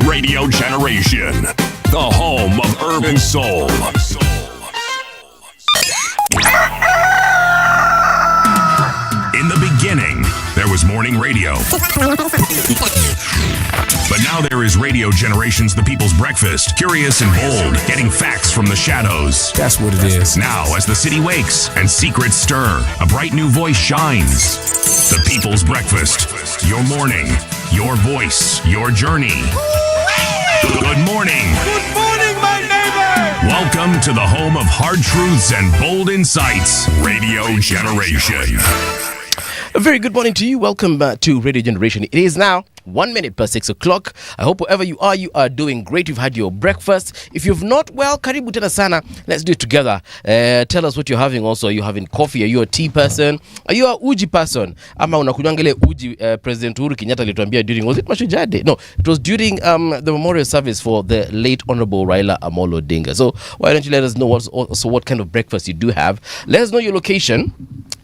Radio Generation, the home of urban soul. In the beginning, there was morning radio. But now there is Radio Generation's The People's Breakfast, curious and bold, getting facts from the shadows. That's what it is. Now, as the city wakes and secrets stir, a bright new voice shines. The People's Breakfast, your morning, your voice, your journey. Good morning. Good morning, my neighbor. Welcome to the home of hard truths and bold insights, Radio Generation. A very good morning to you. Welcome to Radio Generation. It is now 1 minute past 6 o'clock. I hope wherever you are doing great. You've had your breakfast. If you've not, well, karibu tena sana. Let's do it together. Tell us what you're having also. Are you having coffee? Are you a tea person? Are you a uji person? Ama unakunywangele uji President Uhuru Kenyatta alituambia during, was it Mashujaa Day? No, it was during the memorial service for the late Honorable Raila Amolo Odinga. So why don't you let us know what kind of breakfast you do have. Let us know your location.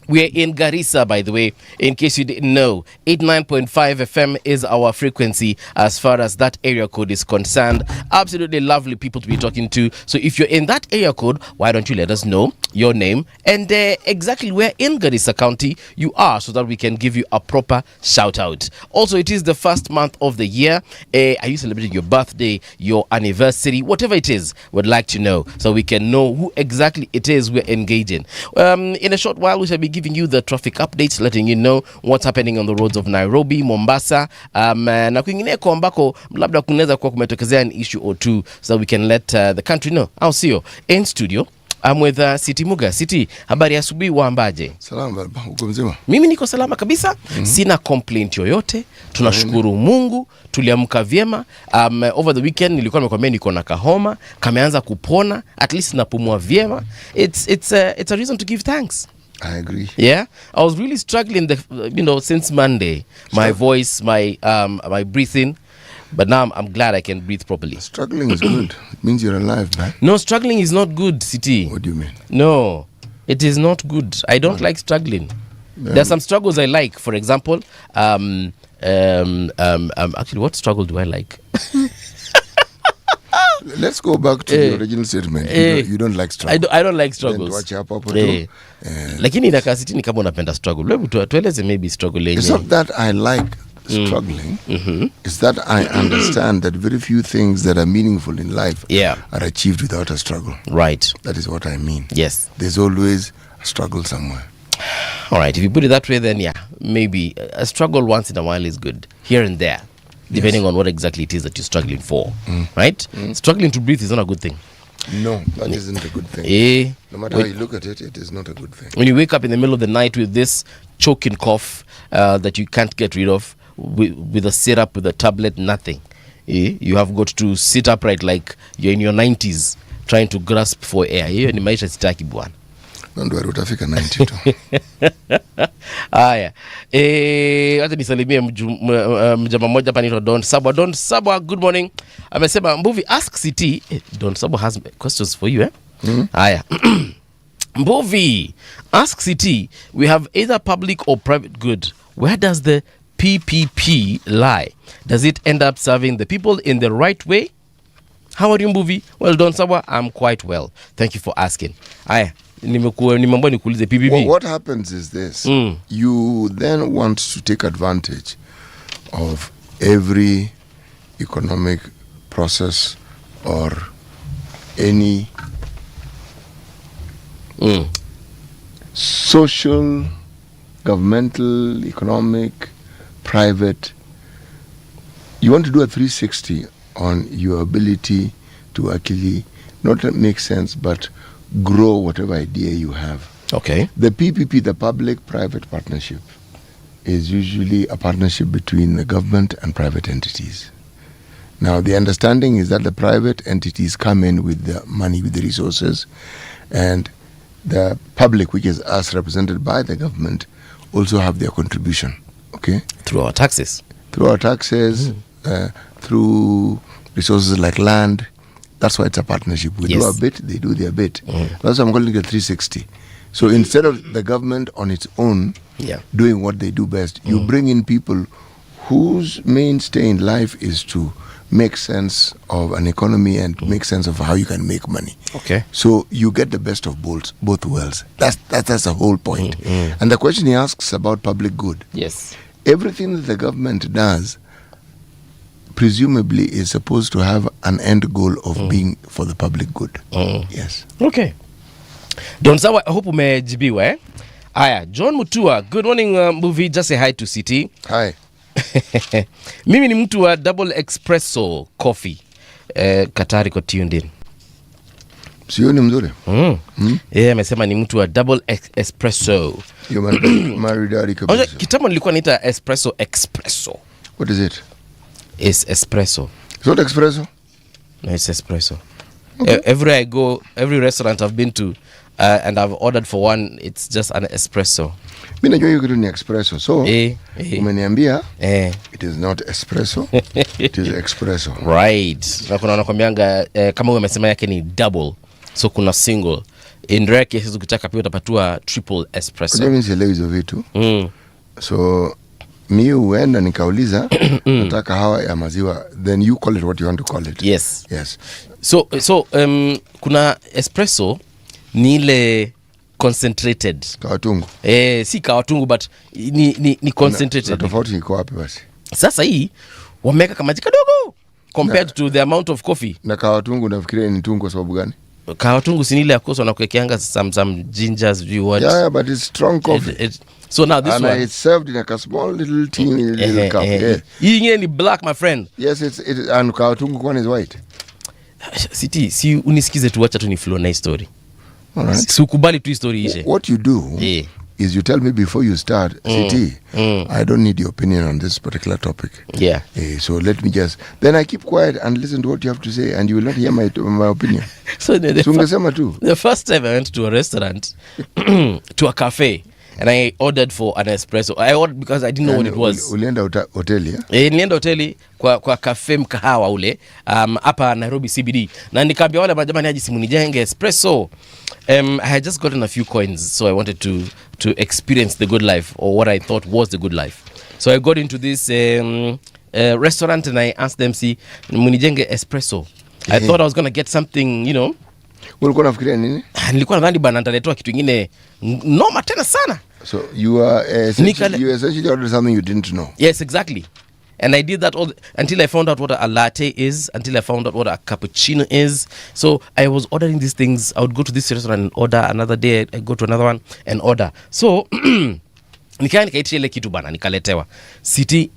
We're in Garissa, by the way, in case you didn't know. 89.5 FM is our frequency as far as that area code is concerned. Absolutely lovely people to be talking to. So if you're in that area code, why don't you let us know your name and exactly where in Garissa County you are so that we can give you a proper shout out. Also, it is the first month of the year. Are you celebrating your birthday, your anniversary, whatever it is, we'd like to know so we can know who exactly it is we're engaging. In a short while, we shall be giving you the traffic updates, letting you know what's happening on the roads of Nairobi, Mombasa, na kwingineko ambako labda kunaweza kuwa kumetokezea an issue or two, so we can let the country know. I'll see you in studio. I'm with City Muga. City, habari asubuhi waambaje? Salama baba, uko mzima? Mimi niko salama kabisa. Sina complaint yoyote. Tunashukuru Mungu, tuliamka vyema. Over the weekend nilikuwa nimekwambia niko na kahoma, kameanza kupona, at least napumua vyema. It's a reason to give thanks. I agree. Yeah, I was really struggling since Monday. My voice, my breathing, but now I'm glad I can breathe properly. Struggling is good. It means you're alive, man. No, struggling is not good, City. What do you mean? No, it is not good. I don't like struggling. There are some struggles I like. For example, actually, what struggle do I like? Let's go back to the original statement. You don't like struggle. I don't like struggles. Lakini inakaa City ni kama unapenda struggle. Hebu tueleze maybe struggle yenyewe. It's not that I like struggling. It's that I understand that very few things that are meaningful in life are achieved without a struggle. Right. That is what I mean. Yes. There's always a struggle somewhere. All right. If you put it that way, then maybe a struggle once in a while is good. Here and there. Depending on what exactly it is that you're struggling for. Right? Struggling to breathe is not a good thing. No, that isn't a good thing. No matter how you look at it, it is not a good thing. When you wake up in the middle of the night with this choking cough that you can't get rid of, with a syrup, with a tablet, nothing. You have got to sit upright like you're in your 90s trying to grasp for air. Hiyo ni maisha sitaki bwana. Ndio utafika 90 tu. Haya. Hata nisalimie mjama mmoja hapa anaitwa Don Sabwa. Don Sabwa, good morning. Amesema Mbuvi, ask City. Don Sabwa has questions for you, Haya. Mbuvi, ask City. We have either public or private good. Where does the PPP lie? Does it end up serving the people in the right way? How are you, Mbuvi? Well, Don Sabwa, I'm quite well. Thank you for asking. Haya. What happens is this. You then want to take advantage of every economic process or any social, governmental, economic, private. You want to do a 360 on your ability to actually not make sense, but grow whatever idea you have. Okay. The PPP, the public-private partnership, is usually a partnership between the government and private entities. Now, the understanding is that the private entities come in with the money, with the resources, and the public, which is us represented by the government, also have their contribution. Okay? Through our taxes. Through our taxes, through resources like land. That's why it's a partnership. We do our bit, they do their bit. That's why I'm calling it a 360. So instead of the government on its own doing what they do best, you bring in people whose mainstay in life is to make sense of an economy and to make sense of how you can make money. Okay. So you get the best of both worlds. That's the whole point. And the question he asks about public good. Yes. Everything that the government does presumably is supposed to have an end goal of being for the public good. Yes. Okay. Don Sawa, I hope umejibiwa eh? Aya, John Mutua, good morning Mbuvi, just say hi to City. Hi. Mimi ni mtu wa double espresso coffee. Katari ko tuned in. Sio ni mzuri? Amesema ni mtu wa double espresso. You married daddy kabisa. Kitambo nilikuwa naita espresso. What is it? It's espresso. It's not espresso? No, it's espresso. Okay. Everywhere I go, every restaurant I've been to, and I've ordered for one, it's just an espresso. Mimi najua hiyo kitu ni espresso. So, umeniambia it is not espresso, it is espresso. Right. Na kuna wanakwambianga kama wewe umesema yake ni double. So kuna single. In rare cases ukitaka pia utapatiwa triple espresso. Kwa mimi sielewi hizo vitu. So mi huenda nikauliza nataka hawa ya maziwa, then you call it what you want to call it. Yes. Yes. So kuna espresso ni ile concentrated. Kawatungu. Si kawatungu but ni concentrated. Na tofauti iko wapi basi? Sasa hii wameka kama kadogo compared to the amount of coffee. Na kawatungu nafikiria ni tungu kwa sababu gani? Kawatungu si ile ya kosa na kuwekeanga some gingers you want. Yeah, but it's strong coffee. So now this one it's served in a small little teeny little cup. Hii ingine ni black my friend. Yes, it and kawatungu kwa is white. City, si unisikize tu, acha tu ni flow na story. All right. Si ukubali tu story ishe. What you do is you tell me before you start, City, I don't need your opinion on this particular topic. Yeah. So let me just, then I keep quiet and listen to what you have to say and you will not hear my opinion. So the first time I went to a restaurant, to a cafe, and I ordered for an espresso. I ordered because I didn't know what it was. Ulienda hoteli? Nilienda hoteli kwa cafe mkahawa ule hapa Nairobi CBD. Na nikaambia wale majamani aje simu nijenge espresso. I had just gotten a few coins, so I wanted to experience the good life, or what I thought was the good life. So I got into this restaurant and I asked them, see, munijenge espresso. I thought I was going to get something, you know. Ulikuwa unafikiria nini? Nilikuwa nadhani bana nitaletewa kitu kingine noma tena sana. So you essentially ordered something you didn't know. Yes, exactly. And I did that until I found out what a latte is, until I found out what a cappuccino is. So I was ordering these things. I would go to this restaurant and order. Another day I go to another one and order. So nikaitia ile kitu bana, nikaletewa. City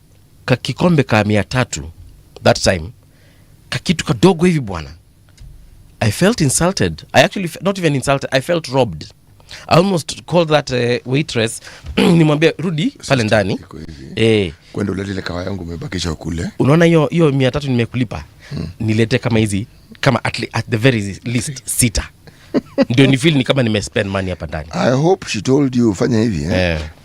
kakikombe ka 300 that time. Kakitu kadogo hivi bwana. I felt insulted. I actually, not even insulted, I felt robbed. I almost called that waitress. Nimwambia rudi pale ndani. Kwenda ulete ile kawa yangu umebakisha kule. Unaona hiyo 300 nimekulipa. Nilete kama hizi, kama at the very least sita. Ndio ni feel ni kama nimespend money hapa ndani. I hope she told you fanya hivi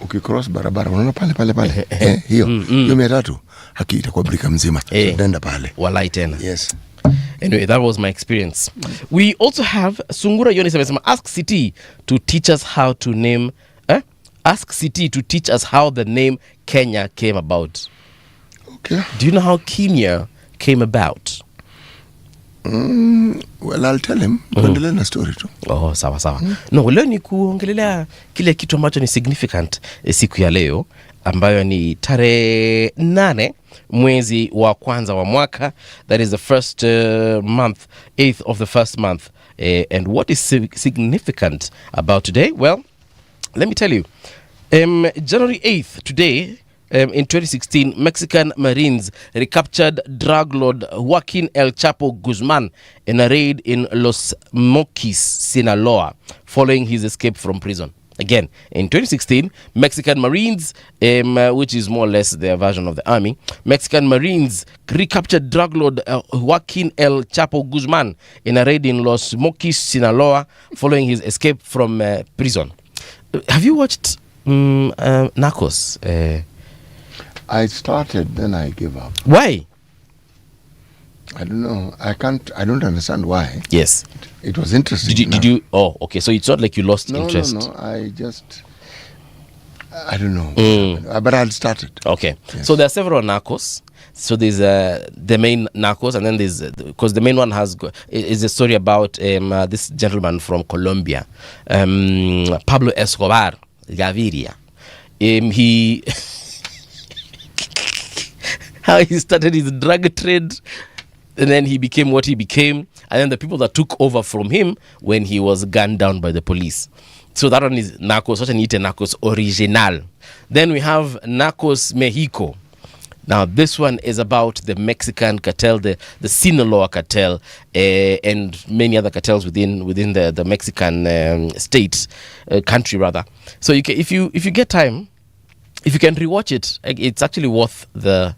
ukicross barabara unaona pale hiyo 300 haki itakuwa brika mzima. Nenda pale. Walai tena. Yes. Anyway, that was my experience. We also have Sungura Yonis amesema, ask City to teach us how to name. Ask City to teach us how the name Kenya came about. Okay. Do you know how Kenya came about? Well, I'll tell him. Tuendelee na story tu. Oh, sawa. No, leo ni kuongelelea kile kitu ambacho ni significant siku ya leo, ambayo ni tarehe 8 mwezi wa kwanza wa mwaka. That is the first month, 8th of the first month. And what is significant about today? Well, let me tell you. January 8th, today, in 2016, Mexican Marines recaptured drug lord Joaquin El Chapo Guzman in a raid in Los Mochis, Sinaloa, following his escape from prison. Again, in 2016, Mexican Marines, which is more or less their version of the army, Mexican Marines recaptured drug lord Joaquin El Chapo Guzman in a raid in Los Mochis, Sinaloa, following his escape from prison. Have you watched Narcos? I started, then I gave up. Why? I don't know. I don't understand why. Yes. It was interesting. Did you? Oh, okay. So it's not like you lost interest. No. I don't know. But I'll start it. Okay. Yes. So there are several narcos. So there's the main narcos, and then there's because the main one is a story about this gentleman from Colombia, Pablo Escobar Gaviria. He how he started his drug trade, and then he became what he became, and then the people that took over from him when he was gunned down by the police. So that one is Narcos, what Narcos Original. Then we have Narcos Mexico. Now this one is about the Mexican cartel, the Sinaloa cartel, and many other cartels within the Mexican state, country rather. So you can, if you get time, if you can rewatch it, it's actually worth the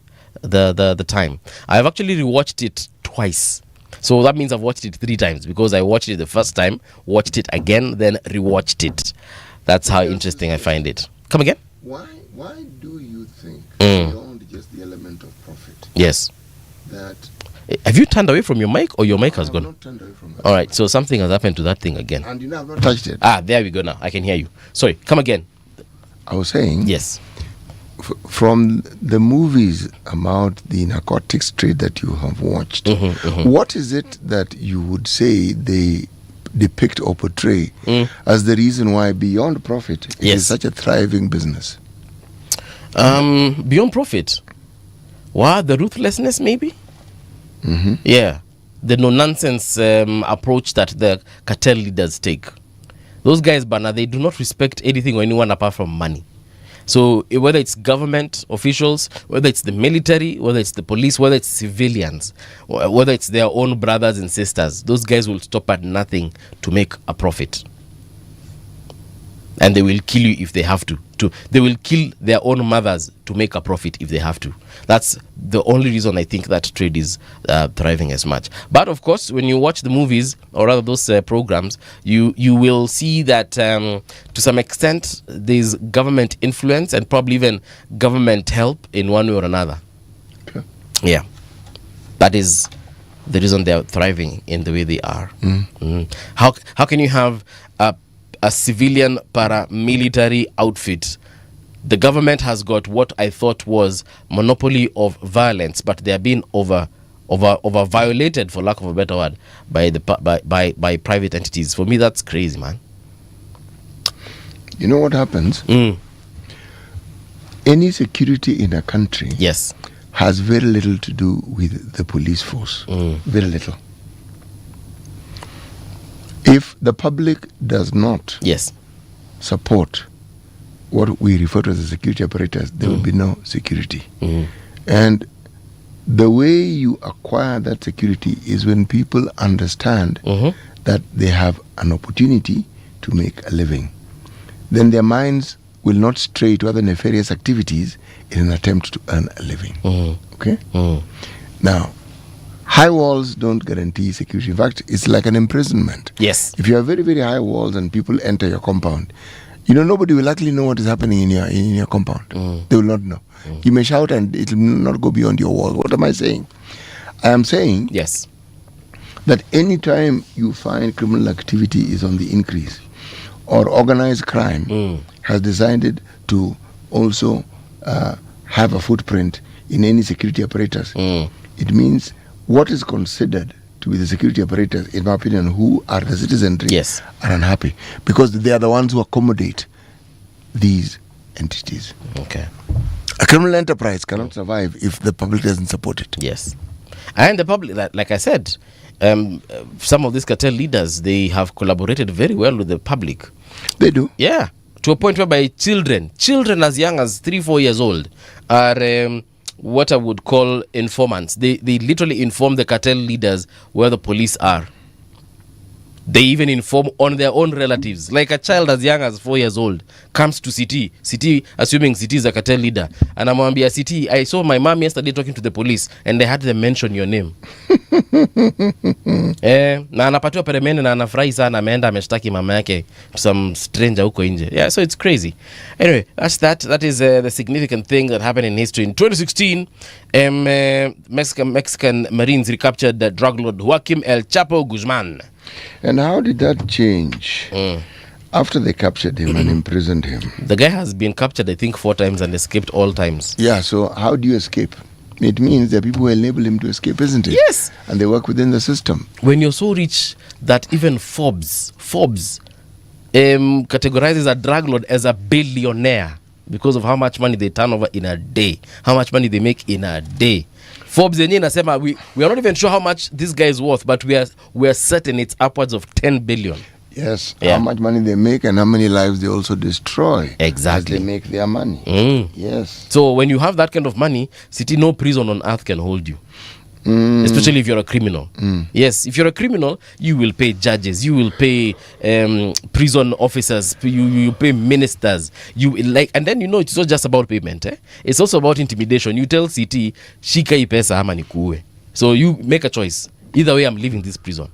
time. I've actually rewatched it twice. So that means I've watched it 3 times, because I watched it the first time, watched it again, then rewatched it. That's how interesting I find it. Come again? Why do you think, beyond just the element of profit, yes, that... Have you turned away from your mic, or your mic has gone? Not turned away from that. All right, so something has happened to that thing again. And I've not touched it. There we go now. I can hear you. Sorry, come again. I was saying... Yes. From the movies about the narcotics trade that you have watched, what is it that you would say they depict or portray as the reason why, beyond profit, it is such a thriving business? Beyond profit? The ruthlessness, maybe? Yeah. The no-nonsense approach that the cartel leaders take. Those guys, Bana, they do not respect anything or anyone apart from money. So whether it's government officials, whether it's the military, whether it's the police, whether it's civilians, whether it's their own brothers and sisters, those guys will stop at nothing to make a profit. And they will kill you if they have to. They will kill their own mothers to make a profit if they have to. That's the only reason I think that trade is thriving as much. But of course, when you watch the movies, or rather those programs, you will see that to some extent there's government influence and probably even government help in one way or another. Okay. Yeah. That is the reason they're thriving in the way they are. How can you have a civilian paramilitary outfit? The government has got what I thought was monopoly of violence, but they are being over violated, for lack of a better word, by private entities. For me, that's crazy, man. You know what happens? Any security in a country has very little to do with the police force. Very little. If the public does not support what we refer to as the security apparatus, there will be no security. And the way you acquire that security is when people understand that they have an opportunity to make a living. Then their minds will not stray to other nefarious activities in an attempt to earn a living. Okay? Now, high walls don't guarantee security. In fact, it's like an imprisonment. Yes. If you have very, very high walls and people enter your compound, nobody will actually know what is happening in your compound. They will not know. You may shout and it will not go beyond your wall. What am I saying? I am saying that any time you find criminal activity is on the increase, or organized crime has decided to also have a footprint in any security apparatus, it means what is considered to be the security apparatus, in my opinion, who are the citizenry, are unhappy, because they are the ones who accommodate these entities. Okay. A criminal enterprise cannot survive if the public doesn't support it. Yes. And the public, like I said, some of these cartel leaders, they have collaborated very well with the public. They do. Yeah. To a point whereby children as young as 3-4 years old are what I would call informants. They literally inform the cartel leaders where the police are. They even inform on their own relatives. Like a child as young as 4 years old comes to CT, assuming CT is a cartel leader, and amwambia CT, I saw my mom yesterday talking to the police and they had them mention your name. Na anapatiwa peremende na anafurahi sana, ameenda ameshtaki mama yake to some stranger huko nje. Yeah, so it's crazy. Anyway, that's that. That is the significant thing that happened in history. In 2016, Mexican Marines recaptured the drug lord Joaquim El Chapo Guzman. And how did that change After they captured him and imprisoned him. The guy has been captured, I think, 4 times and escaped all times. Yeah, so how do you escape? It means there are people who enable him to escape, isn't it? Yes. And they work within the system. When you're so rich that even Forbes categorizes a drug lord as a billionaire because of how much money they turn over in a day, how much money they make in a day. Forbes yenyewe inasema we are not even sure how much this guy is worth, but we are certain it's upwards of 10 billion. Yes, Yeah. how much money they make and how many lives they also destroy. Exactly. As they make their money. Yes. So when you have that kind of money, city, no prison on earth can hold you. Especially if you're a criminal. Yes, if you're a criminal, you will pay judges, you will pay prison officers, you pay ministers, and then it's not just about payment. It's also about intimidation. You tell CT, shika hii pesa ama nikuue. So you make a choice. Either way, I'm leaving this prison.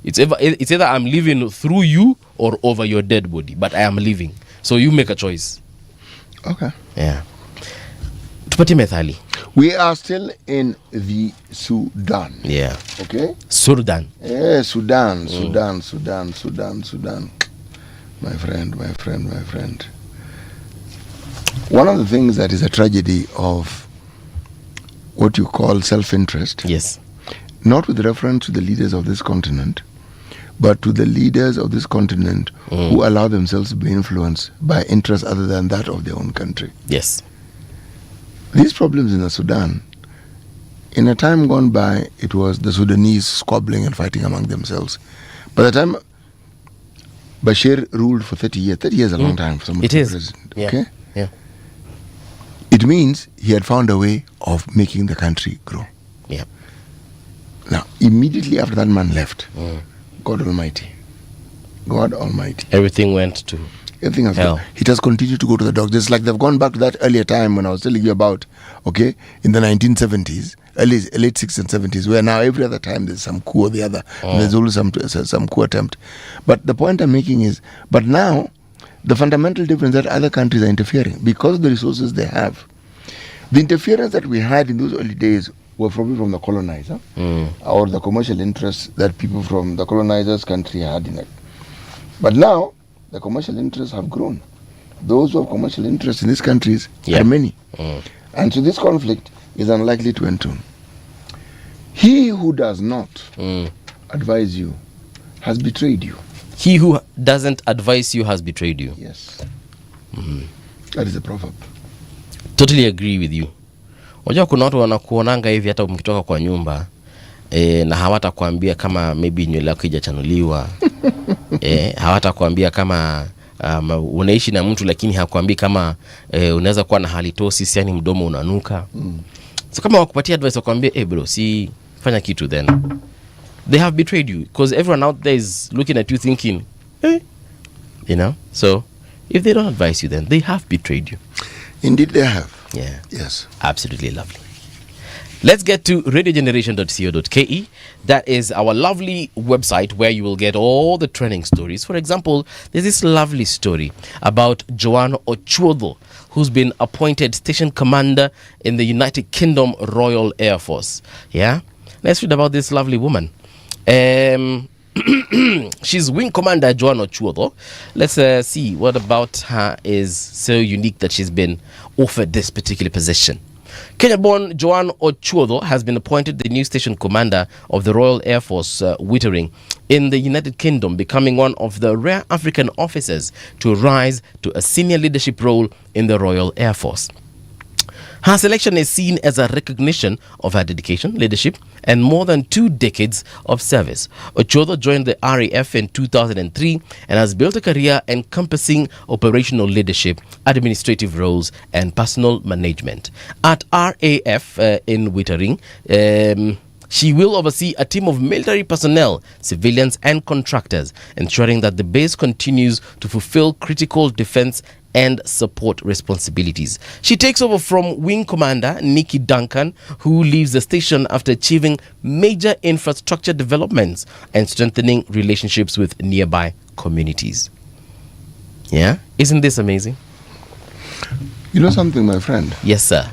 It's either I'm living through you or over your dead body, but I am leaving. So you make a choice. Okay. Yeah. Tupatie methali. We are still in the Sudan. Yeah. Okay? Sudan. Yeah, Sudan. My friend. One of the things that is a tragedy of what you call self-interest, Yes. not with reference to the leaders of this continent, but to the leaders of this continent who allow themselves to be influenced by interests other than that of their own country. Yes. These problems in the Sudan, in a time gone by, it was the Sudanese squabbling and fighting among themselves. By the time Bashir ruled for 30 years, 30 years is a long time for somebody It to be is. president. Yeah. Okay? Yeah. It means he had found a way of making the country grow. Yeah. Now, immediately after that man left, God Almighty, Everything went to everything has hell. it has continued to go to the dogs. Just like they've gone back to that earlier time when I was telling you about, okay, in the 1970s, late 60s and 70s, where now every other time there's some coup or the other, and there's always some coup attempt. But the point I'm making is, but now, the fundamental difference that other countries are interfering because of the resources they have. The interference that we had in those early days were probably from the colonizer or the commercial interests that people from the colonizer's country had in it. But now, the commercial interests have grown. Those who have commercial interests in these countries are many. And so this conflict is unlikely to end soon. He who does not advise you has betrayed you. He who doesn't advise you has betrayed you. Yes. That is a proverb. Totally agree with you. Unajua kuna watu wanakuonanga hivi hata mkitoka kwa nyumba na hawatakuambia kama maybe nywele yako haijachanuliwa. Hawatakuambia kama unaishi na mtu lakini hakuambii kama unaweza kuwa na halitosis, yani mdomo unanuka. So kama wakupatia advice wakwambia bro, si fanya kitu, then they have betrayed you, because everyone out there is looking at you thinking so if they don't advise you, then they have betrayed you. Indeed they have. Yeah. Yes. Absolutely lovely. Let's get to radiogeneration.co.ke. That is our lovely website where you will get all the trending stories. For example, there's this lovely story about Joan Ochuodho, who's been appointed station commander in the United Kingdom Royal Air Force. Yeah? Let's read about this lovely woman. She's Wing Commander Joan Ochuodho. Let's see what about her is so unique that she's been offered this particular position. Kenya-born Joan Ochuodho has been appointed the new station commander of the Royal Air Force Wittering in the United Kingdom, becoming one of the rare African officers to rise to a senior leadership role in the Royal Air Force. Her selection is seen as a recognition of her dedication, leadership, and more than 2 decades of service. Ochuodho joined the RAF in 2003 and has built a career encompassing operational leadership, administrative roles, and personal management. At RAF in Wittering, she will oversee a team of military personnel, civilians, and contractors, ensuring that the base continues to fulfill critical defense and support responsibilities. She takes over from Wing Commander Nikki Duncan, who leaves the station after achieving major infrastructure developments and strengthening relationships with nearby communities. Yeah? Isn't this amazing? You know something, my friend? Yes, sir.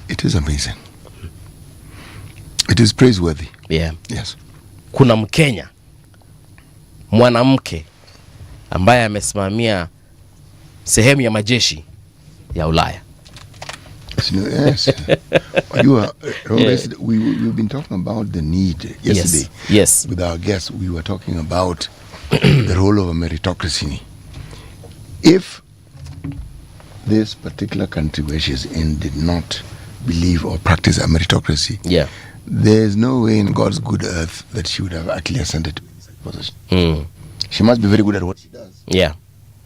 It is amazing. It is praiseworthy. Yeah. Yes. Kuna Mkenya, mwanamke, ambaye amesimamia sehemu ya majeshi ya Ulaya. Yes. We've been talking about the need yesterday. Yes. With our guests, we were talking about the role of a meritocracy. If this particular country where she's in did not believe or practice a meritocracy, there's no way in God's good earth that she would have actually ascended to this position. She must be very good at what she does. Yeah.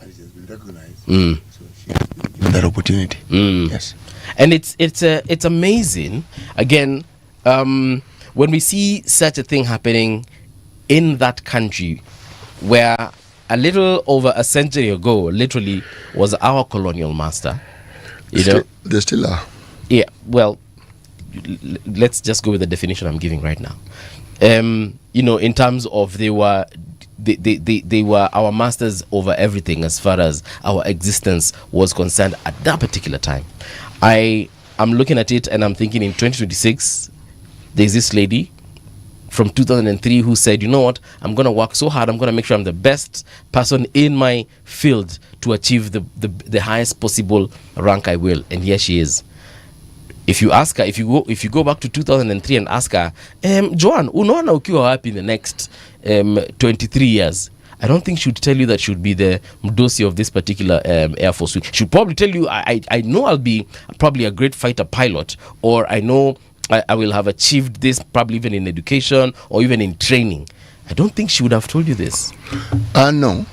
And it has been recognized. So she has been given that opportunity. Yes. And it's amazing, again, when we see such a thing happening in that country where a little over a century ago, literally, was our colonial master. They still are. Yeah, well, let's just go with the definition I'm giving right now. In terms of they were our masters over everything as far as our existence was concerned at that particular time. I'm looking at it and I'm thinking in 2026, there's this lady from 2003 who said, you know what, I'm going to work so hard, I'm going to make sure I'm the best person in my field to achieve the highest possible rank I will. And here she is. If you ask her, if you go back to 2003 and ask her, Joan, unaona ukiwa wapi in the next 23 years, I don't think she would tell you that she would be the mdosi of this particular Air Force week. She'll probably tell you, I know I'll be probably a great fighter pilot, or I know I will have achieved this probably even in education or even in training. I don't think she would have told you this. No.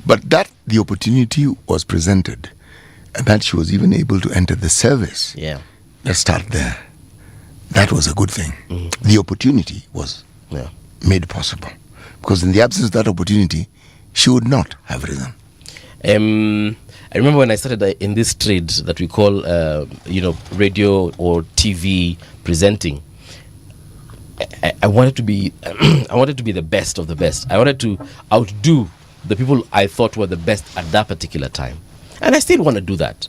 But that the opportunity was presented and that she was even able to enter the service. Yeah. Let's start there. That was a good thing. The opportunity was made possible. Because in the absence of that opportunity, she would not have risen. I remember when I started in this trade that we call, radio or TV presenting. I wanted to be, the best of the best. I wanted to outdo the people I thought were the best at that particular time, and I still want to do that,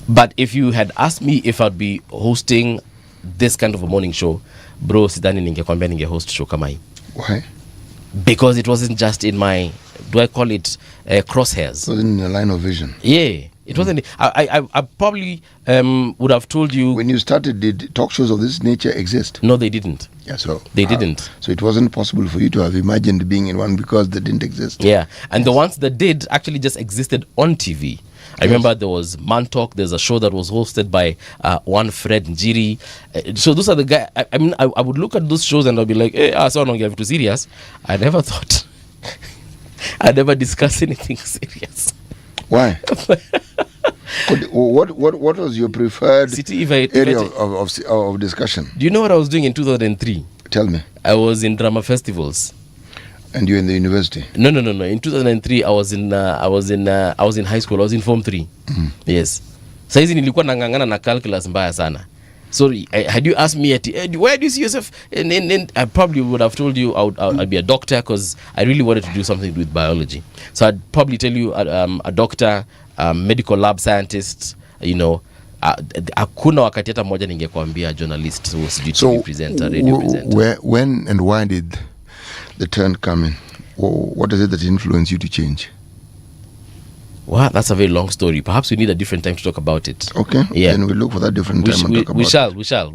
But if you had asked me if I'd be hosting this kind of a morning show, bro, sidhani ningekwambia ningehost show kama hii. Why? Because it wasn't just in my, do I call it crosshairs? It wasn't in your line of vision. Yeah, it wasn't. I probably would have told you. When you started, did talk shows of this nature exist? No, they didn't. Yeah, so they didn't. So it wasn't possible for you to have imagined being in one because they didn't exist. Yeah, and the ones that did actually just existed on TV. I remember there was Man Talk. There's a show that was hosted by one Fred Njiri. So those are the guys. I would look at those shows and I'd be like, hey, I saw no get too serious. I never thought. I never discussed anything serious. Why? What was your preferred area of discussion? Do you know what I was doing in 2003? Tell me. I was in drama festivals. And you're in the university? No. In 2003, I was in high school. I was in Form 3. Yes. Saizi nilikuwa nangangana na calculus mbaya sana. So had you asked me, where do you see yourself? And I probably would have told you I'd be a doctor because I really wanted to do something with biology. So I'd probably tell you a doctor, medical lab scientist, hakuna wakati hata moja ningekwambia journalist, TV presenter, radio presenter. When and why did the turn come in? What is it that influenced you to change? Well, that's a very long story. Perhaps we need a different time to talk about it. Okay. Yeah. Then we'll look for that different time and talk about it.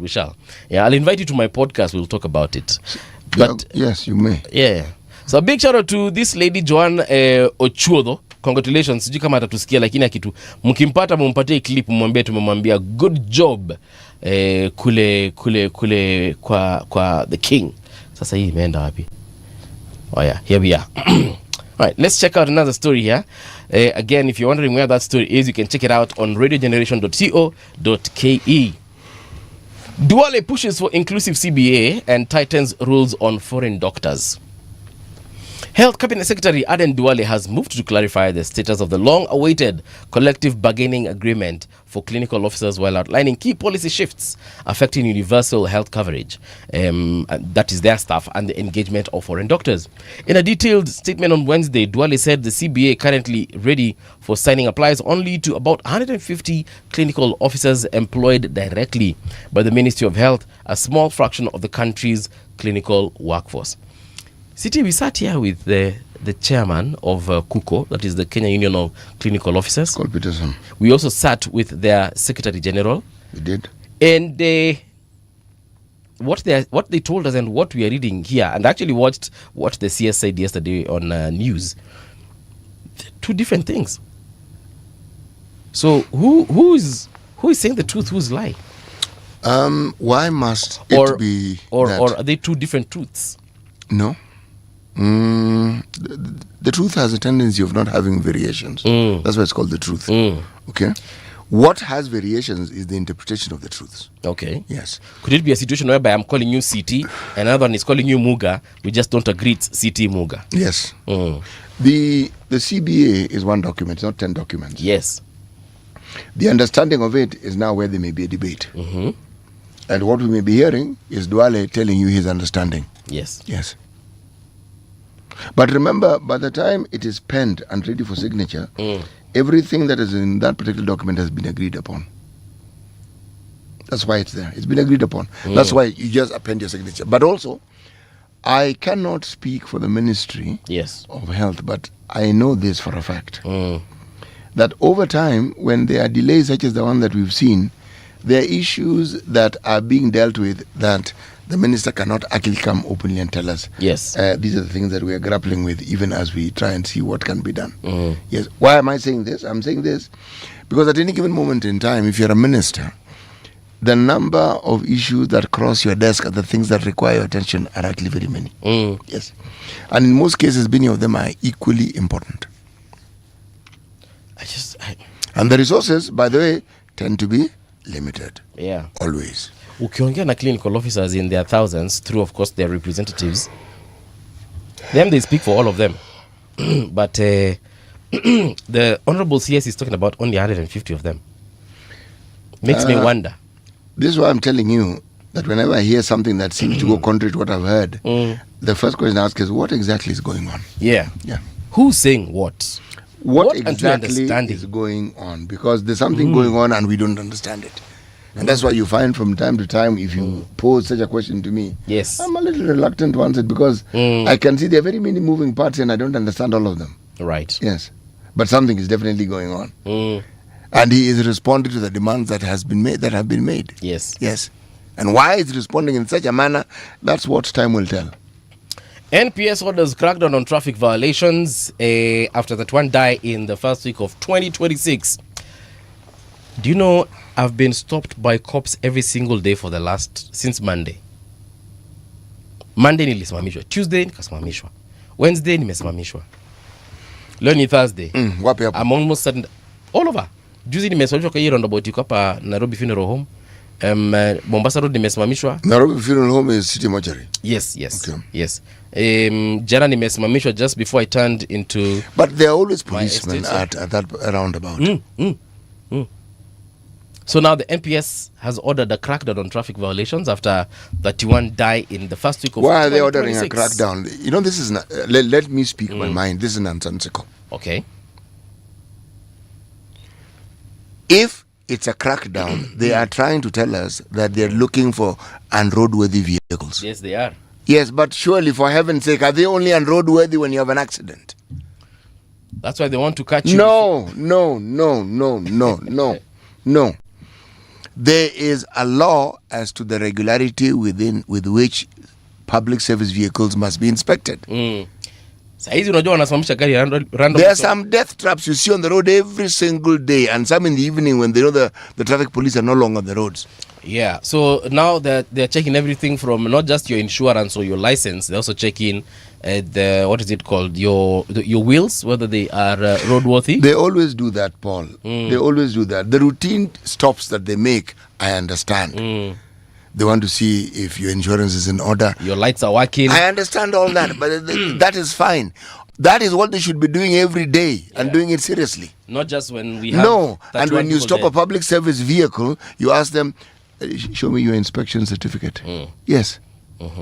We shall. Yeah, I'll invite you to my podcast. We'll talk about it. But yes, you may. Yeah. So a big shout out to this lady Joan Ochuodo. Congratulations. Sijui kama atatusikia lakini akitu mkimpata mumpatie clip mwambie tumemwambia good job kule kwa the king. Sasa hii imeenda wapi? Oh yeah, here we are. All right, let's check out another story here. Again, if you're wondering where that story is, you can check it out on radiogeneration.co.ke. Duale pushes for inclusive CBA and tightens rules on foreign doctors. Health Cabinet Secretary Aden Duale has moved to clarify the status of the long-awaited collective bargaining agreement for clinical officers while outlining key policy shifts affecting universal health coverage, that is their staff, and the engagement of foreign doctors. In a detailed statement on Wednesday, Duale said the CBA currently ready for signing applies only to about 150 clinical officers employed directly by the Ministry of Health, a small fraction of the country's clinical workforce. City, we sat here with the chairman of KUKO, that is the Kenya Union of Clinical Officers. Called Peterson. We also sat with their Secretary General. We did. And what they told us and what we are reading here, and I actually watched what the CS said yesterday on news, two different things. So who is saying the truth, who's lying? Why must it be or that? Or are they two different truths? No. The truth has a tendency of not having variations. That's why it's called the truth. Okay. What has variations is the interpretation of the truths. Okay. Yes. Could it be a situation whereby I'm calling you CT and another one is calling you Muga? We just don't agree it's CT Muga. Yes. The CBA is one document, not 10 documents. Yes. The understanding of it is now where there may be a debate. And what we may be hearing is Duale telling you his understanding. Yes. Yes. But remember, by the time it is penned and ready for signature, everything that is in that particular document has been agreed upon. That's why it's there. It's been agreed upon. That's why you just append your signature. But also, I cannot speak for the Ministry of Health, but I know this for a fact. That over time, when there are delays such as the one that we've seen, there are issues that are being dealt with that the minister cannot actually come openly and tell us. Yes. These are the things that we are grappling with, even as we try and see what can be done. Yes. Why am I saying this? I'm saying this because at any given moment in time, if you're a minister, the number of issues that cross your desk are the things that require your attention are actually very many. Yes. And in most cases, many of them are equally important. And the resources, by the way, tend to be limited. Yeah. Always. Ukiongea na clinical officers in their thousands through, of course, their representatives, them, they speak for all of them. But the Honorable CS is talking about only 150 of them. Makes me wonder. This is why I'm telling you that whenever I hear something that seems to go contrary to what I've heard, the first question I ask is, what exactly is going on? Yeah. Who's saying what? What exactly is going on? Because there's something going on and we don't understand it. And that's why you find from time to time, if you pose such a question to me, I'm a little reluctant to answer it because I can see there are very many moving parts and I don't understand all of them. Right. Yes. But something is definitely going on. And he is responding to the demands that have been made. Yes. Yes. And why he's responding in such a manner, that's what time will tell. NPS orders crackdown on traffic violations after that one died in the first week of 2026. Do you know I've been stopped by cops every single day for since Monday. Monday nilisimamishwa, Tuesday nikasimamishwa, Wednesday nimesimamishwa, leo ni Thursday. Wapi hapo? I'm almost certain all over. Juzi nimesimamishwa kwa hiyo roundabout iko hapa Nairobi Funeral Home. Mombasa Road nimesimamishwa. Nairobi Funeral Home is city mortuary. Yes. Okay. Yes. Jana nimesimamishwa just before I turned into. But there are always policemen at that roundabout. So now the NPS has ordered a crackdown on traffic violations after 31 died in the first week of 2026. Why are they ordering a crackdown? You know, this is not, let me speak my mind. This is nonsensical. Okay. If it's a crackdown, they are trying to tell us that they're looking for unroadworthy vehicles. Yes, they are. Yes, but surely, for heaven's sake, are they only unroadworthy when you have an accident? That's why they want to catch you. No. There is a law as to the regularity with which public service vehicles must be inspected. There are some death traps you see on the road every single day, and some in the evening when they know the traffic police are no longer on the roads. Yeah, so now they're checking everything from not just your insurance or your license, they're also checking what is it called, your wheels, whether they are roadworthy. They always do that, Paul. They always do that. The routine stops that they make, I understand. They want to see if your insurance is in order, your lights are working. I understand all that, but that is fine. That is what they should be doing every day and doing it seriously. Not just when we have. No, and when you stop a public service vehicle, you ask them, show me your inspection certificate. Yes,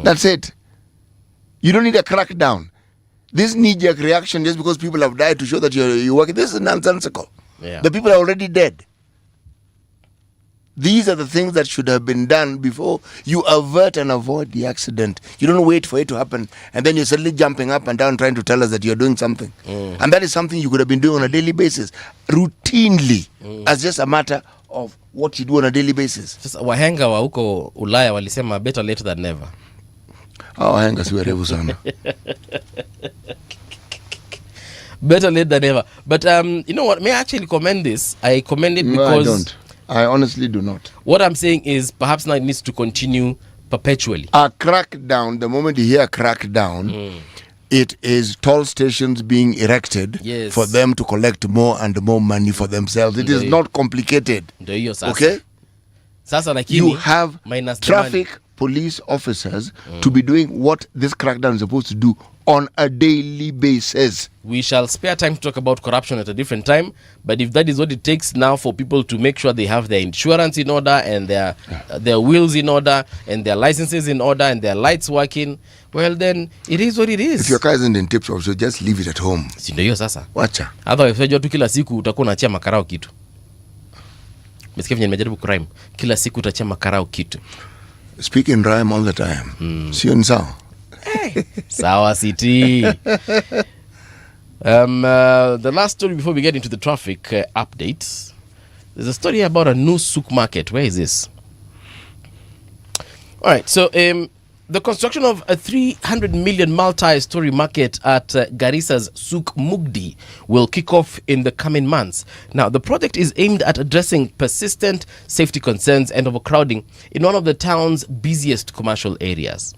that's it. You don't need a crackdown. This knee-jerk reaction just because people have died to show that you're working, this is nonsensical. Yeah. The people are already dead. These are the things that should have been done before you avert and avoid the accident. You don't wait for it to happen, and then you're suddenly jumping up and down trying to tell us that you're doing something. And that is something you could have been doing on a daily basis, routinely, as just a matter of what you do on a daily basis. Sasa wahenga wa huko Ulaya walisema better late than never. Wahenga si werevu sana. Better late than never. But you know what? May I actually commend this? I commend it because... No, I don't. I honestly do not. What I'm saying is perhaps now it needs to continue perpetually. A crackdown, the moment you hear crackdown, it is toll stations being erected for them to collect more and more money for themselves. It is not complicated. Okay? You have traffic police officers to be doing what this crackdown is supposed to do on a daily basis. We shall spare time to talk about corruption at a different time, but if that is what it takes now for people to make sure they have their insurance in order and their wills in order and their licenses in order and their lights working, well then it is what it is. If your car isn't in tip top, so just leave it at home. Si ndio hiyo sasa. Wacha. Otherwise unajua tu kila siku utakuwa unachia makarao kitu. Mesikia venye nimejaribu crime. Kila siku utachia makarao kitu. Speak in rhyme all the time. Sio ni sawa. Sawa City. The last story before we get into the traffic updates, there's a story about a new souk market. Where is this? All right, so the construction of a 300 million multi-story market at Garissa's Souk Mugdi will kick off in the coming months. Now, the project is aimed at addressing persistent safety concerns and overcrowding in one of the town's busiest commercial areas.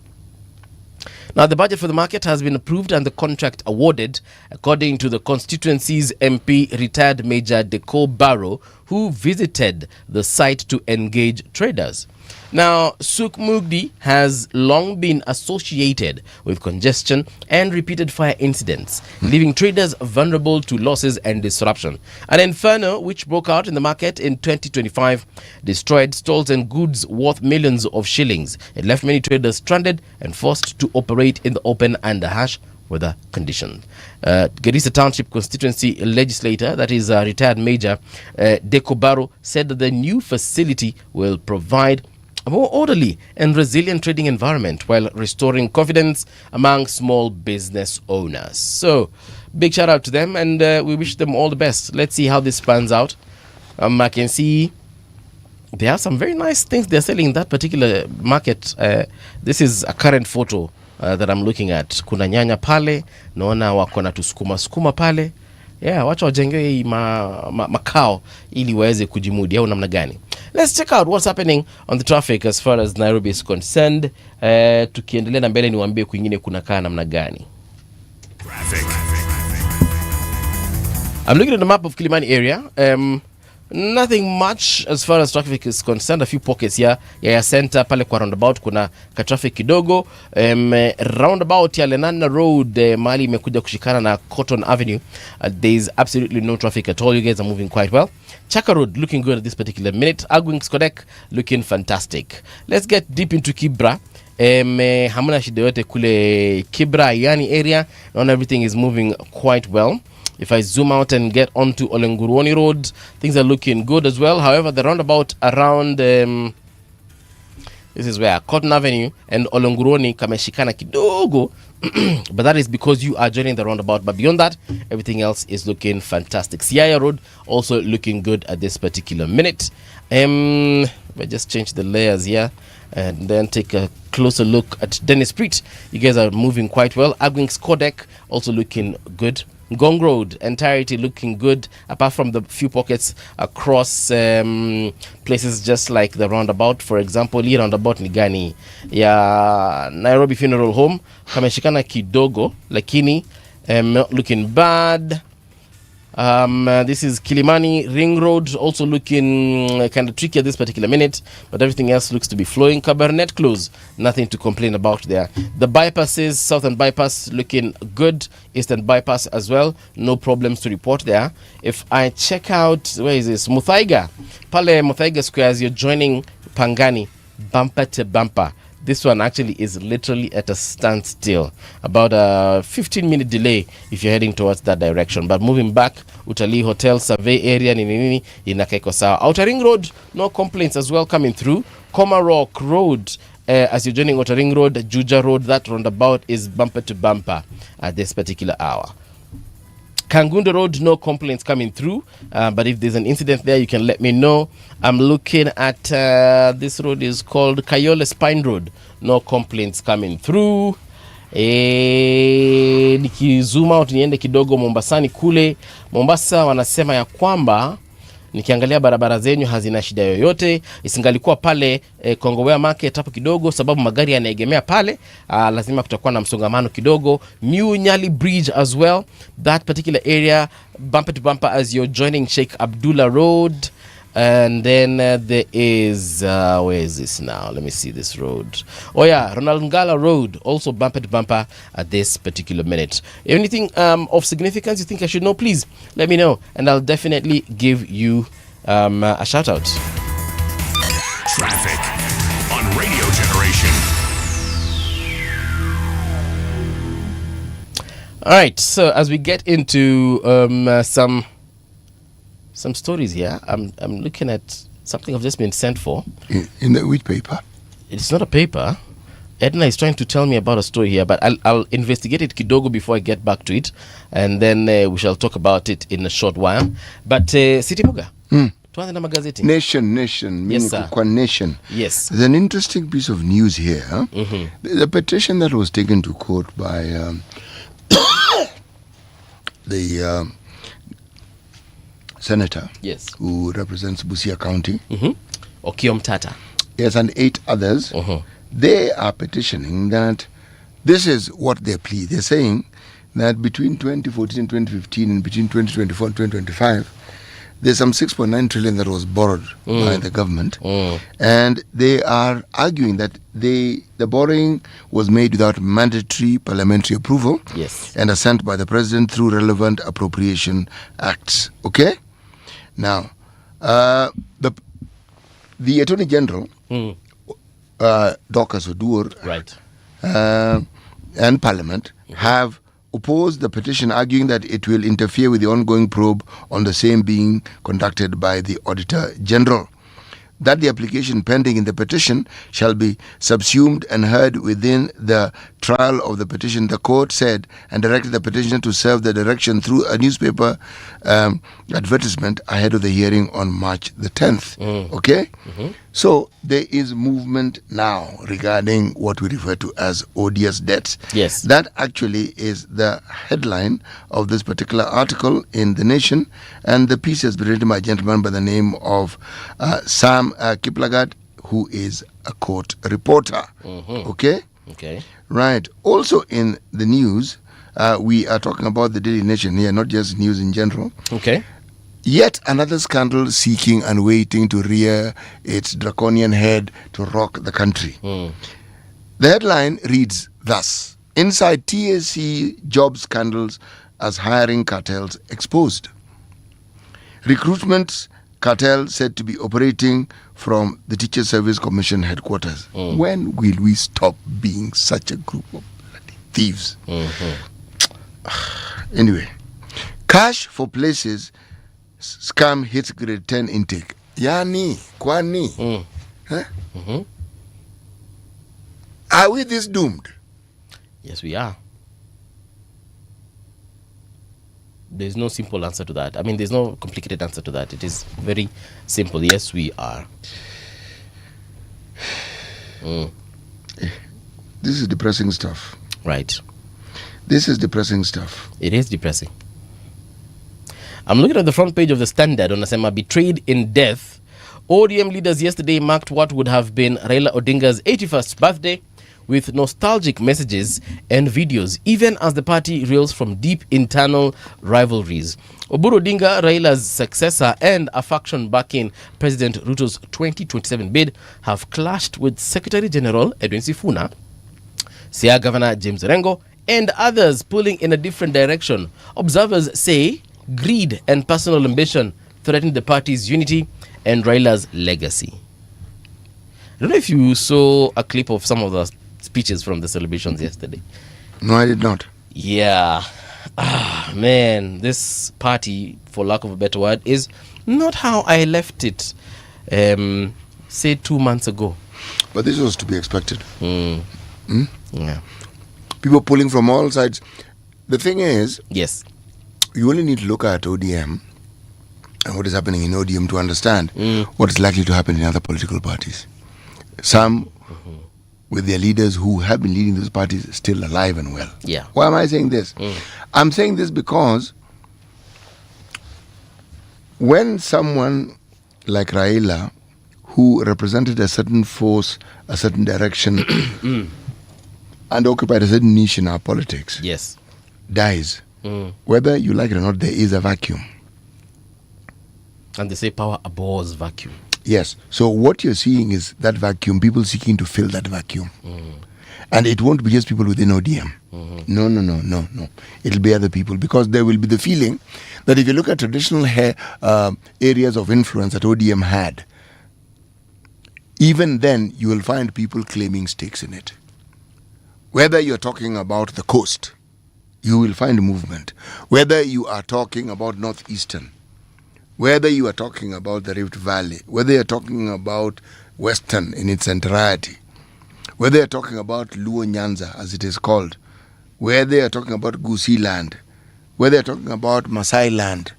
Now, the budget for the market has been approved and the contract awarded, according to the constituency's MP, retired Major Deco Barrow, who visited the site to engage traders. Now, Souk Mugdi has long been associated with congestion and repeated fire incidents, leaving traders vulnerable to losses and disruption. An inferno, which broke out in the market in 2025, destroyed stalls and goods worth millions of shillings. It left many traders stranded and forced to operate in the open under harsh weather conditions. Garissa Township constituency legislator, that is retired Major Deco Barrow, said that the new facility will provide a more orderly and resilient trading environment while restoring confidence among small business owners. So, big shout out to them, and we wish them all the best. Let's see how this pans out. I can see there are some very nice things they're selling in that particular market. This is a current photo that I'm looking at. Kuna nyanya pale, naona wako na tusukuma pale. Yeah, wacha wajengewe hii makao ili waweze kujimudi au namna gani. Let's check out what's happening on the traffic as far as Nairobi is concerned. Tukiendelea na mbele niwaambie kwingine kuna kaa namna gani. Traffic. I'm looking at the map of Kilimani area. Nothing much as far as traffic is concerned. A few pockets here. Ya center pale kwa roundabout kuna ka traffic kidogo. Roundabout ya Lenana Road mali imekuja kushikana na Cotton Avenue. There is absolutely no traffic at all. You guys are moving quite well. Chaka Road looking good at this particular minute. Agwings Kodek looking fantastic. Let's get deep into Kibra. Hamuna shida yote kule Kibra yani area. And everything is moving quite well. If I zoom out and get onto Olenguruoni Road, things are looking good as well. However, the roundabout around this is where Cotton Avenue and Olenguruoni kameshikana kidogo, but that is because you are joining the roundabout. But beyond that, everything else is looking fantastic. Siaya Road also looking good at this particular minute. I just change the layers here and then take a closer look at Dennis Street. You guys are moving quite well. Agwings Kodek also looking good. Gong Road entirety looking good, apart from the few pockets across places just like the roundabout. For example, hii roundabout ni gani ya Nairobi Funeral Home kameshikana kidogo, lakini not looking bad. This is Kilimani Ring Road, also looking kind of tricky at this particular minute, but everything else looks to be flowing. Cabernet Close, nothing to complain about there. The bypasses, Southern Bypass looking good, Eastern Bypass as well, no problems to report there. If I check out, where is this? Muthaiga, pale Muthaiga Square, as you're joining Pangani, bumper to bumper. This one actually is literally at a standstill. About a 15-minute delay if you're heading towards that direction. But moving back, Utalii Hotel, Survey area, nini inakaiko sawa. Outer Ring Road, no complaints as well coming through. Komarok Road, as you're joining Outer Ring Road, Juja Road, that roundabout is bumper to bumper at this particular hour. Kangundo Road, no complaints coming through. But if there's an incident there, you can let me know. I'm looking at this road is called Kayole Spine Road. No complaints coming through. Nikizoom out niende kidogo Mombasani kule. Mombasa wanasema ya kwamba nikiangalia barabara zenyu hazina shida yoyote. Isingalikuwa pale Kongowea Market hapo kidogo sababu magari yanaegemea pale. Lazima kutakuwa na msongamano kidogo. New Nyali Bridge as well. That particular area bumper to bumper as you're joining Sheikh Abdullah Road. And then there is where is this now? Let me see this road. Oh yeah, Mungala Road also bumper to bumper at this particular minute. Anything of significance you think I should know, please let me know and I'll definitely give you a shout out. Traffic on Radio Generation. All right, so as we get into some stories here, I'm looking at something I've just been sent for. In the which paper? It's not a paper. Ednah is trying to tell me about a story here, but I'll investigate it kidogo before I get back to it, and then we shall talk about it in a short while. But City Muga, tuanze na magazeti. Nation. Yes, sir. Nation. Yes. There's an interesting piece of news here. Huh? The petition that was taken to court by the senator, yes, who represents Busia County, Okiom Tata, yes, and 8 others, they are petitioning that this is what they plead. They're saying that between 2014 and 2015 and between 2024 and 2025, there's some 6.9 trillion that was borrowed by the government, and they are arguing that the borrowing was made without mandatory parliamentary approval, yes, and assent by the president through relevant appropriation acts. Okay. Now, the Attorney General, Dorcas Oduor, right, and Parliament have opposed the petition, arguing that it will interfere with the ongoing probe on the same being conducted by the Auditor General. That the application pending in the petition shall be subsumed and heard within the trial of the petition, the court said, and directed the petitioner to serve the direction through a newspaper advertisement ahead of the hearing on March the 10th. Okay? So there is movement now regarding what we refer to as odious debts. Yes. That actually is the headline of this particular article in The Nation, and the piece has been written by a gentleman by the name of Sam Kiplagat, who is a court reporter. Okay? Okay. Right. Also in the news, we are talking about the Daily Nation here, not just news in general. Okay. Yet another scandal seeking and waiting to rear its draconian head to rock the country. The headline reads thus: Inside TSC job scandals as hiring cartels exposed. Recruitment cartel said to be operating from the Teacher Service Commission headquarters. When will we stop being such a group of bloody thieves? Anyway, cash for places scam hits grade 10 intake. Yani, kwani? Are we this doomed? Yes, we are. There's no simple answer to that. I mean, there's no complicated answer to that. It is very simple. Yes, we are. This is depressing stuff. Right. This is depressing stuff. It is depressing. I'm looking at the front page of the Standard on Asema, betrayed in death. ODM leaders yesterday marked what would have been Raila Odinga's 81st birthday with nostalgic messages and videos, even as the party reels from deep internal rivalries. Oburu Odinga, Raila's successor and a faction backing President Ruto's 2027 bid, have clashed with Secretary General Edwin Sifuna, Siaya Governor James Rengo, and others pulling in a different direction. Observers say greed and personal ambition threaten the party's unity and Raila's legacy. don't know if you saw a clip of some of the speeches from the celebrations yesterday. No, I did not. Yeah. Man, this party, for lack of a better word, is not how I left it, say 2 months ago. But this was to be expected. Yeah. People pulling from all sides. The thing is, Yes. you only need to look at ODM and what is happening in ODM to understand what is likely to happen in other political parties. Some with their leaders who have been leading those parties still alive and well. Yeah. Why am I saying this? I'm saying this because when someone like Raila, who represented a certain force, a certain direction, and occupied a certain niche in our politics, Yes. dies, whether you like it or not, there is a vacuum. And they say power abhors vacuum. Yes. So what you're seeing is that vacuum, people seeking to fill that vacuum. And it won't be just people within ODM. No. It'll be other people, because there will be the feeling that if you look at traditional areas of influence that ODM had, even then you will find people claiming stakes in it. Whether you're talking about the coast, you will find movement. Whether you are talking about Northeastern, whether you are talking about the Rift Valley, whether you're talking about Western in its entirety, whether you're talking about Luo Nyanza, as it is called, whether you're talking about Gusii land, whether you're talking about Maasai land,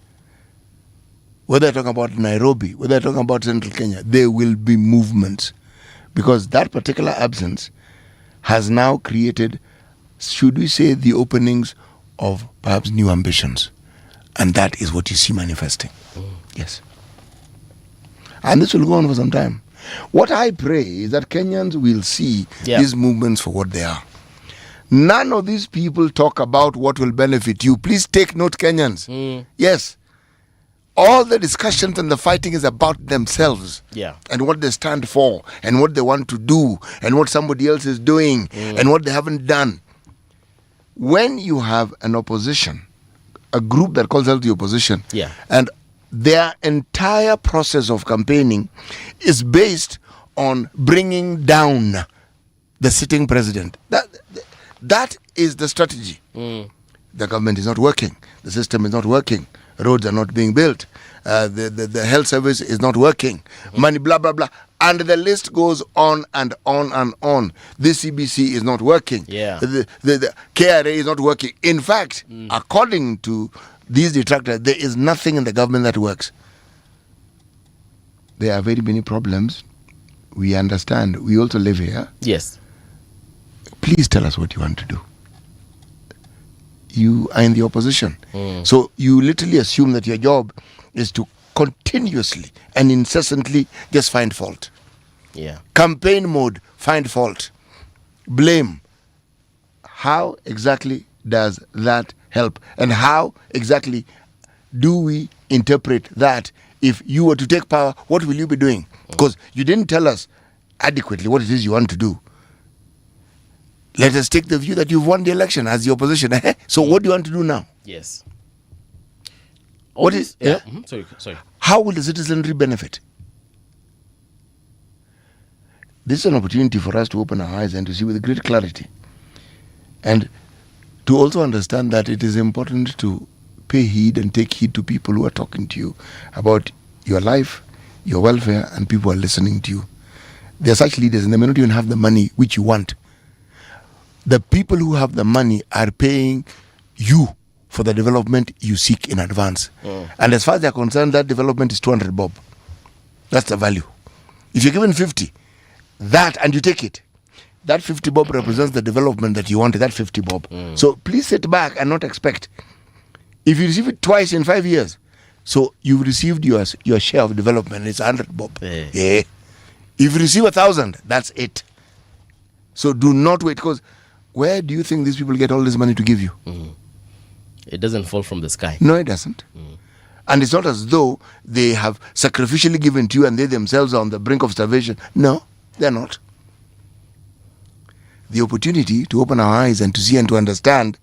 whether you're talking about Nairobi, whether you're talking about Central Kenya, there will be movements, because that particular absence has now created, should we say, the openings of perhaps new ambitions. And that is what you see manifesting. Yes. And this will go on for some time. What I pray is that Kenyans will see these movements for what they are. None of these people talk about what will benefit you. Please take note, Kenyans. Yes. All the discussions and the fighting is about themselves. Yeah. And what they stand for, and what they want to do, and what somebody else is doing, and what they haven't done. When you have an opposition, a group that calls out the opposition, and their entire process of campaigning is based on bringing down the sitting president. That is the strategy. The government is not working. The system is not working. Roads are not being built. The health service is not working. Money, blah, blah, blah. And the list goes on and on and on. The CBC is not working. The KRA is not working. In fact, according to these detractors, there is nothing in the government that works. There are very many problems. We understand. We also live here. Yes. Please tell us what you want to do. You are in the opposition. So you literally assume that your job is to continuously and incessantly just find fault. Campaign mode, find fault. Blame. How exactly does that help? And how exactly do we interpret that? If you were to take power, what will you be doing? Because you didn't tell us adequately what it is you want to do. Let us take the view that you've won the election as the opposition. So what do you want to do now? Yes. What is? Sorry. How will the citizenry benefit? This is an opportunity for us to open our eyes and to see with great clarity. And to also understand that it is important to pay heed and take heed to people who are talking to you about your life, your welfare, and people are listening to you. There are such leaders, and they may not even have the money which you want. The people who have the money are paying you for the development you seek in advance. And as far as they're concerned, that development is 200 bob. That's the value. If you're given 50, that, and you take it, that 50 bob represents the development that you wanted, that 50 bob. So please sit back and not expect. If you receive it twice in 5 years, so you've received your share of development, it's 100 bob. If you receive 1,000, that's it. So do not wait, because where do you think these people get all this money to give you? It doesn't fall from the sky. No, it doesn't. And it's not as though they have sacrificially given to you and they themselves are on the brink of starvation. No, they're not. The opportunity to open our eyes and to see and to understand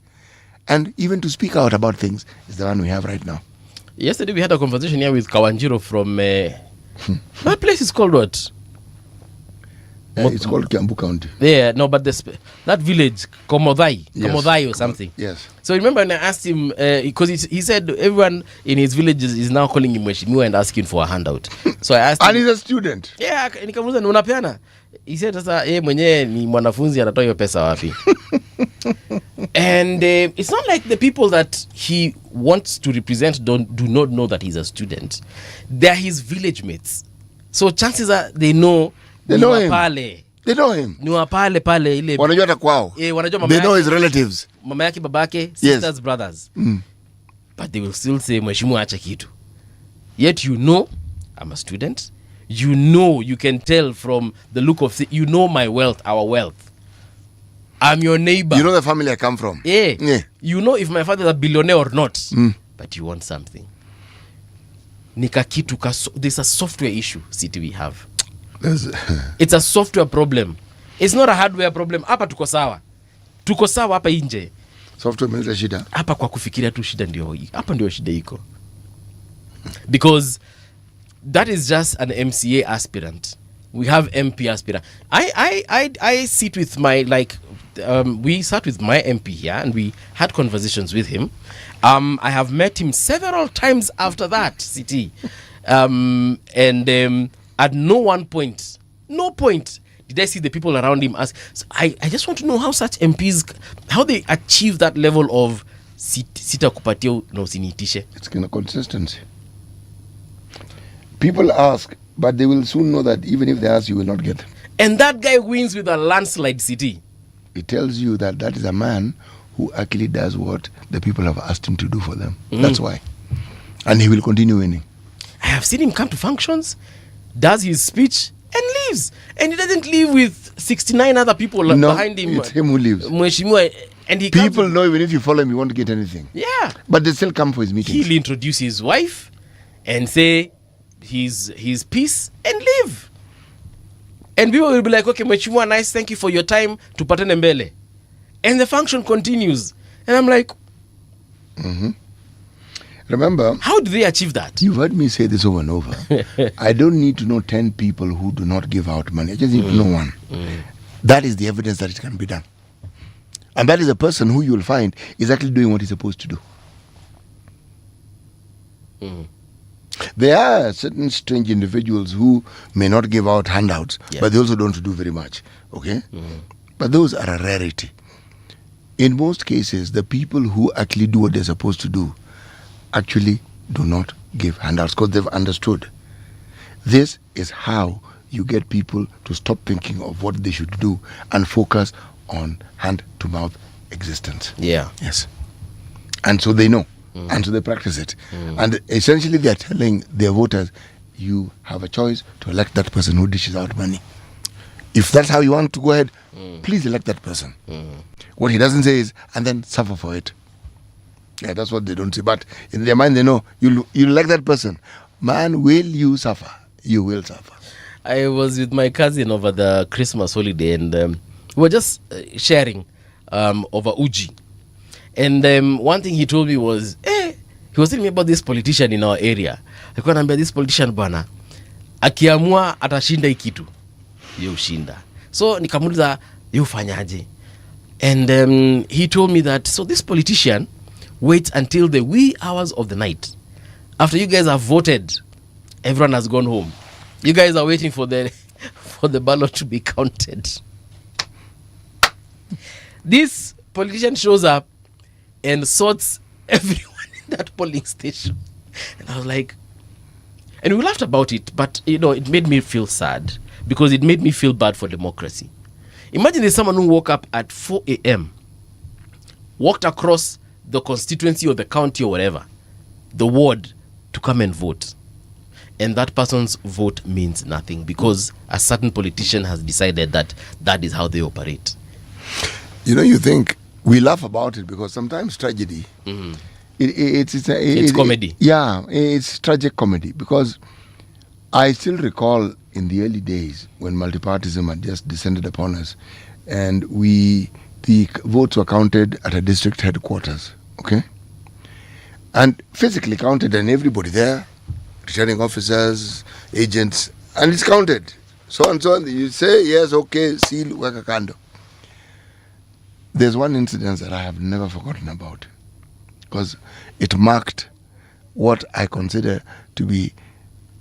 and even to speak out about things is the one we have right now. Yesterday we had a conversation here with Kawanjiro from... that place is called what? It's called Kiambu County. Yeah, no, but that village, Komodhai, Komodhai or something. Yes. So remember when I asked him, because he said everyone in his village is now calling him Mheshimiwa and asking for a handout. So I asked him. And he's a student. Yeah, nikamuuliza ni unapeana? He said sasa yeye mwenyewe ni mwanafunzi anatoa hiyo pesa wapi? And it's not like the people that he wants to represent do not know that he's a student. They're his village mates. So chances are they know him. Pale. They know him. Ni wa pale ile. Wanajua hata kwao. Wanajua mama. They know his relatives. Mama yake, babake, sisters, brothers. But they will still say Mheshimiwa acha kitu. Yet you know I'm a student. You know, you can tell from the look of you know my wealth, our wealth. I'm your neighbor. You know the family I come from. Yeah. You know if my father is a billionaire or not. But you want something. There's a software issue, city we have. It's a software problem. It's not a hardware problem. Hapa tuko sawa. Tuko sawa hapa nje. Software imeleta shida. Hapa kwa kufikiria tu shida ndio hii. Hapa ndio shida iko. Because that is just an MCA aspirant. We have MP aspirant. I sit with my we sat with my MP here and we had conversations with him. I have met him several times after that, CT. At no point did I see the people around him ask. So I just want to know how such MPs, how they achieve that level of sita kupatia no sinitishe. It's kind of consistency. People ask, but they will soon know that even if they ask, you will not get them. And that guy wins with a landslide, city. It tells you that is a man who actually does what the people have asked him to do for them. That's why. And he will continue winning. I have seen him come to functions, does his speech, and leaves. And he doesn't leave with 69 other people behind him. It's him who leaves. And people know even if you follow him, you won't get anything. Yeah. But they still come for his meetings. He'll introduce his wife and say his piece and leave. And people will be like, okay, Mheshimiwa, nice, thank you for your time, tupatane mbele. And the function continues. And I'm like, Remember, how do they achieve that? You've heard me say this over and over. I don't need to know 10 people who do not give out money. I just need to know one. That is the evidence that it can be done. And that is a person who you will find is actually doing what he's supposed to do. There are certain strange individuals who may not give out handouts, but they also don't do very much. Okay? But those are a rarity. In most cases, the people who actually do what they're supposed to do actually do not give handouts because they've understood. This is how you get people to stop thinking of what they should do and focus on hand-to-mouth existence. Yeah. Yes. And so they know. And so they practice it. And essentially they're telling their voters, you have a choice to elect that person who dishes out money. If that's how you want to go ahead, please elect that person. What he doesn't say is, and then suffer for it. Yeah, that's what they don't say. But in their mind, they know, you elect that person. Man, will you suffer? You will suffer. I was with my cousin over the Christmas holiday and we were just sharing over Uji. And one thing he told me was, he was telling me about this politician in our area. Alikuwa anambia this politician bwana, akiamua atashinda hii kitu, yeye ushinda. So nikamuuliza, yeye ufanyaje? And he told me that, so this politician waits until the wee hours of the night. After you guys have voted, everyone has gone home. You guys are waiting for the ballot to be counted. This politician shows up and sorts everyone in that polling station. And I was like, and we laughed about it, but it made me feel sad because it made me feel bad for democracy. Imagine there's someone who woke up at 4 a.m., walked across the constituency or the county or whatever, the ward, to come and vote. And that person's vote means nothing because a certain politician has decided that is how they operate. You think we laugh about it because sometimes tragedy, it's comedy. Yeah, it's tragic comedy because I still recall in the early days when multipartyism had just descended upon us and the votes were counted at a district headquarters, okay? And physically counted and everybody there, returning officers, agents, and it's counted. so and so. You say, yes, okay, seal, weka kando. There's one incident that I have never forgotten about, because it marked what I consider to be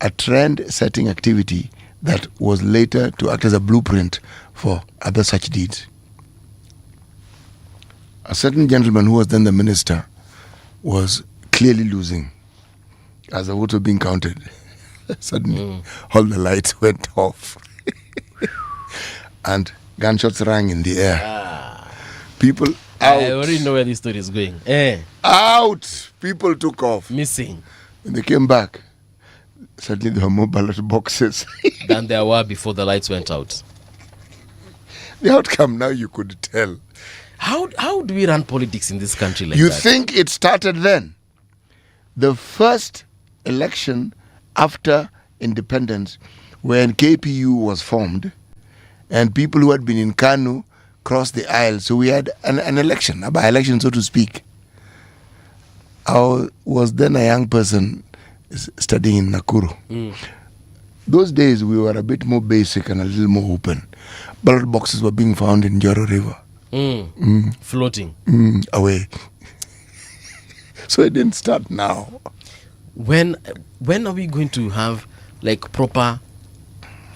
a trend-setting activity that was later to act as a blueprint for other such deeds. A certain gentleman who was then the minister was clearly losing as the votes were being counted. Suddenly, all the lights went off and gunshots rang in the air. People out. I already know where this story is going. Out! People took off. Missing. When they came back, suddenly there were more ballot boxes than there were before the lights went out. The outcome now you could tell. How do we run politics in this country like you that? You think it started then? The first election after independence, when KPU was formed, and people who had been in Kanu crossed the aisle. So we had an election, a by-election, so to speak. I was then a young person studying in Nakuru. Those days we were a bit more basic and a little more open. Ballot boxes were being found in Joro River. Floating. Away. So it didn't start now. When are we going to have like proper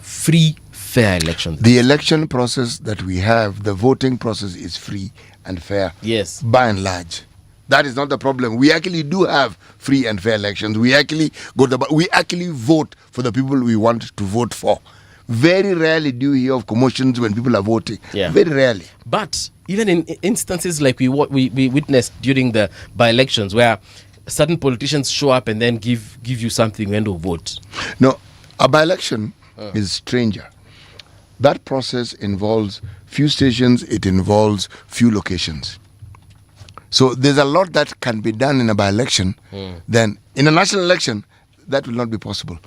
free, fair elections? The election process that we have, the voting process is free and fair. Yes. By and large. That is not the problem. We actually do have free and fair elections. We actually vote for the people we want to vote for. Very rarely do you hear of commotions when people are voting. Yeah. Very rarely. But even in instances like we witnessed during the by-elections, where certain politicians show up and then give you something when to vote. No, a by-election is stranger. That process involves few stations. It involves few locations. So there's a lot that can be done in a by-election. Then in a national election, that will not be possible.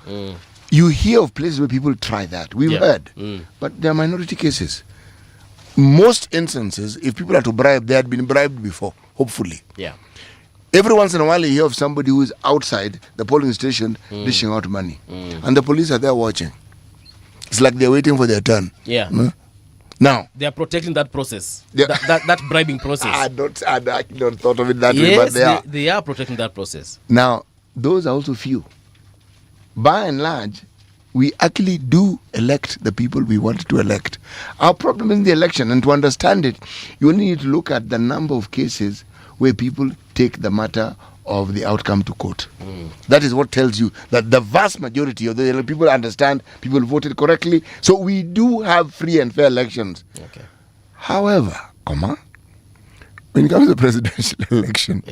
You hear of places where people try that. We've heard. But there are minority cases. Most instances, if people are to bribe, they had been bribed before, hopefully. Yeah. Every once in a while you hear of somebody who is outside the polling station dishing out money. And the police are there watching. It's like they're waiting for their turn. Yeah. Now, they are protecting that process. That bribing process. I don't thought of it that way, but they are protecting that process. Now, those are also few. By and large, we actually do elect the people we want to elect. Our problem in the election, and to understand it, you only need to look at the number of cases where people take the matter of the outcome to court. That is what tells you that the vast majority of the people understand, people voted correctly. So we do have free and fair elections. Okay. However, when it comes to the presidential election,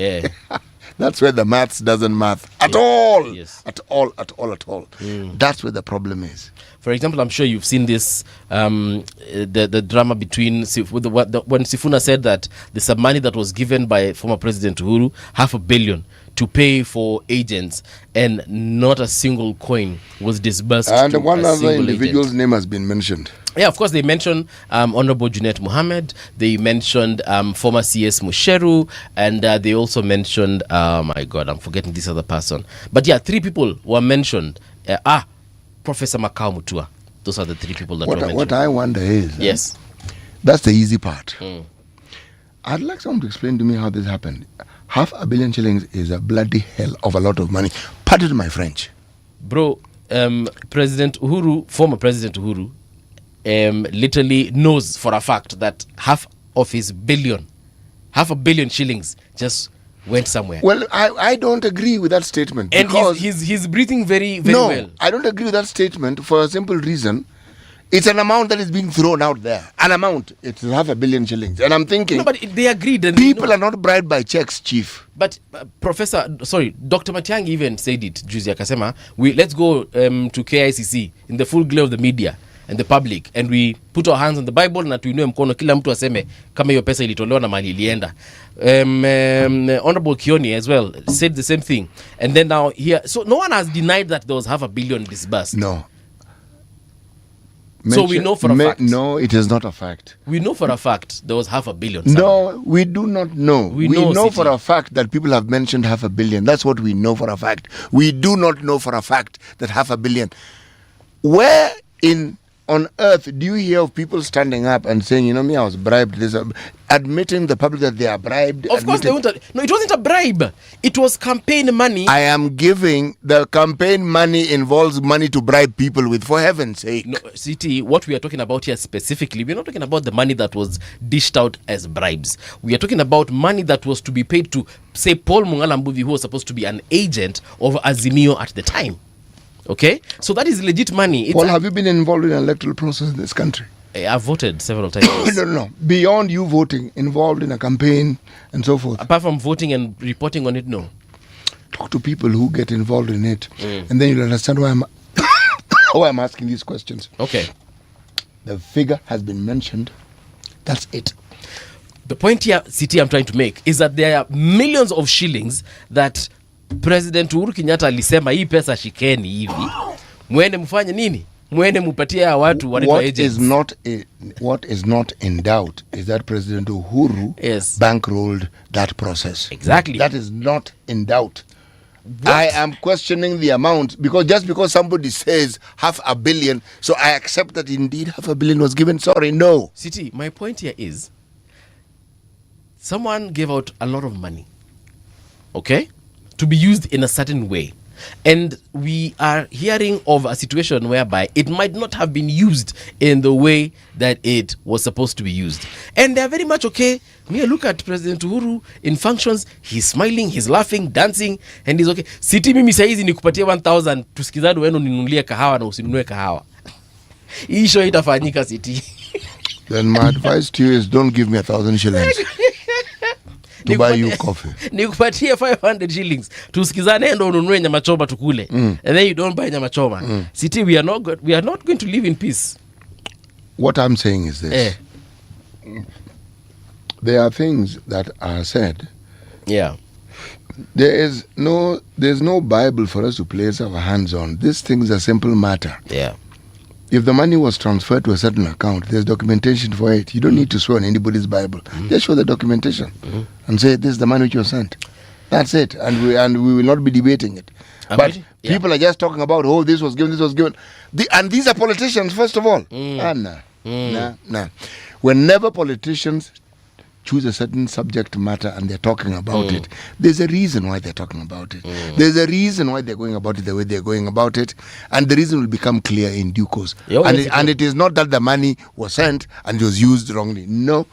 that's where the maths doesn't math at all. Yes. At all. That's where the problem is. For example, I'm sure you've seen this, the drama between, when Sifuna said that the sub money that was given by former President Uhuru, $500 million, to pay for agents, and not a single coin was disbursed. And to one a other single individual's agent. name has been mentioned. Yeah, of course, they mentioned Honorable Junet Mohammed. They mentioned former CS Musheru, and they also mentioned, my God, I'm forgetting this other person. But yeah, 3 people were mentioned. Professor Makau Mutua. Those are the 3 people that were mentioned. What I wonder is, yes, that's the easy part. I'd like someone to explain to me how this happened. $500 million shillings is a bloody hell of a lot of money. Pardon my French. Bro, President Uhuru, former President Uhuru, literally knows for a fact that half of his $500 million shillings just went somewhere. Well, I don't agree with that statement. And he's breathing very, very well. No, I don't agree with that statement for a simple reason. It's an amount that is being thrown out there. An amount. It's $500 million shillings. And I'm thinking... No, but they agreed. People are not bribed by checks, Chief. But Dr. Matiang'i even said it, Juzi Akasema, let's go to KICC in the full glare of the media and the public, and we put our hands on the Bible na tuinue mkono kila mtu aseme kama hiyo pesa ilitolewa na mali ilienda. Honorable Kioni as well said the same thing. And then now here, so no one has denied that there was $500 million disbursed. No. So we know for a fact. No, it is not a fact. We know for a fact there was $500 million. No, we do not know. We know for a fact that people have mentioned $500 million. That's what we know for a fact. We do not know for a fact that $500 million. Where in on earth do you hear of people standing up and saying, I was bribed? Admitting the public that they are bribed? Of course they won't. No, it wasn't a bribe. It was campaign money. I am giving the campaign money involves money to bribe people with, for heaven's sake. No, CT, what we are talking about here specifically, we're not talking about the money that was dished out as bribes. We are talking about money that was to be paid to, say, Paul Mungala Mbuvi, who was supposed to be an agent of Azimio at the time. Okay? So that is legit money. Paul, have you been involved in an electoral process in this country? I've voted several times. No. Beyond you voting, involved in a campaign and so forth. Apart from voting and reporting on it, no. Talk to people who get involved in it, and then you'll understand why I'm asking these questions. Okay. The figure has been mentioned. That's it. The point here, CT, I'm trying to make is that there are millions of shillings that President Uhuru Kenyatta alisema hii pesa shikeni hivi. Mwende mfanye nini? Mwende mupatie watu wanaitwa agents. What is not in doubt is that President Uhuru bankrolled that process. Exactly. That is not in doubt. What? I am questioning the amount because somebody says 500 million, so I accept that indeed 500 million was given. Sorry, no. City, my point here is someone gave out a lot of money, okay, to be used in a certain way. And we are hearing of a situation whereby it might not have been used in the way that it was supposed to be used. And they're very much okay. Me, look at President Uhuru in functions. He's smiling, he's laughing, dancing, and he's okay. City mimi saizi nikupatie 1,000 tusikizane wenu ninunulie kahawa na usinunue kahawa. Hii show itafanyika City. Then my advice to you is don't give me 1,000 shillings. To buy you coffee. Nikupatie 500 shillings. Tusikizane ndo ununue nyama choma tukule. And then you don't buy nyama choma. City, we are not going to live in peace. What I'm saying is this. There are things that are said. Yeah. There's no Bible for us to place our hands on. This thing is a simple matter. Yeah. If the money was transferred to a certain account, there's documentation for it. You don't need to swear on anybody's Bible. Just show the documentation and say, this is the money which was sent. That's it. And we will not be debating it. But people are just talking about, this was given, this was given. And these are politicians, first of all. Nah. Whenever politicians choose a certain subject matter and they're talking about it, there's a reason why they're talking about it. There's a reason why they're going about it the way they're going about it, and the reason will become clear in due course. And it is not that the money was sent and it was used wrongly. No.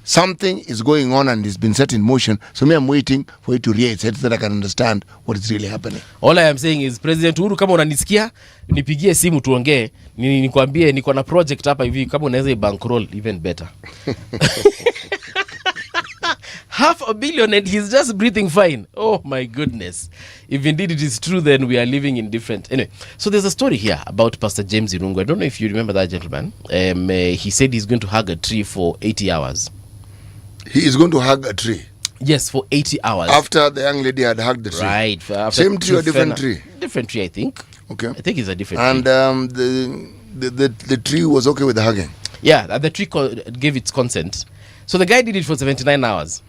Something is going on and it's been set in motion. So I'm waiting for it to rear its head so that I can understand what is really happening. All I am saying is, President Uhuru, kama unanisikia, nipigie simu tuongee, nikwambie niko na project hapa hivi, kama unaweza bankroll even better. 500 million and he's just breathing fine. Oh my goodness. If indeed it is true, then we are living in different... Anyway, so there's a story here about Pastor James Irungu. I don't know if you remember that gentleman. He said he's going to hug a tree for 80 hours. He is going to hug a tree? Yes, for 80 hours. After the young lady had hugged the tree? Right. Same tree or different tree? Different tree, I think. Okay. I think it's a different tree. And the tree was okay with the hugging? Yeah, the tree gave its consent. So the guy did it for 79 hours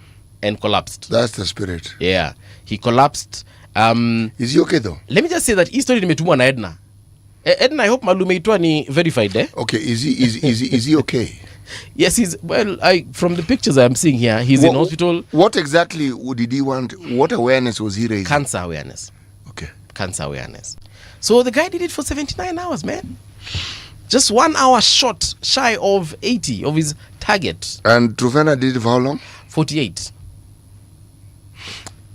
and collapsed. That's the spirit. Yeah. He collapsed. Is he okay though? Let me just say that hii story nimetumwa na Ednah. Ednah, I hope malume itwa ni verified, eh? Okay, is he okay? Yes, from the pictures I'm seeing here, he's in hospital. What exactly did he want? What awareness was he raising? Cancer awareness. Okay. Cancer awareness. So the guy did it for 79 hours, man. Just 1 hour short, shy of 80 of his target. And Trufena did it for how long? 48.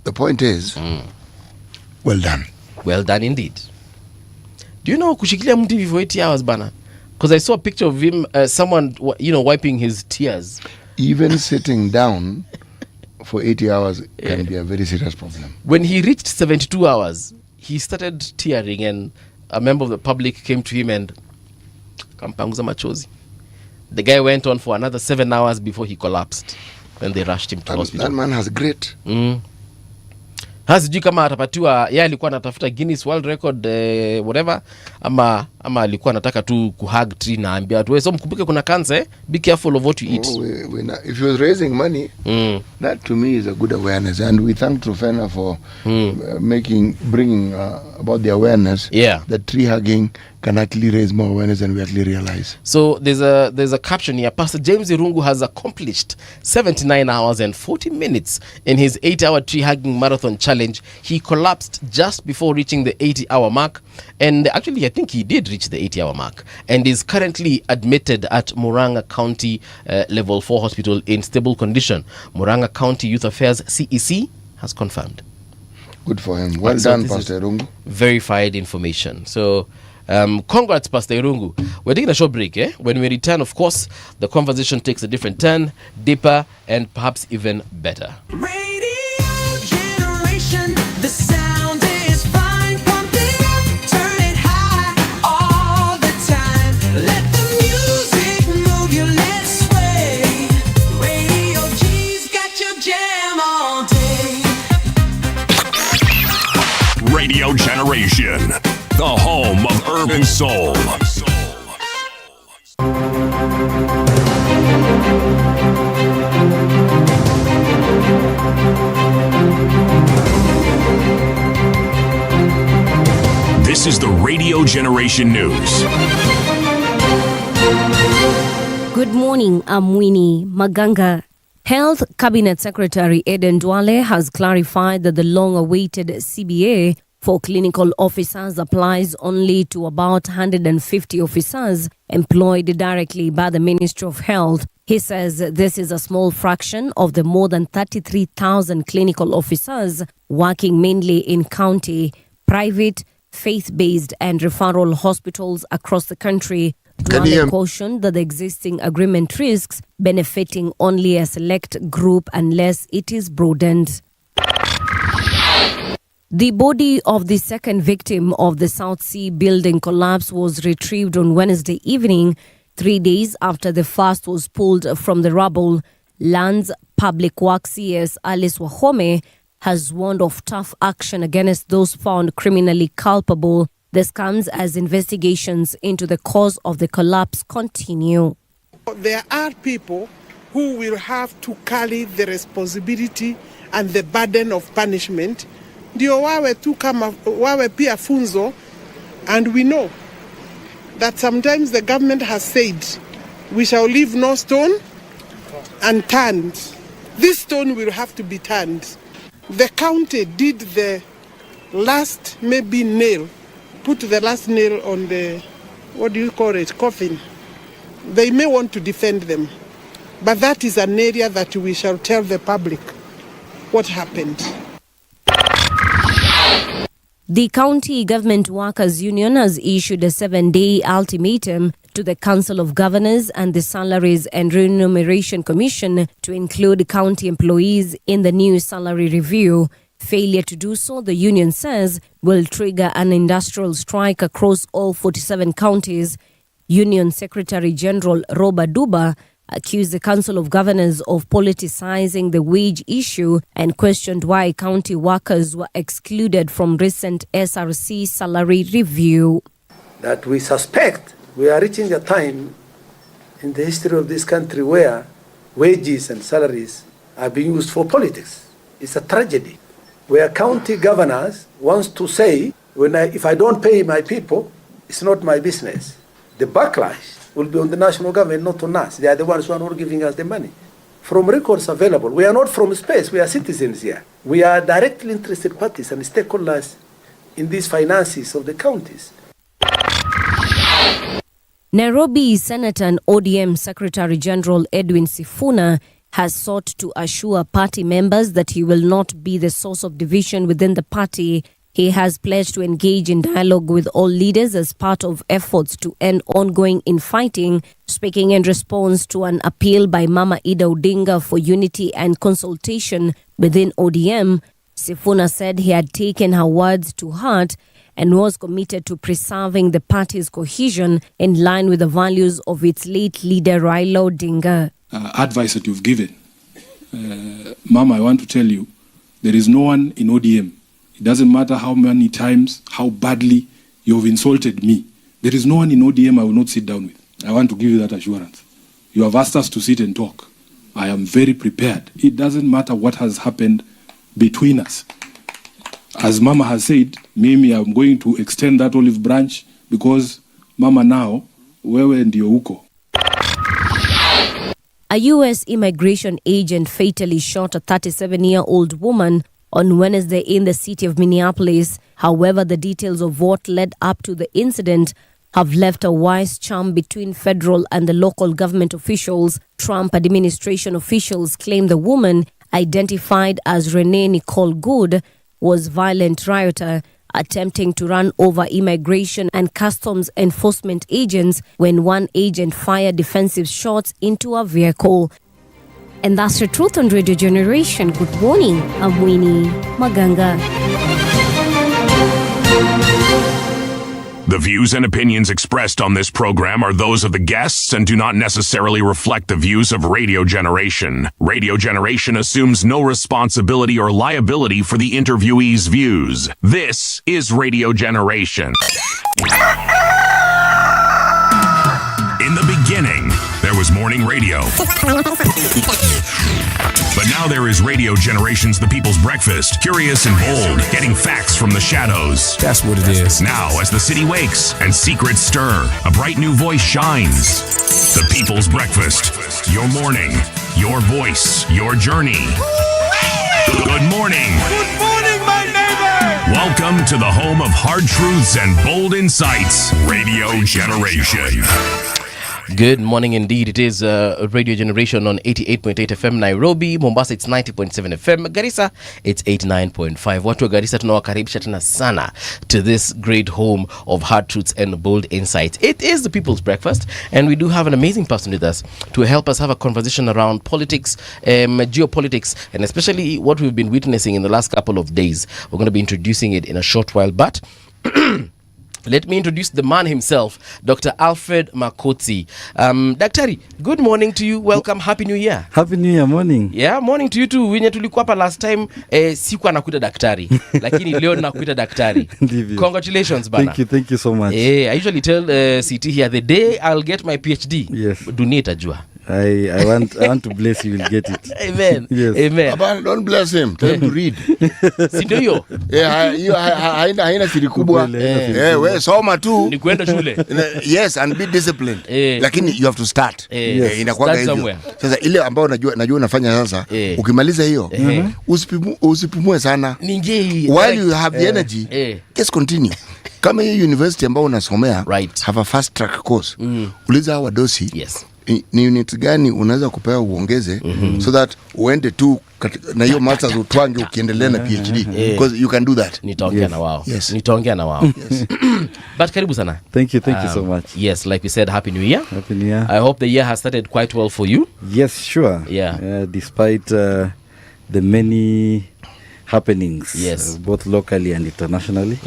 The point is, well done. Well done indeed. Do you know kushikilia mtu hivi for 80 hours, bana? Because I saw a picture of him, someone, wiping his tears. Even sitting down for 80 hours can be a very serious problem. When he reached 72 hours, he started tearing, and a member of the public came to him and kampanguza machozi. The guy went on for another 7 hours before he collapsed. Then they rushed him to hospital. That man has grit. Sijui kama atapatiwa, yeye alikuwa anatafuta Guinness World Record whatever, ama alikuwa anataka tu kuhug tree na ambia watu, so mkumbuke kuna cancer, be careful of what you eat. If he was raising money, that to me is a good awareness, and we thank Trufena for bringing about the awareness. Yeah. That tree hugging can actually raise more awareness than we actually realize. So there's a caption here. Pastor James Irungu has accomplished 79 hours and 40 minutes in his 8-hour tree hugging marathon challenge. He collapsed just before reaching the 80-hour mark, and actually I think he did reach the 80-hour mark, and is currently admitted at Murang'a County Level 4 Hospital in stable condition. Murang'a County Youth Affairs CEC has confirmed. Good for him. Well done, Pastor Irungu. Verified information. So congrats, Pastor Irungu. We're taking a short break. When we return, of course, the conversation takes a different turn, deeper, and perhaps even better. Radio generation, the sound is fine. Pump it up, turn it high all the time. Let the music move you, let's sway. Radio G's got your jam all day. Radio Generation, the home of urban soul. This is the Radio Generation News. Good morning, I'm Winnie Maganga. Health Cabinet Secretary Ednah has clarified that the long-awaited CBA for clinical officers applies only to about 150 officers employed directly by the Ministry of Health. He says this is a small fraction of the more than 33,000 clinical officers working mainly in county, private, faith-based and referral hospitals across the country. Duale cautioned that the existing agreement risks benefiting only a select group unless it is broadened. The body of the second victim of the South Sea building collapse was retrieved on Wednesday evening, 3 days after the first was pulled from the rubble. Lands Public Works CS Alice Wahome has warned of tough action against those found criminally culpable. This comes as investigations into the cause of the collapse continue. There are people who will have to carry the responsibility and the burden of punishment. Ndio wawe tu kama wawe pia funzo, and we know that sometimes the government has said we shall leave no stone unturned. This stone will have to be turned. The county did the last maybe nail, put the last nail on the, what do you call it, coffin. They may want to defend them, but that is an area that we shall tell the public what happened. The County Government Workers Union has issued a 7-day ultimatum to the Council of Governors and the Salaries and Remuneration Commission to include county employees in the new salary review. Failure to do so, the union says, will trigger an industrial strike across all 47 counties. Union Secretary General Robert Duba accused the Council of Governors of politicizing the wage issue and questioned why county workers were excluded from recent SRC salary review. That we suspect we are reaching a time in the history of this country where wages and salaries are being used for politics. It's a tragedy where county governors wants to say, if I don't pay my people, it's not my business. The backlash will be on the national government, not on us. They are the ones who are not giving us the money. From records available, we are not from space, we are citizens here. We are directly interested parties and stakeholders in these finances of the counties. Nairobi Senator and ODM Secretary General Edwin Sifuna has sought to assure party members that he will not be the source of division within the party. He has pledged to engage in dialogue with all leaders as part of efforts to end ongoing infighting. Speaking in response to an appeal by Mama Ida Odinga for unity and consultation within ODM, Sifuna said he had taken her words to heart and was committed to preserving the party's cohesion in line with the values of its late leader Raila Odinga. Advice that you've given. Mama, I want to tell you, there is no one in ODM. It doesn't matter how many times, how badly you've insulted me. There is no one in ODM I will not sit down with. I want to give you that assurance. You have asked us to sit and talk. I am very prepared. It doesn't matter what has happened between us. As Mama has said, maybe I'm going to extend that olive branch because mama now wewe ndio uko. A U.S. immigration agent fatally shot a 37-year-old woman on Wednesday in the city of Minneapolis. However, the details of what led up to the incident have left a wise charm between federal and the local government officials. Trump administration officials claim the woman, identified as Renee Nicole Good, was a violent rioter attempting to run over immigration and customs enforcement agents when one agent fired defensive shots into a vehicle. And that's the truth on Radio Generation. Good morning, I'm Winnie Maganga. The views and opinions expressed on this program are those of the guests and do not necessarily reflect the views of Radio Generation. Radio Generation assumes no responsibility or liability for the interviewee's views. This is Radio Generation. In the beginning, there was morning radio. But now there is Radio Generation's The People's Breakfast, curious and bold, getting facts from the shadows. That's what it is. Now, as the city wakes and secrets stir, a bright new voice shines. The People's Breakfast, your morning, your voice, your journey. Good morning. Good morning, my neighbor. Welcome to the home of hard truths and bold insights, Radio Generation. Good morning indeed. It is Radio Generation on 88.8 FM Nairobi. Mombasa it's 90.7 FM. Garissa it's 89.5. Watu wa Garissa tunawakaribisha tena sana to this great home of hard truths and bold insights. It is the People's Breakfast, and we do have an amazing person with us to help us have a conversation around politics, geopolitics, and especially what we've been witnessing in the last couple of days. We're going to be introducing it in a short while, but let me introduce the man himself, Dr. Alfred Makotsi. Daktari, good morning to you. Welcome. Happy New Year. Happy New Year, morning. Yeah, morning to you too. Wenye tulikuwa hapa last time, sikuwa nakuita daktari. Lakini leo nakuita daktari. Congratulations, bana. Thank you so much. I usually tell CT here, the day I'll get my PhD, yes, dunia itajua. I want to bless you, will get it. Amen. Yes. Amen. Abang, don't bless him. Tell him to read. Si ndio hiyo? Haina siri kubwa. We soma tu. Ni kwenda shule. Yes, and be disciplined. Lakini you have to start. Inakuwa hivyo. Sasa ile ambayo najua unafanya sasa, ukimaliza hiyo, usipumue sana. While you have the energy, just continue. Kama hii university ambayo unasomea, have a fast track course. Uliza hawa dosi. Yes. Ni unit gani unaweza kupewa uongeze so that uende tu na hiyo masters utwange ukiendelea na PhD, because you can do that. Nitaongea na wao. Yes. Nitaongea na wao. Yes. But karibu sana. Thank you so much. Yes, like we said, Happy New Year. Happy New Year. I hope the year has started quite well for you. Yes, sure. Yeah. Despite the many happenings, yes, both locally and internationally.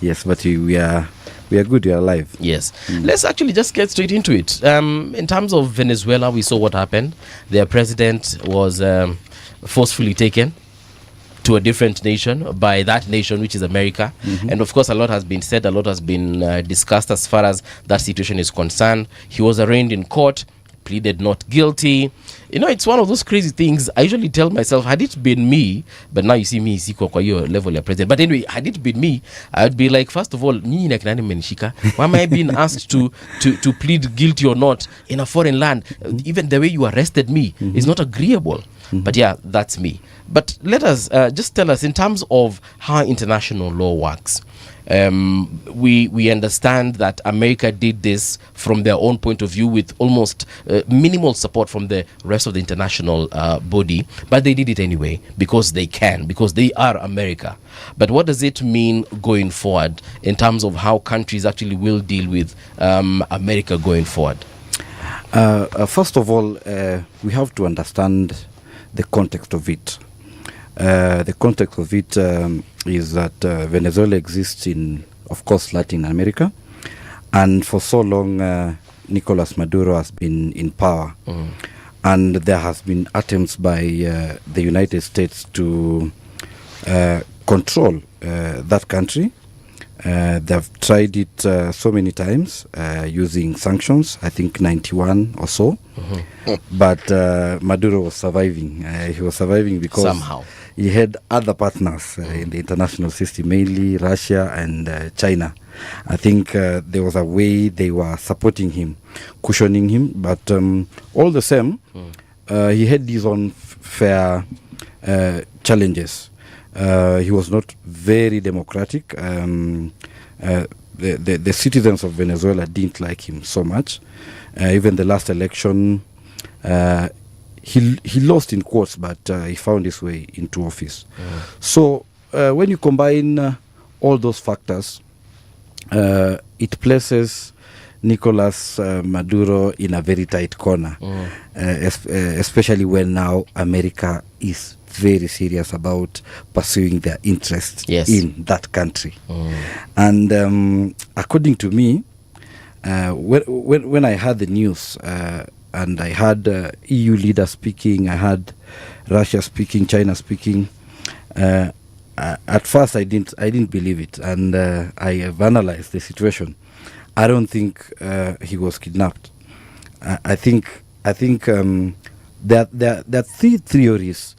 Yes, but we are good, we are alive. Yes. Let's actually just get straight into it. In terms of Venezuela, we saw what happened. Their president was forcefully taken to a different nation by that nation, which is America. And of course, a lot has been said, a lot has been discussed as far as that situation is concerned. He was arraigned in court, pleaded not guilty. You know, it's one of those crazy things. I usually tell myself, had it been me, but now you see me siko kwa hiyo level ya president. But anyway, had it been me, I would be like, first of all, nyinyi na kinani mmenishika? Why am I being asked to plead guilty or not in a foreign land? Even the way you arrested me is not agreeable. But yeah, that's me. But let us just tell us, in terms of how international law works, we understand that America did this from their own point of view with almost minimal support from the rest of the international body, but they did it anyway because they can, because they are America. But what does it mean going forward in terms of how countries actually will deal with America going forward? First of all, we have to understand the context of it. The context of it is that Venezuela exists in, of course, Latin America. And for so long, Nicolas Maduro has been in power. And there has been attempts by the United States to control that country They've tried it so many times using sanctions, I think 91 or so. But Maduro was surviving. He was surviving because Somehow. he had other partners in the international system, mainly Russia and China. I think there was a way they were supporting him, cushioning him, but all the same, he had his own fair challenges. He was not very democratic. The citizens of Venezuela didn't like him so much. Even the last election, he lost in quotes, but he found his way into office. So when you combine all those factors, it places Nicolas Maduro in a very tight corner, especially when now America is very serious about pursuing their interests in that country. And according to me, when I heard the news and I heard EU leaders speaking, I heard Russia speaking, China speaking, at first I didn't believe it, and I have analyzed the situation. I don't think he was kidnapped. I think there are three theories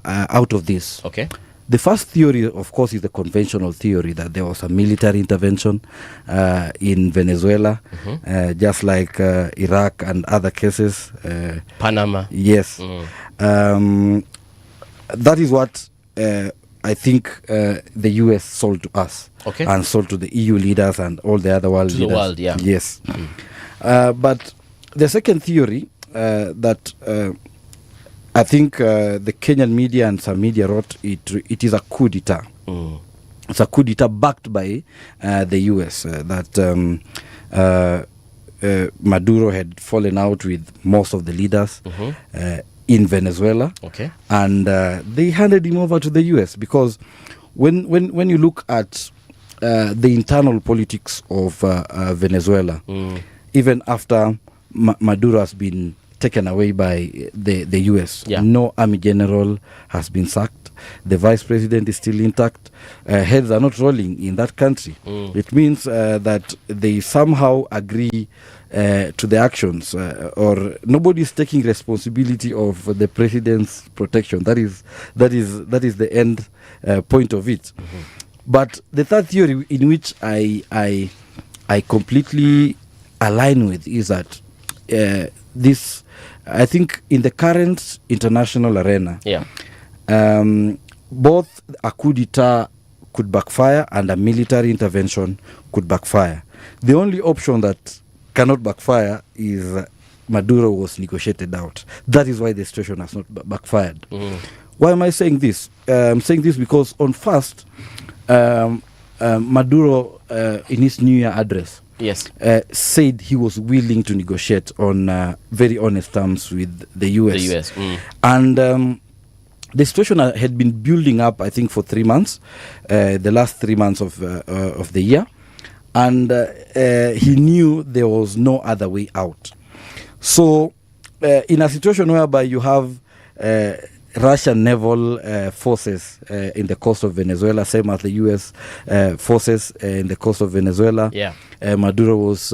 out of this. Okay. The first theory, of course, is the conventional theory that there was a military intervention in Venezuela, just like Iraq and other cases. Panama. Yes. That is what I think the US sold to us, and sold to the EU leaders and all the other world leaders. The world, yeah. Yes. But the second theory that I think the Kenyan media and some media wrote, it is a coup d'etat. It's a coup d'etat backed by the US, that Maduro had fallen out with most of the leaders in Venezuela, and they handed him over to the US, because when you look at the internal politics of Venezuela, even after Maduro has been taken away by the US, no army general has been sacked, the vice president is still intact, heads are not rolling in that country. It means that they somehow agree to the actions, or nobody is taking responsibility of the president's protection. That is the end point of it. But the third theory, in which I completely align with, is that this, I think, in the current international arena, both a coup d'etat could backfire and a military intervention could backfire. The only option that cannot backfire is Maduro was negotiated out. That is why the situation has not backfired. Why am I saying this? I'm saying this because on first, Maduro, in his New Year address, said he was willing to negotiate on very honest terms with the US. And the situation had been building up, I think, for 3 months, the last 3 months of the year. And he knew there was no other way out. So in a situation whereby you have Russian naval forces in the coast of Venezuela, same as the US forces in the coast of Venezuela, Maduro was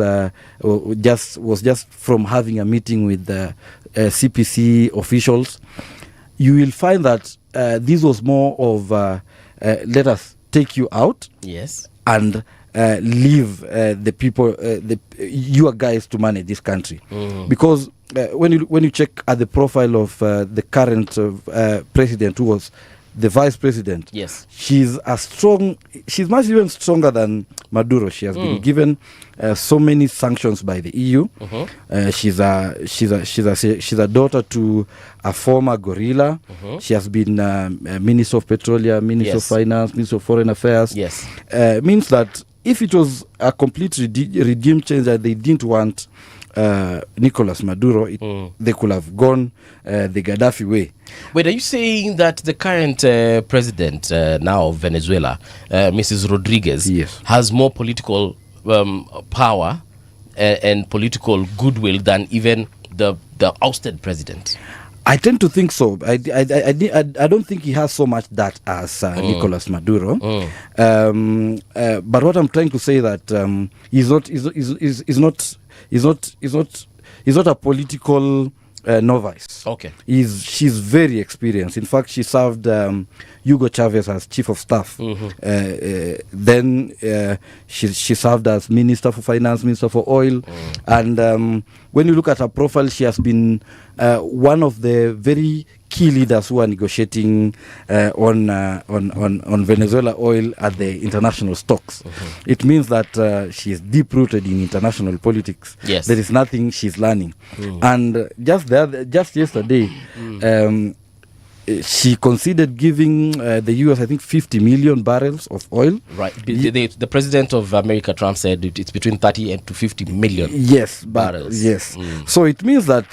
just from having a meeting with the CPC officials. You will find that this was more of let us take you out, and leave the people, your guys, to manage this country. Because when you check at the profile of the current president, who was the vice president, she's much even stronger than Maduro. She has been given so many sanctions by the EU. She's a daughter to a former guerrilla. She has been Minister of Petroleum, Minister of Finance, Minister of Foreign Affairs. Means that if it was a complete regime change that they didn't want Nicolas Maduro, they could have gone the Gaddafi way. Wait, are you saying that the current president now of Venezuela, Mrs. Rodriguez, has more political power and political goodwill than even the ousted president? I tend to think so. I don't think he has so much that as Nicolas Maduro. But what I'm trying to say that he's not a political novice. Okay. She's very experienced. In fact, she served Hugo Chavez as chief of staff. Then she served as minister for finance, minister for oil. And when you look at her profile, she has been one of the very key leaders who are negotiating on Venezuela oil at the international stocks. It means that she is deep rooted in international politics. Yes. There is nothing she's learning. And just yesterday, she considered giving the US, I think, 50 million barrels of oil. Right. The president of America, Trump, said it's between 30 and to 50 million barrels. Yes. So it means that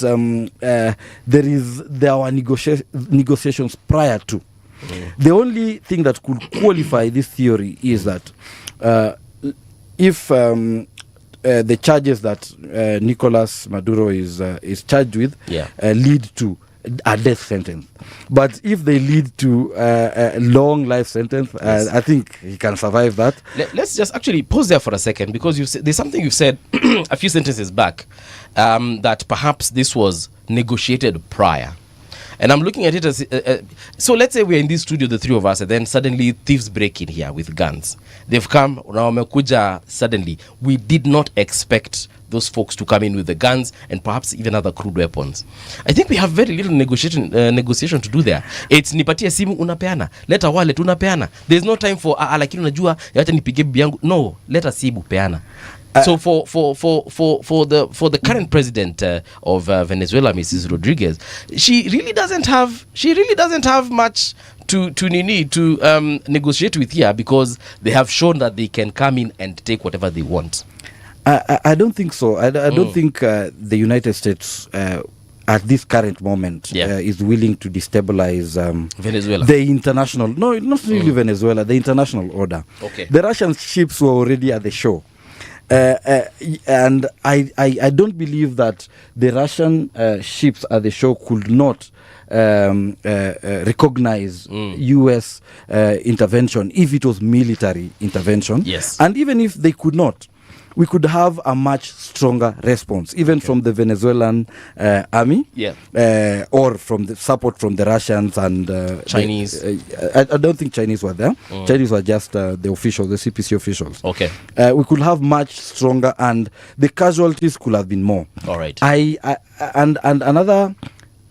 there were negotiations prior to. The only thing that could qualify this theory is that if the charges that Nicolas Maduro is charged with lead to a death sentence, but if they lead to a long life sentence, I think he can survive that. Let's just actually pause there for a second, because there's something you've said a few sentences back, that perhaps this was negotiated prior. And I'm looking at it as so let's say we're in this studio, the three of us, and then suddenly thieves break in here with guns. They've come, now wamekuja suddenly. We did not expect those folks to come in with the guns and perhaps even other crude weapons. I think we have very little negotiation to do there. It's nipatie simu unapeana, leta wallet unapeana. There's no time for lakini unajua yacha nipige bibi yangu. No, leta simu peana. So for the current president of Venezuela, Mrs. Rodriguez, she really doesn't have much to negotiate with here, because they have shown that they can come in and take whatever they want. I don't think so. I don't think the United States at this current moment is willing to destabilize Venezuela. The international, no, not really Venezuela, the international order. Okay. The Russian ships were already at the shore. And I don't believe that the Russian ships at the shore could not recognize U.S. intervention if it was military intervention. Yes. And even if they could not, we could have a much stronger response, even from the Venezuelan army, or from the support from the Russians and Chinese. I don't think Chinese were there. Chinese were just the officials, the CPC officials. Okay. We could have much stronger, and the casualties could have been more. All right. And another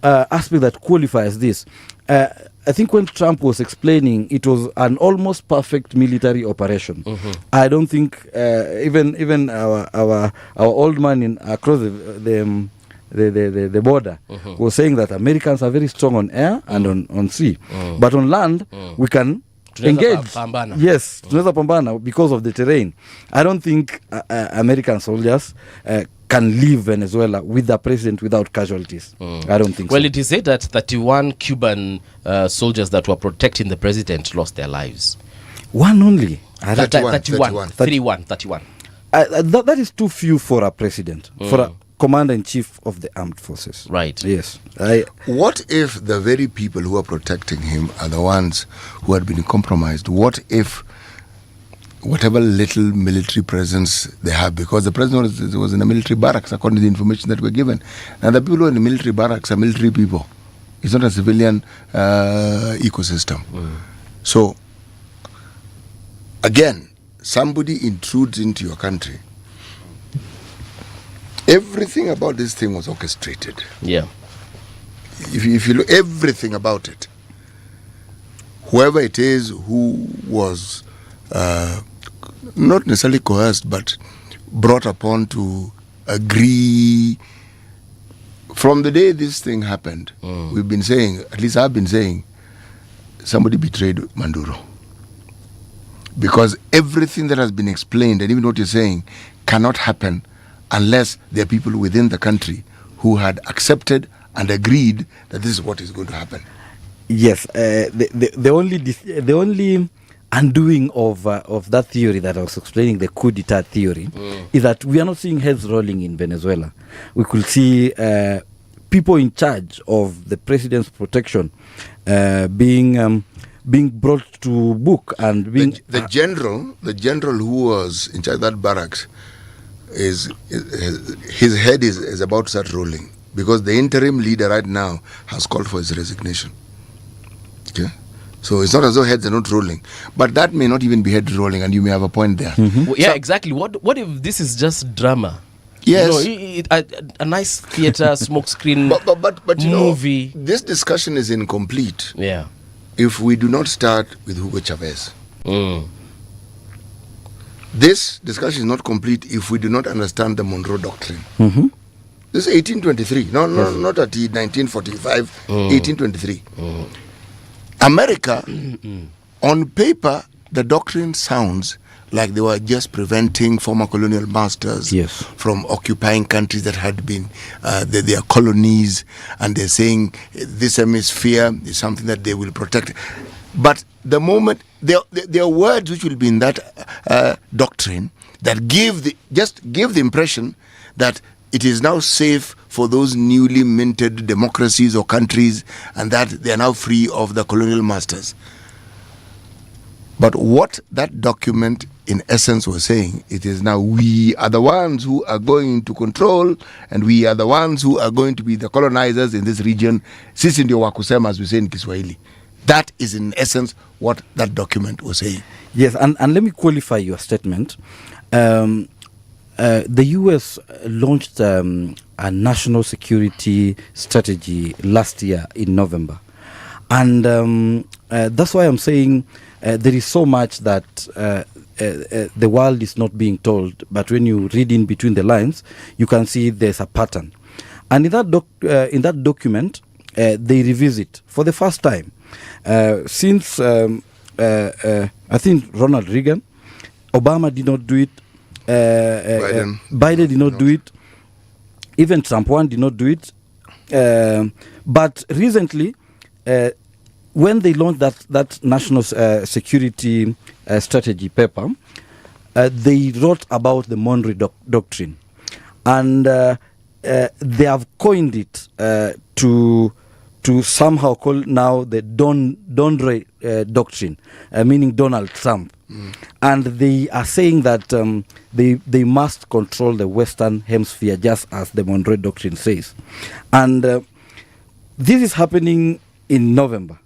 aspect that qualifies this, I think when Trump was explaining, it was an almost perfect military operation. I don't think even our old man across the border was saying that Americans are very strong on air and on sea, but on land we can engage. Yes, tunaweza pambana because of the terrain. I don't think American soldiers can leave Venezuela with the president without casualties. I don't think so. Well, it is said that 31 Cuban soldiers that were protecting the president lost their lives. One only? 31. That is too few for a president, for a commander-in-chief of the armed forces. Right. Yes. What if the very people who are protecting him are the ones who had been compromised? What if whatever little military presence they have, because the president was in a military barracks, according to the information that we're given, and the people who are in the military barracks are military people. It's not a civilian ecosystem. So, again, somebody intrudes into your country. Everything about this thing was orchestrated. Yeah. If you look, everything about it, whoever it is who was not necessarily coerced, but brought upon to agree. From the day this thing happened, we've been saying, at least I've been saying, somebody betrayed Maduro. Because everything that has been explained, and even what you're saying, cannot happen unless there are people within the country who had accepted and agreed that this is what is going to happen. Yes, the only undoing of that theory that I was explaining, the coup d'etat theory, is that we are not seeing heads rolling in Venezuela. We could see people in charge of the president's protection being brought to book and being the general who was in charge of that barracks his head is about to start rolling, because the interim leader right now has called for his resignation. Okay, so it's not as though heads are not rolling, but that may not even be head rolling, and you may have a point there. Well, yeah, exactly. What if this is just drama? Yes, a nice theater smoke screen but you movie. know, this discussion is incomplete. Yeah. If we do not start with Hugo Chavez. This discussion is not complete if we do not understand the Monroe Doctrine. This is 1823, not at 1945, 1823. America, on paper, the doctrine sounds like they were just preventing former colonial masters from occupying countries that had been their colonies, and they're saying this hemisphere is something that they will protect. But the moment there are words which will be in that doctrine that give the impression that it is now safe for those newly minted democracies or countries, and that they are now free of the colonial masters. But what that document in essence was saying, it is now we are the ones who are going to control, and we are the ones who are going to be the colonizers in this region. Sisi ndio wa kusema, as we say in Kiswahili. That is in essence what that document was saying. Yes, and let me qualify your statement. The US launched a national security strategy last year in November. And that's why I'm saying there is so much that the world is not being told, but when you read in between the lines, you can see there's a pattern. And in that document, they revisit for the first time since I think Ronald Reagan, Obama did not do it, Biden did not do it, even Trump one did not do it, but recently, when they launched that national security strategy paper, they wrote about the Monroe Doctrine, and they have coined it to somehow call now the Donroe Doctrine, meaning Donald Trump. And they are saying that they must control the Western Hemisphere, just as the Monroe Doctrine says. And this is happening in November.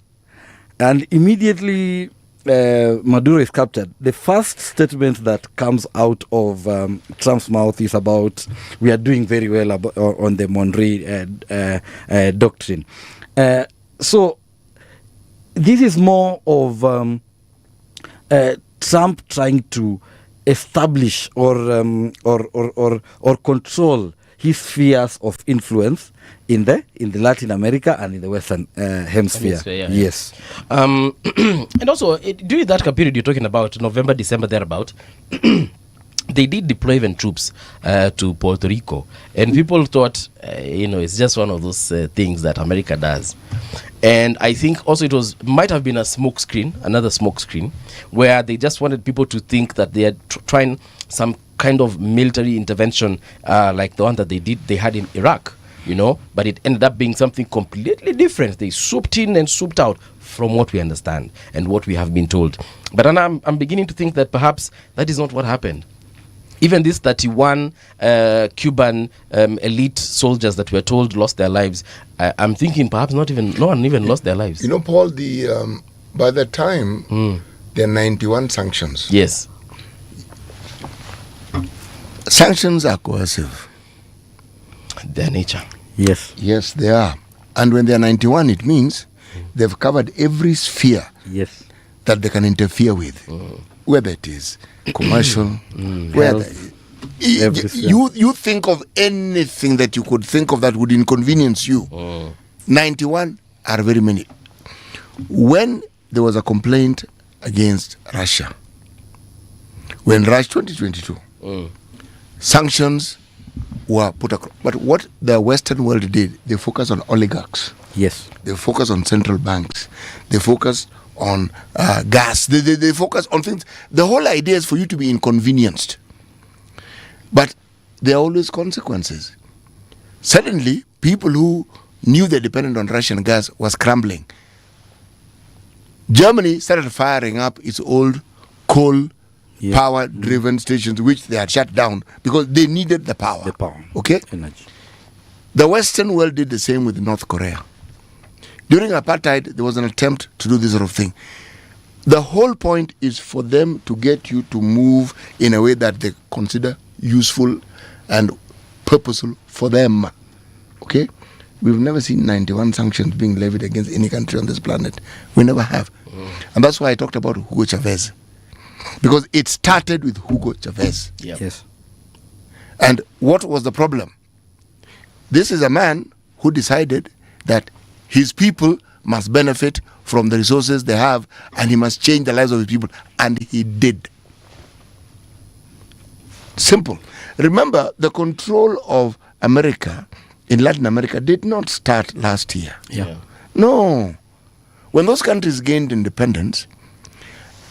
And immediately Maduro is captured. The first statement that comes out of Trump's mouth is about, we are doing very well on the Monroe Doctrine. So this is more of Trump trying to establish or control his spheres of influence in the Latin America and in the Western Hemisphere. Yes. And also, during that period you're talking about, November, December, thereabout, they did deploy even troops to Puerto Rico. And people thought, it's just one of those things that America does. And I think also might have been another smoke screen, where they just wanted people to think that they are trying some kind of military intervention like the one that they had in Iraq, but it ended up being something completely different. They swooped in and swooped out from what we understand and what we have been told. But I'm beginning to think that perhaps that is not what happened. Even these 31 Cuban elite soldiers that were told lost their lives, I'm thinking perhaps no one even lost their lives. Paul, by the time there are 91 sanctions. Yes. Sanctions are coercive. Their nature. Yes. Yes, they are. And when they are 91, it means they've covered every sphere that they can interfere with, whether it is commercial, whether you think of anything that you could think of that would inconvenience you. 91 are very many. When there was a complaint against Russia, when Russia 2022, sanctions were put across. But what the Western world did, they focused on oligarchs. Yes. They focused on central banks. They focused on gas. They focus on things. The whole idea is for you to be inconvenienced. But there are always consequences. Suddenly, people who knew they're dependent on Russian gas were scrambling. Germany started firing up its old coal power-driven stations, which they had shut down because they needed the power. The power. Okay? Energy. The Western world did the same with North Korea. During apartheid, there was an attempt to do this sort of thing. The whole point is for them to get you to move in a way that they consider useful and purposeful for them. Okay? We've never seen 91 sanctions being levied against any country on this planet. We never have. And that's why I talked about Hugo Chavez. Because it started with Hugo Chavez. Yep. Yes. And what was the problem? This is a man who decided that his people must benefit from the resources they have, and he must change the lives of his people. And he did. Simple. Remember, the control of America in Latin America did not start last year. Yeah. No. When those countries gained independence,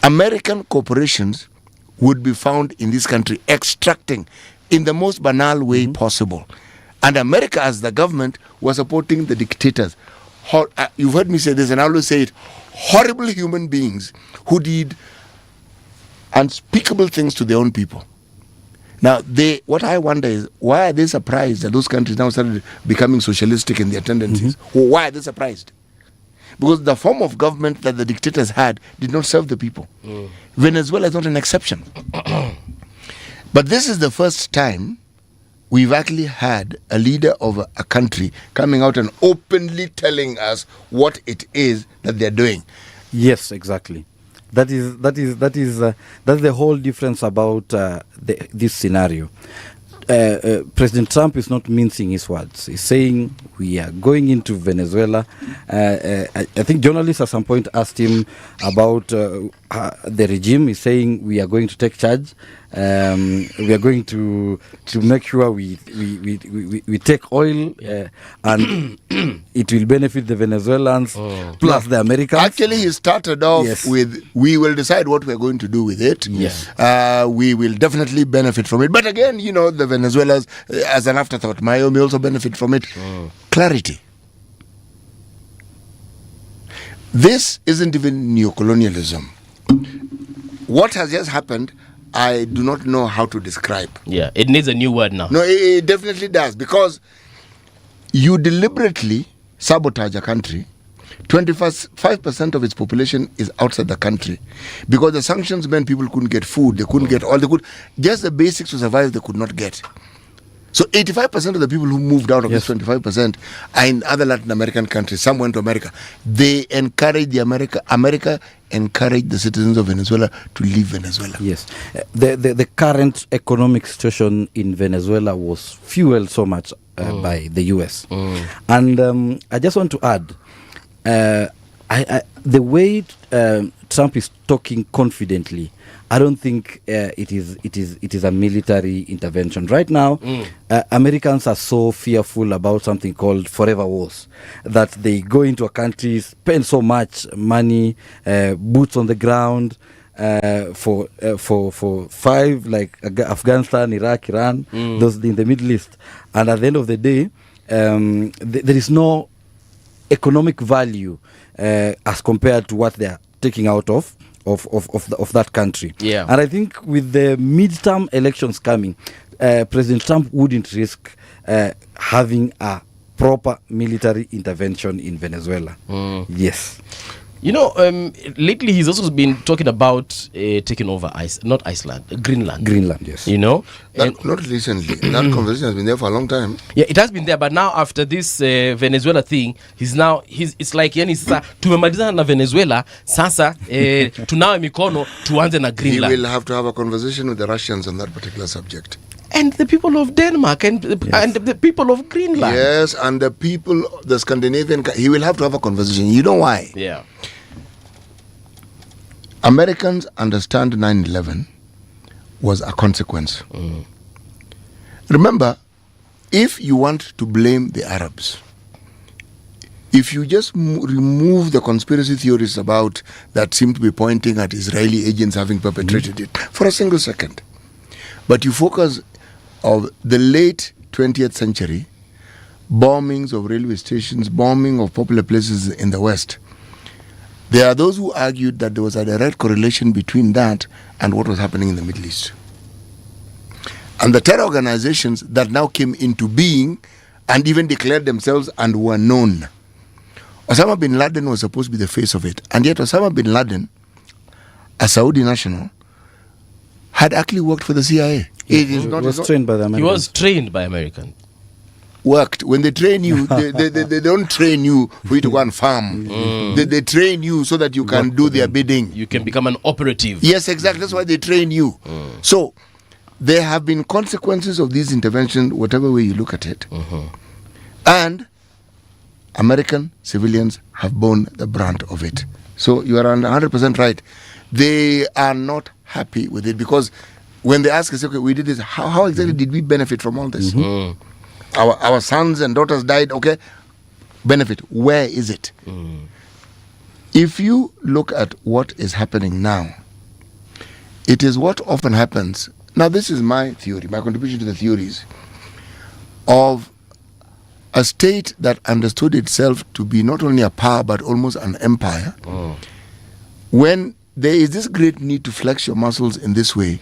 American corporations would be found in this country extracting in the most banal way possible. And America, as the government, was supporting the dictators. You've heard me say this, and I always say it. Horrible human beings who did unspeakable things to their own people. Now, what I wonder is, why are they surprised that those countries now started becoming socialistic in their tendencies? Why are they surprised? Because the form of government that the dictators had did not serve the people. Venezuela is not an exception. But this is the first time we've actually had a leader of a country coming out and openly telling us what it is that they're doing. Yes, exactly. That's the whole difference about this scenario. President Trump is not mincing his words. He's saying we are going into Venezuela. I think journalists at some point asked him about the regime. He's saying we are going to take charge. We are going to make sure we take oil and it will benefit the Venezuelans plus the Americans. Actually, he started off with, we will decide what we're going to do with it. Yes. We will definitely benefit from it. But again, the Venezuelans, as an afterthought, Miami also benefit from it. Clarity. This isn't even neocolonialism. What has just happened, I do not know how to describe. Yeah, it needs a new word now. No, it definitely does, because you deliberately sabotage a country. 25% of its population is outside the country, because the sanctions meant people couldn't get food, they couldn't get oil, just the basics to survive they could not get. So 85% of the people who moved out of this 25% are in other Latin American countries. Some went to America. They encouraged America encouraged the citizens of Venezuela to leave Venezuela. Yes. The current economic situation in Venezuela was fueled so much by the US. And I just want to add, the way Trump is talking confidently, I don't think it is a military intervention. Right now, Americans are so fearful about something called forever wars that they go into a country, spend so much money, boots on the ground, for five, like Afghanistan, Iraq, Iran, those in the Middle East. And at the end of the day, there is no economic value as compared to what they are taking out of that country. Yeah. And I think with the midterm elections coming, President Trump wouldn't risk having a proper military intervention in Venezuela. Yes. Lately he's also been talking about taking over Greenland. Greenland, yes. Not recently. That conversation has been there for a long time. Yeah, it has been there, but now after this Venezuela thing, it's like tumemalizana na Venezuela, sasa tunawe mikono tuanze na Greenland. He will have to have a conversation with the Russians on that particular subject. And the people of Denmark and the people of Greenland. Yes, and the Scandinavian, he will have to have a conversation. You know why? Yeah. Americans understand 9/11 was a consequence. Remember, if you want to blame the Arabs, if you just remove the conspiracy theories about that seem to be pointing at Israeli agents having perpetrated it for a single second, but you focus on the late 20th century, bombings of railway stations, bombing of popular places in the West. There are those who argued that there was a direct correlation between that and what was happening in the Middle East. And the terror organizations that now came into being and even declared themselves and were known. Osama bin Laden was supposed to be the face of it. And yet Osama bin Laden, a Saudi national, had actually worked for the CIA. He was trained by the Americans. He was trained by Americans. Worked. When they train you, they don't train you for you to go and farm. They train you so that you can do their bidding. You can become an operative. Yes, exactly. That's why they train you. So there have been consequences of these interventions, whatever way you look at it. And American civilians have borne the brunt of it. So you are 100% right. They are not happy with it because when they ask us, okay, we did this, how exactly did we benefit from all this? Our sons and daughters died, okay, benefit. Where is it? If you look at what is happening now, it is what often happens. Now, this is my theory, my contribution to the theories of a state that understood itself to be not only a power but almost an empire. When there is this great need to flex your muscles in this way,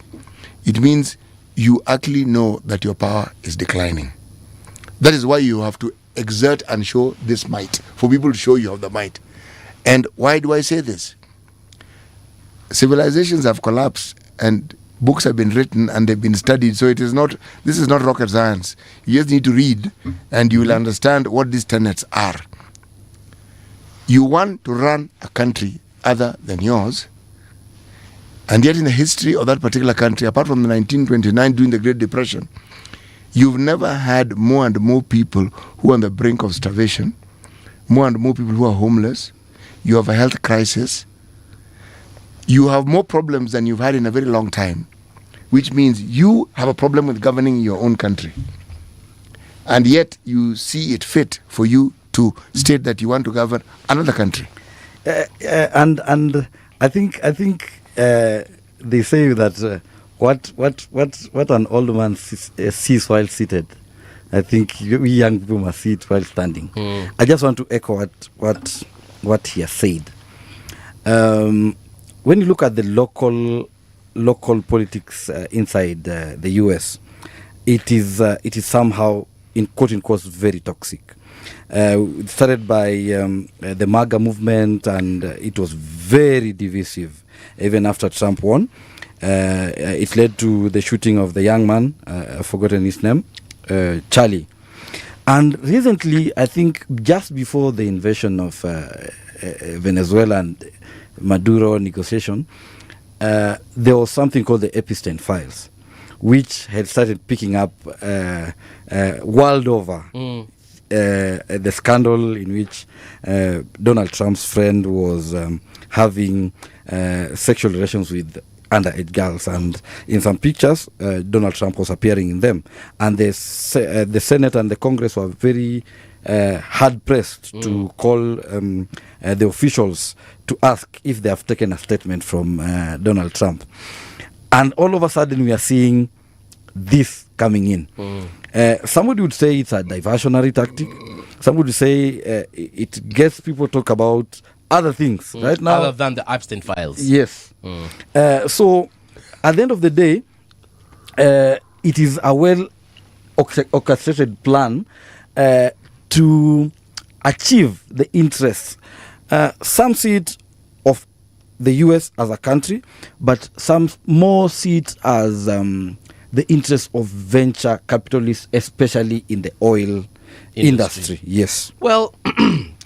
it means you actually know that your power is declining. That is why you have to exert and show this might, for people to show you have the might. And why do I say this? Civilizations have collapsed and books have been written and they've been studied, so this is not rocket science. You just need to read and you will understand what these tenets are. You want to run a country other than yours, and yet in the history of that particular country, apart from the 1929 during the Great Depression, you've never had more and more people who are on the brink of starvation, more and more people who are homeless. You have a health crisis. You have more problems than you've had in a very long time, which means you have a problem with governing your own country. And yet you see it fit for you to state that you want to govern another country. And I think they say that what an old man sees while seated, I think we young people must see it while standing. I just want to echo what he has said. When you look at the local politics inside the US, it is somehow, in quote unquote, very toxic. It started by the Muga movement, and it was very divisive even after Trump won. It led to the shooting of the young man, I've forgotten his name, Charlie. And recently, I think just before the invasion of Venezuela and Maduro negotiation, there was something called the Epstein files, which had started picking up world over the scandal in which Donald Trump's friend was having sexual relations with underage girls, and in some pictures Donald Trump was appearing in them, and the Senate and the Congress were very hard pressed to call the officials to ask if they have taken a statement from Donald Trump. And all of a sudden we are seeing this coming in. Somebody would say it's a diversionary tactic. Somebody would say it gets people to talk about other things right now, other than the Epstein files. Yes. So at the end of the day, it is a well orchestrated plan to achieve the interests. Some see it of the US as a country, but some more see it as the interests of venture capitalists, especially in the oil industry. Yes. Well,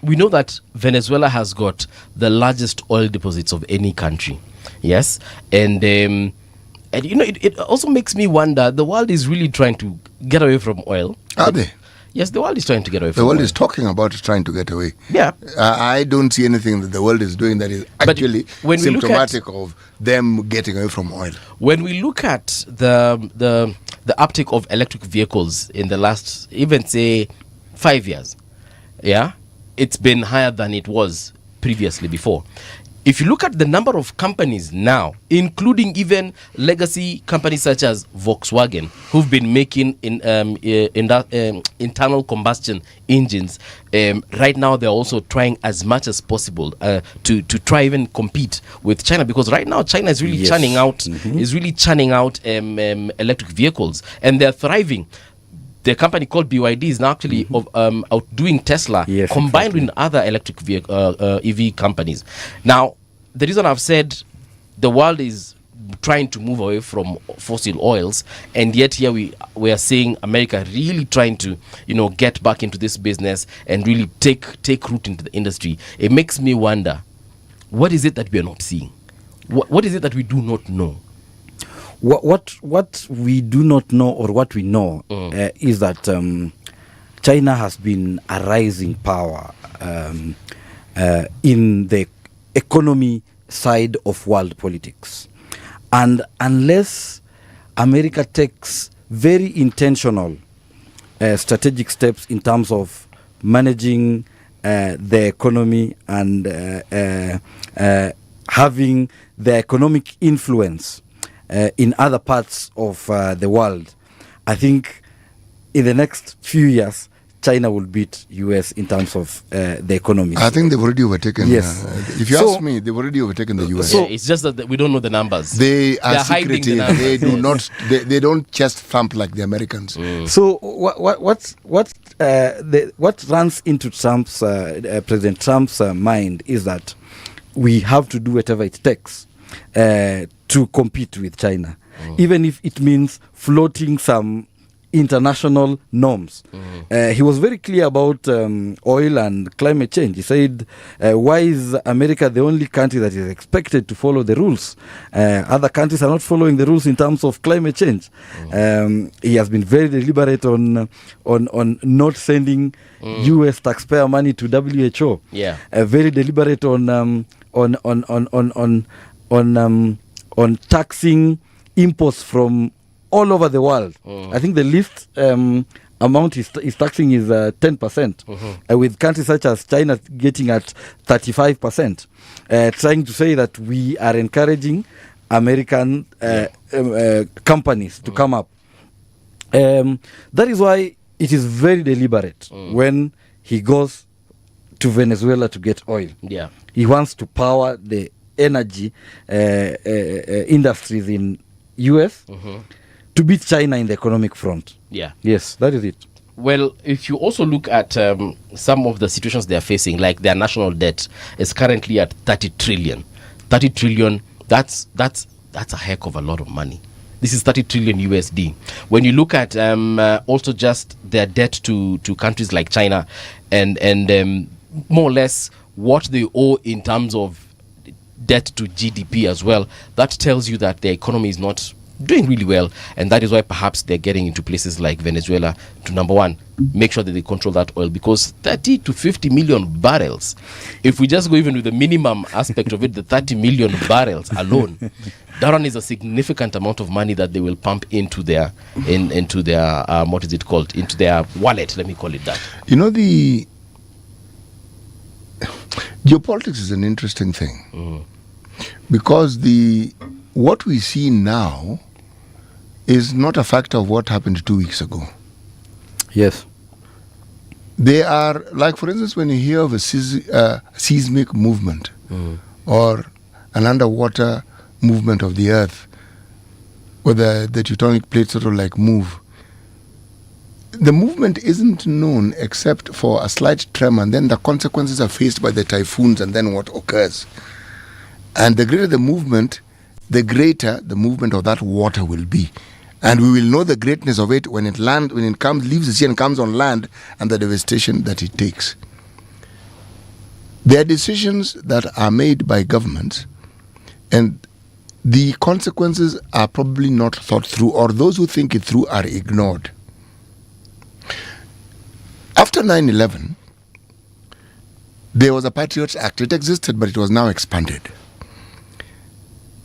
we know that Venezuela has got the largest oil deposits of any country. Yes. And you know, it also makes me wonder, the world is really trying to get away from oil. Are they? Yes, the world is trying to get away from oil. The world is talking about trying to get away. Yeah. I don't see anything that the world is doing that is actually symptomatic of them getting away from oil. When we look at the uptake of electric vehicles in the last, even say, 5 years, yeah, it's been higher than it was previously before. If you look at the number of companies now, including even legacy companies such as Volkswagen, who've been making internal combustion engines, right now they're also trying as much as possible to try even compete with China, because right now China is really churning out electric vehicles, and they're thriving. The company called BYD is now actually outdoing Tesla, combined with other electric EV companies. Now, the reason I've said the world is trying to move away from fossil oils, and yet here we are seeing America really trying to, get back into this business and really take root into the industry. It makes me wonder, what is it that we are not seeing? What is it that we do not know? What we do not know, or what we know, is that China has been a rising power in the economy side of world politics. And unless America takes very intentional strategic steps in terms of managing the economy and having the economic influence in other parts of the world, I think in the next few years, China will beat US in terms of the economy. I think they've already overtaken. Yes. If you ask me, they've already overtaken the US. So it's just that we don't know the numbers. They are hiding the secretive. numbers. They do not. They don't just thump like the Americans. So what runs into Trump's President Trump's mind is that we have to do whatever it takes to compete with China, even if it means floating some international norms. He was very clear about oil and climate change. He said, why is America the only country that is expected to follow the rules? Other countries are not following the rules in terms of climate change. He has been very deliberate on not sending US taxpayer money to WHO. Very deliberate on taxing imports from all over the world. I think the least amount is taxing is 10%, with countries such as China getting at 35%, trying to say that we are encouraging American companies to come up. That is why it is very deliberate when he goes to Venezuela to get oil. He wants to power the energy industries in US to beat China in the economic front. Yes, that is it. Well, if you also look at some of the situations they are facing, like their national debt is currently at 30 trillion. 30 trillion, that's a heck of a lot of money. This is 30 trillion USD. When you look at also just their debt to countries like China and more or less what they owe in terms of debt to GDP as well, that tells you that the economy is not doing really well, and that is why perhaps they're getting into places like Venezuela to, number one, make sure that they control that oil, because 30 to 50 million barrels, if we just go even with the minimum aspect of it, the 30 million barrels alone, that one is a significant amount of money that they will pump into their into their what is it called, into their wallet, let me call it that. The geopolitics is an interesting thing, because what we see now is not a factor of what happened 2 weeks ago. Yes. They are, like, for instance, when you hear of a seismic movement or an underwater movement of the earth, where the tectonic plates sort of like move, the movement isn't known except for a slight tremor, and then the consequences are faced by the typhoons, and then what occurs. And the greater the movement, the greater the movement of that water will be. And we will know the greatness of it when it leaves the sea and comes on land, and the devastation that it takes. There are decisions that are made by governments, and the consequences are probably not thought through, or those who think it through are ignored. After 9/11, there was a Patriots Act. It existed, but it was now expanded.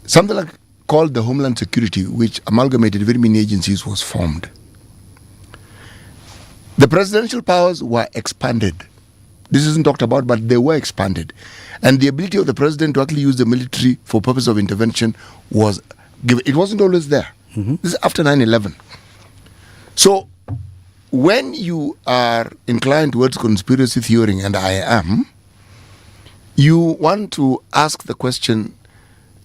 Something called the Homeland Security, which amalgamated very many agencies, was formed. The presidential powers were expanded This isn't talked about, but they were expanded. And the ability of the president to actually use the military for purpose of intervention was given. It wasn't always there. This is after 9/11. So when you are inclined towards conspiracy theory, and I am, you want to ask the question,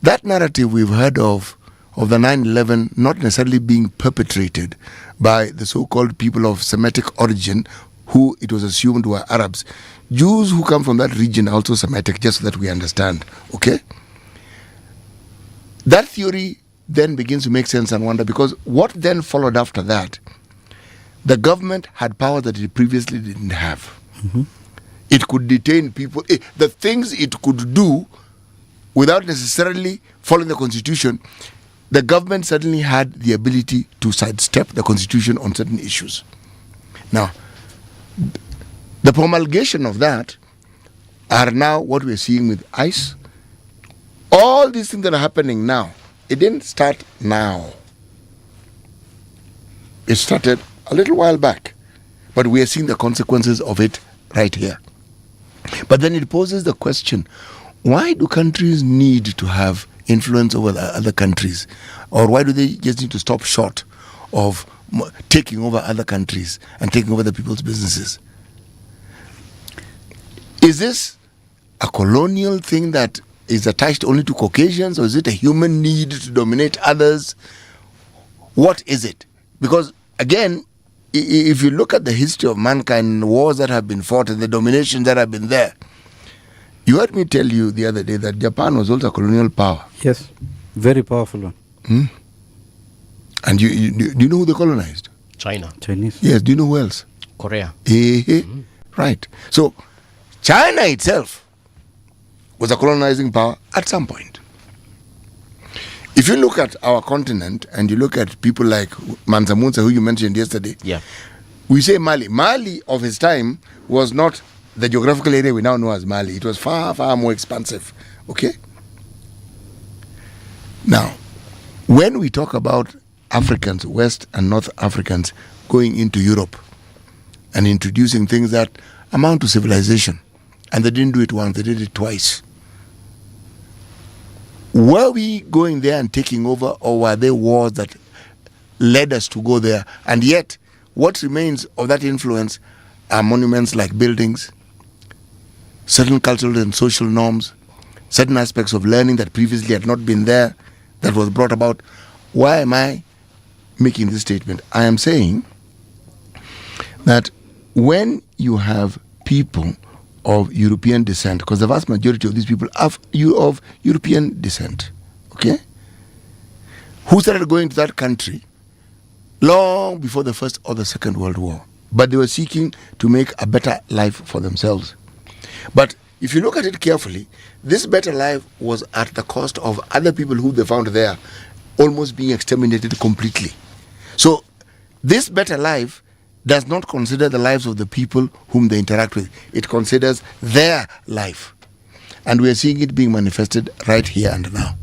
that narrative we've heard of the 9/11 not necessarily being perpetrated by the so-called people of Semitic origin, who it was assumed were Arabs. Jews who come from that region are also Semitic, just so that we understand, okay? That theory then begins to make sense and wonder, because what then followed after that, the government had power that it previously didn't have. It could detain people. The things it could do without necessarily following the constitution, the government suddenly had the ability to sidestep the constitution on certain issues. Now, the promulgation of that are now what we're seeing with ICE. All these things that are happening now, it didn't start now. It started a little while back, but we are seeing the consequences of it right here. But then it poses the question, why do countries need to have influence over the other countries? Or why do they just need to stop short of taking over other countries and taking over the people's businesses? Is this a colonial thing that is attached only to Caucasians, or is it a human need to dominate others? What is it? Because again, if you look at the history of mankind, the wars that have been fought and the dominations that have been there, you heard me tell you the other day that Japan was also a colonial power. Yes, very powerful one. And do you know who they colonized? China. Chinese. Yes, do you know who else? Korea. Right. So China itself was a colonizing power at some point. If you look at our continent and you look at people like Mansa Musa, who you mentioned yesterday, we say Mali. Mali of his time was not the geographical area we now know as Mali. It was far, far more expansive. Okay? Now, when we talk about Africans, West and North Africans, going into Europe and introducing things that amount to civilization, and they didn't do it once, they did it twice. Were we going there and taking over, or were there wars that led us to go there? And yet, what remains of that influence are monuments like buildings, certain cultural and social norms, certain aspects of learning that previously had not been there, that was brought about. Why am I making this statement? I am saying that when you have people of European descent, because the vast majority of these people are of European descent, okay, who started going to that country long before the First or the Second World War, but they were seeking to make a better life for themselves. But if you look at it carefully, this better life was at the cost of other people who they found there almost being exterminated completely. So this better life does not consider the lives of the people whom they interact with. It considers their life. And we are seeing it being manifested right here and now.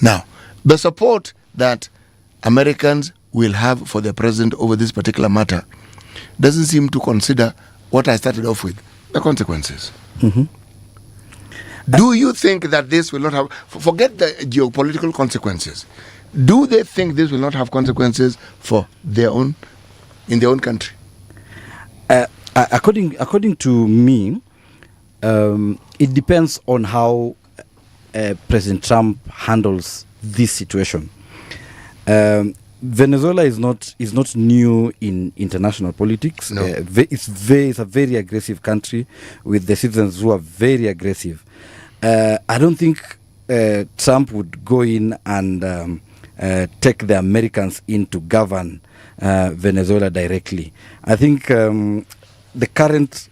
Now, the support that Americans will have for their president over this particular matter doesn't seem to consider what I started off with, the consequences. Do you think that this will not have, forget the geopolitical consequences, do they think this will not have consequences for their own, in their own country? According to me, it depends on how President Trump handles this situation. Venezuela is not new in international politics. No. It's a very aggressive country with the citizens who are very aggressive. I don't think Trump would go in and take the Americans in to govern Venezuela directly. I think the current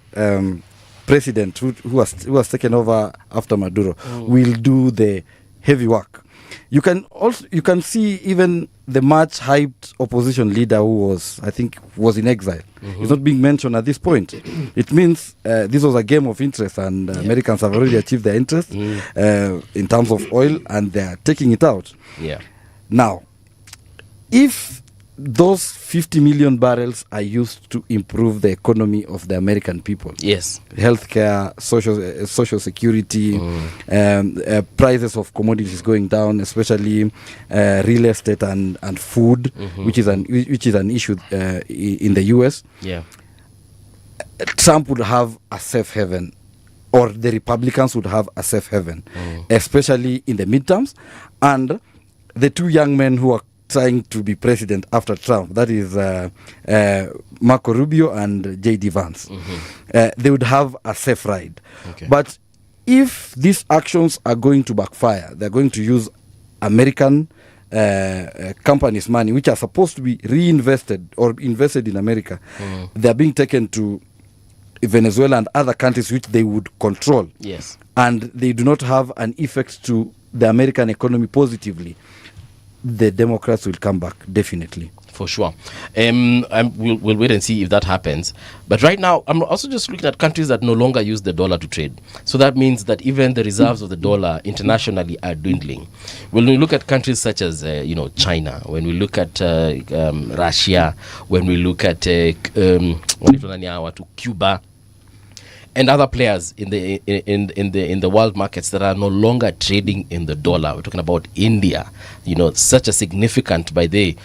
president who has taken over after Maduro will do the heavy work. You can see even the much hyped opposition leader who was in exile. He's not being mentioned at this point. It means this was a game of interest, and Americans have already achieved their interest in terms of oil, and they are taking it out. Yeah. Now, if those 50 million barrels are used to improve the economy of the American people. Yes. Healthcare, social security, prices of commodities going down, especially real estate and food, which is an issue in the US. Yeah. Trump would have a safe haven, or the Republicans would have a safe haven, especially in the midterms. And the two young men who are trying to be president after Trump, that is Marco Rubio and J.D. Vance, they would have a safe ride. Okay. But if these actions are going to backfire, they're going to use American companies' money, which are supposed to be reinvested or invested in America, they're being taken to Venezuela and other countries which they would control. Yes. And they do not have an effect to the American economy positively. The Democrats will come back, definitely. For sure. We'll wait and see if that happens. But right now, I'm also just looking at countries that no longer use the dollar to trade. So that means that even the reserves of the dollar internationally are dwindling. When we look at countries such as, China, when we look at Russia, when we look at Cuba, and other players in the world markets that are no longer trading in the dollar. We're talking about India, such a significant by the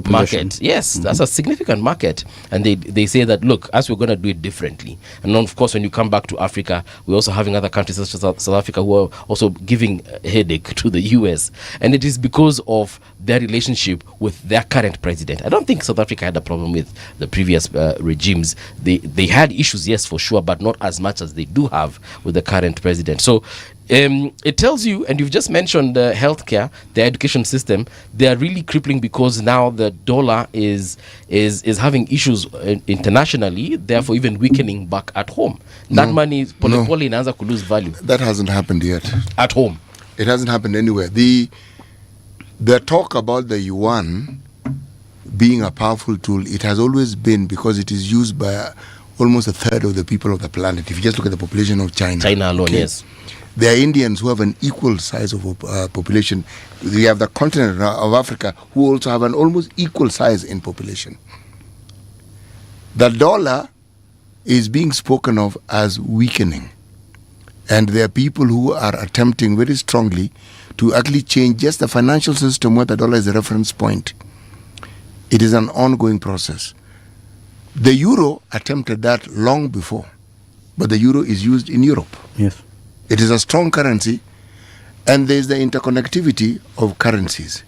market. Yes, that's a significant market. And they say that, look, as we're going to do it differently. And then, of course, when you come back to Africa, we're also having other countries such as South Africa who are also giving a headache to the US. And it is because of their relationship with their current president. I don't think South Africa had a problem with the previous regimes. They had issues, yes, for sure, but not as much as they do have with the current president. So it tells you, and you've just mentioned the healthcare, the education system, they are really crippling because now the dollar is having issues internationally, therefore even weakening back at home. That money is polepole inaanza to lose value. That hasn't happened yet. At home. It hasn't happened anywhere. The talk about the yuan being a powerful tool, it has always been because it is used by almost a third of the people of the planet. If you just look at the population of China. China alone, yes. There are Indians who have an equal size of population. We have the continent of Africa who also have an almost equal size in population. The dollar is being spoken of as weakening. And there are people who are attempting very strongly to actually change just the financial system where the dollar is a reference point. It is an ongoing process. The euro attempted that long before, but the euro is used in Europe. Yes. It is a strong currency, and there is the interconnectivity of currencies.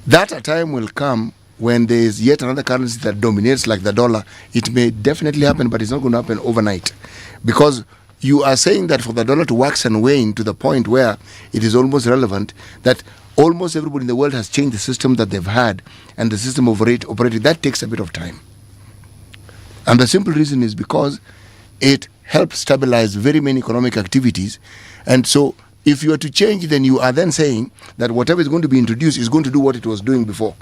That a time will come when there is yet another currency that dominates like the dollar. It may definitely happen, but it's not going to happen overnight. Because you are saying that for the dollar to wax and wane to the point where it is almost relevant, that almost everybody in the world has changed the system that they've had, and the system of operating, that takes a bit of time. And the simple reason is because it helps stabilize very many economic activities. And so if you are to change, then you are then saying that whatever is going to be introduced is going to do what it was doing before.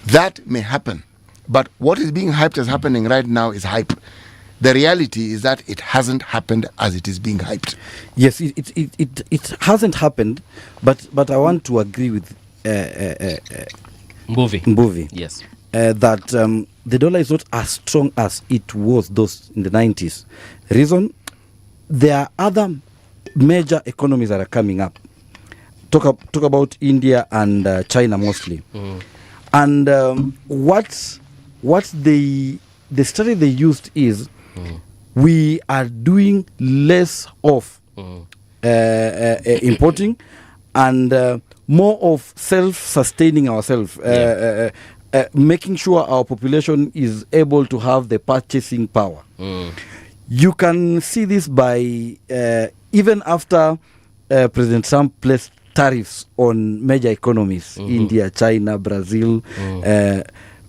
That may happen. But what is being hyped as happening right now is hype. The reality is that it hasn't happened as it is being hyped. Yes, it hasn't happened, but I want to agree with Mbuvi. Yes. That the dollar is not as strong as it was those in the 90s. Reason, there are other major economies that are coming up. Talk about India and China mostly. And what the study they used is we are doing less of importing and more of self-sustaining ourselves. Making sure our population is able to have the purchasing power. You can see this by even after President Trump placed tariffs on major economies, India, China, Brazil.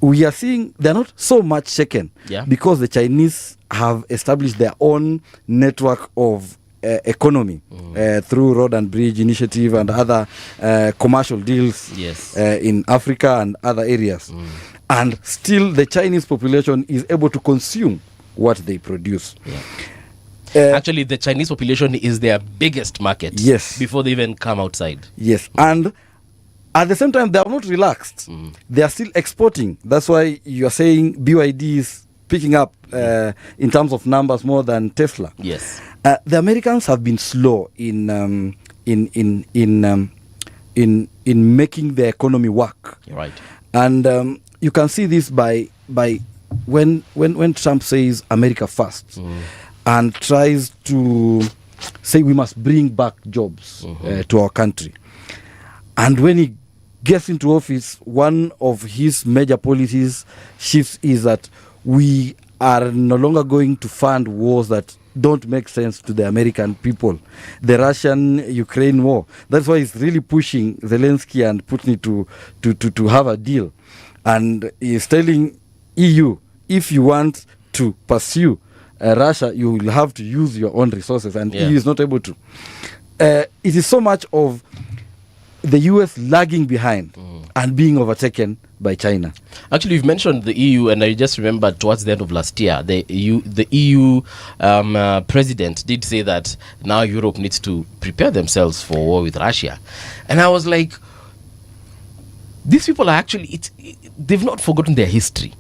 We are seeing they're not so much shaken because the Chinese have established their own network of economy through road and bridge initiative and other commercial deals in Africa and other areas. And still the Chinese population is able to consume what they produce. Actually, the Chinese population is their biggest market. Yes. Before they even come outside. Yes. And At the same time, they are not relaxed. They are still exporting. That's why you are saying BYD is picking up in terms of numbers more than Tesla. Yes. The Americans have been slow in making the economy work. Right. And you can see this by when Trump says America first and tries to say we must bring back jobs to our country. And when he gets into office, one of his major policies shifts is that we are no longer going to fund wars that don't make sense to the American people. The Russian-Ukraine war. That's why he's really pushing Zelensky and Putin to have a deal. And he's telling EU, if you want to pursue Russia, you will have to use your own resources, and EU is not able to. It is so much of the US lagging behind and being overtaken by China. Actually, you've mentioned the EU, and I just remember towards the end of last year, the EU president did say that now Europe needs to prepare themselves for war with Russia. And I was like, these people are actually, they've not forgotten their history.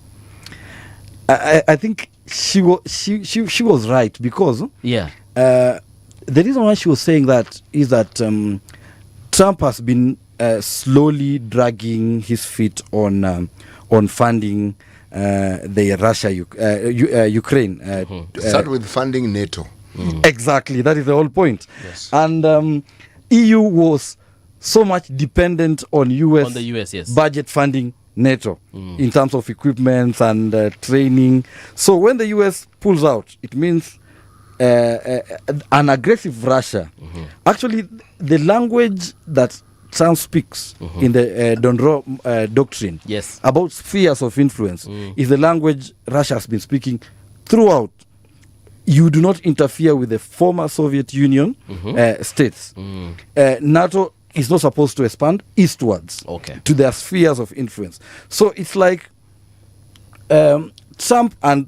I think she was right, because the reason why she was saying that is that Trump has been slowly dragging his feet on funding the Ukraine. Start with funding NATO. Exactly, that is the whole point. Yes. And EU was so much dependent on the US budget funding NATO in terms of equipment and training. So when the US pulls out, it means an aggressive Russia. Actually, the language that Trump speaks in the Donro doctrine about spheres of influence is the language Russia has been speaking throughout. You do not interfere with the former Soviet Union states. NATO is not supposed to expand eastwards to their spheres of influence. So it's like Trump and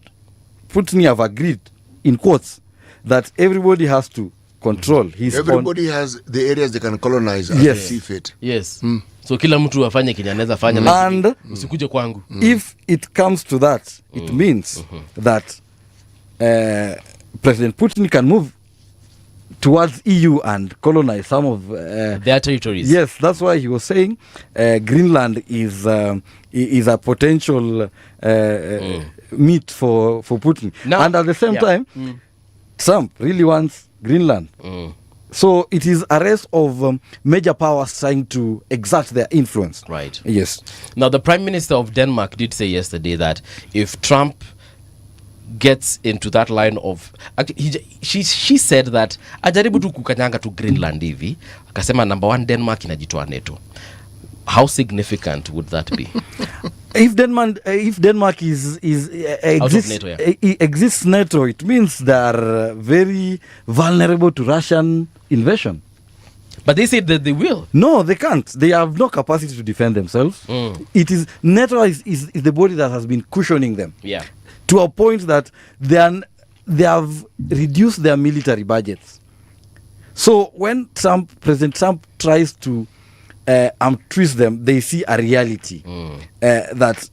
Putin have agreed, in quotes, that everybody has to control his Everybody has the areas they can colonize as they see fit. So kila mtu afanye kenye anaweza fanya, and usikuje kwangu. If it comes to that, it means that President Putin can move towards EU and colonize some of their territories. Yes, that's why he was saying Greenland is a potential meat for Putin. Now, and at the same time, Trump really wants Greenland. So it is a race of major powers trying to exert their influence. Right. Yes. Now, the Prime Minister of Denmark did say yesterday that if Trump gets into that line of, she said that ajaribu tu kukanyanga tu Greenland hivi, akasema number one, Denmark inajitoa NATO. How significant would that be? If Denmark exists NATO, it means they are very vulnerable to Russian invasion. But they said that they will. No, they can't. They have no capacity to defend themselves. It is NATO is the body that has been cushioning them. Yeah. To a point that they have reduced their military budgets. So when President Trump tries to twist them, they see a reality that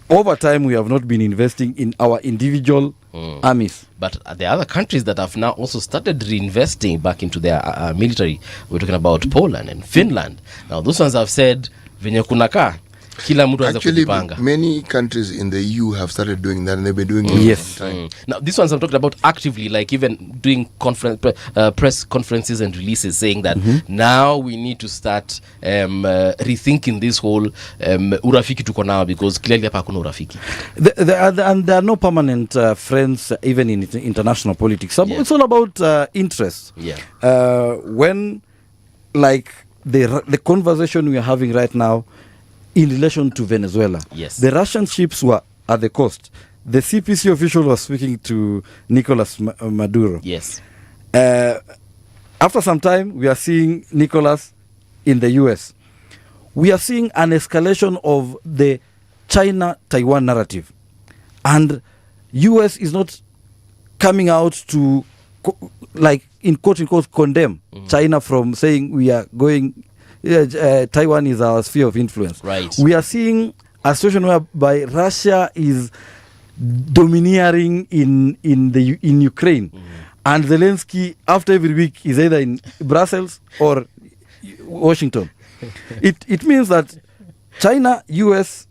over time we have not been investing in our individual armies. But there are other countries that have now also started reinvesting back into their military. We're talking about Poland and Finland. Now those ones have said venye kunaka kila mtu anaweza kujipanga. Many countries in the EU have started doing that, and they've been doing it for some time. Now these ones I'm talking about actively, like even doing press conferences and releases saying that now we need to start rethinking this whole urafiki tuko now, because clearly hapa hakuna urafiki. And there are no permanent friends even in international politics. So it's all about interests. When like the conversation we are having right now in relation to Venezuela. The Russian ships were at the coast. The CPC official was speaking to Nicolas Maduro. After some time, we are seeing Nicolas in the US. We are seeing an escalation of the China-Taiwan narrative. And US is not coming out to, like, in quote-unquote, condemn China from saying we are going Taiwan is our sphere of influence. Right. We are seeing a situation whereby Russia is domineering in Ukraine, and Zelensky after every week is either in Brussels or Washington. It means that China, US,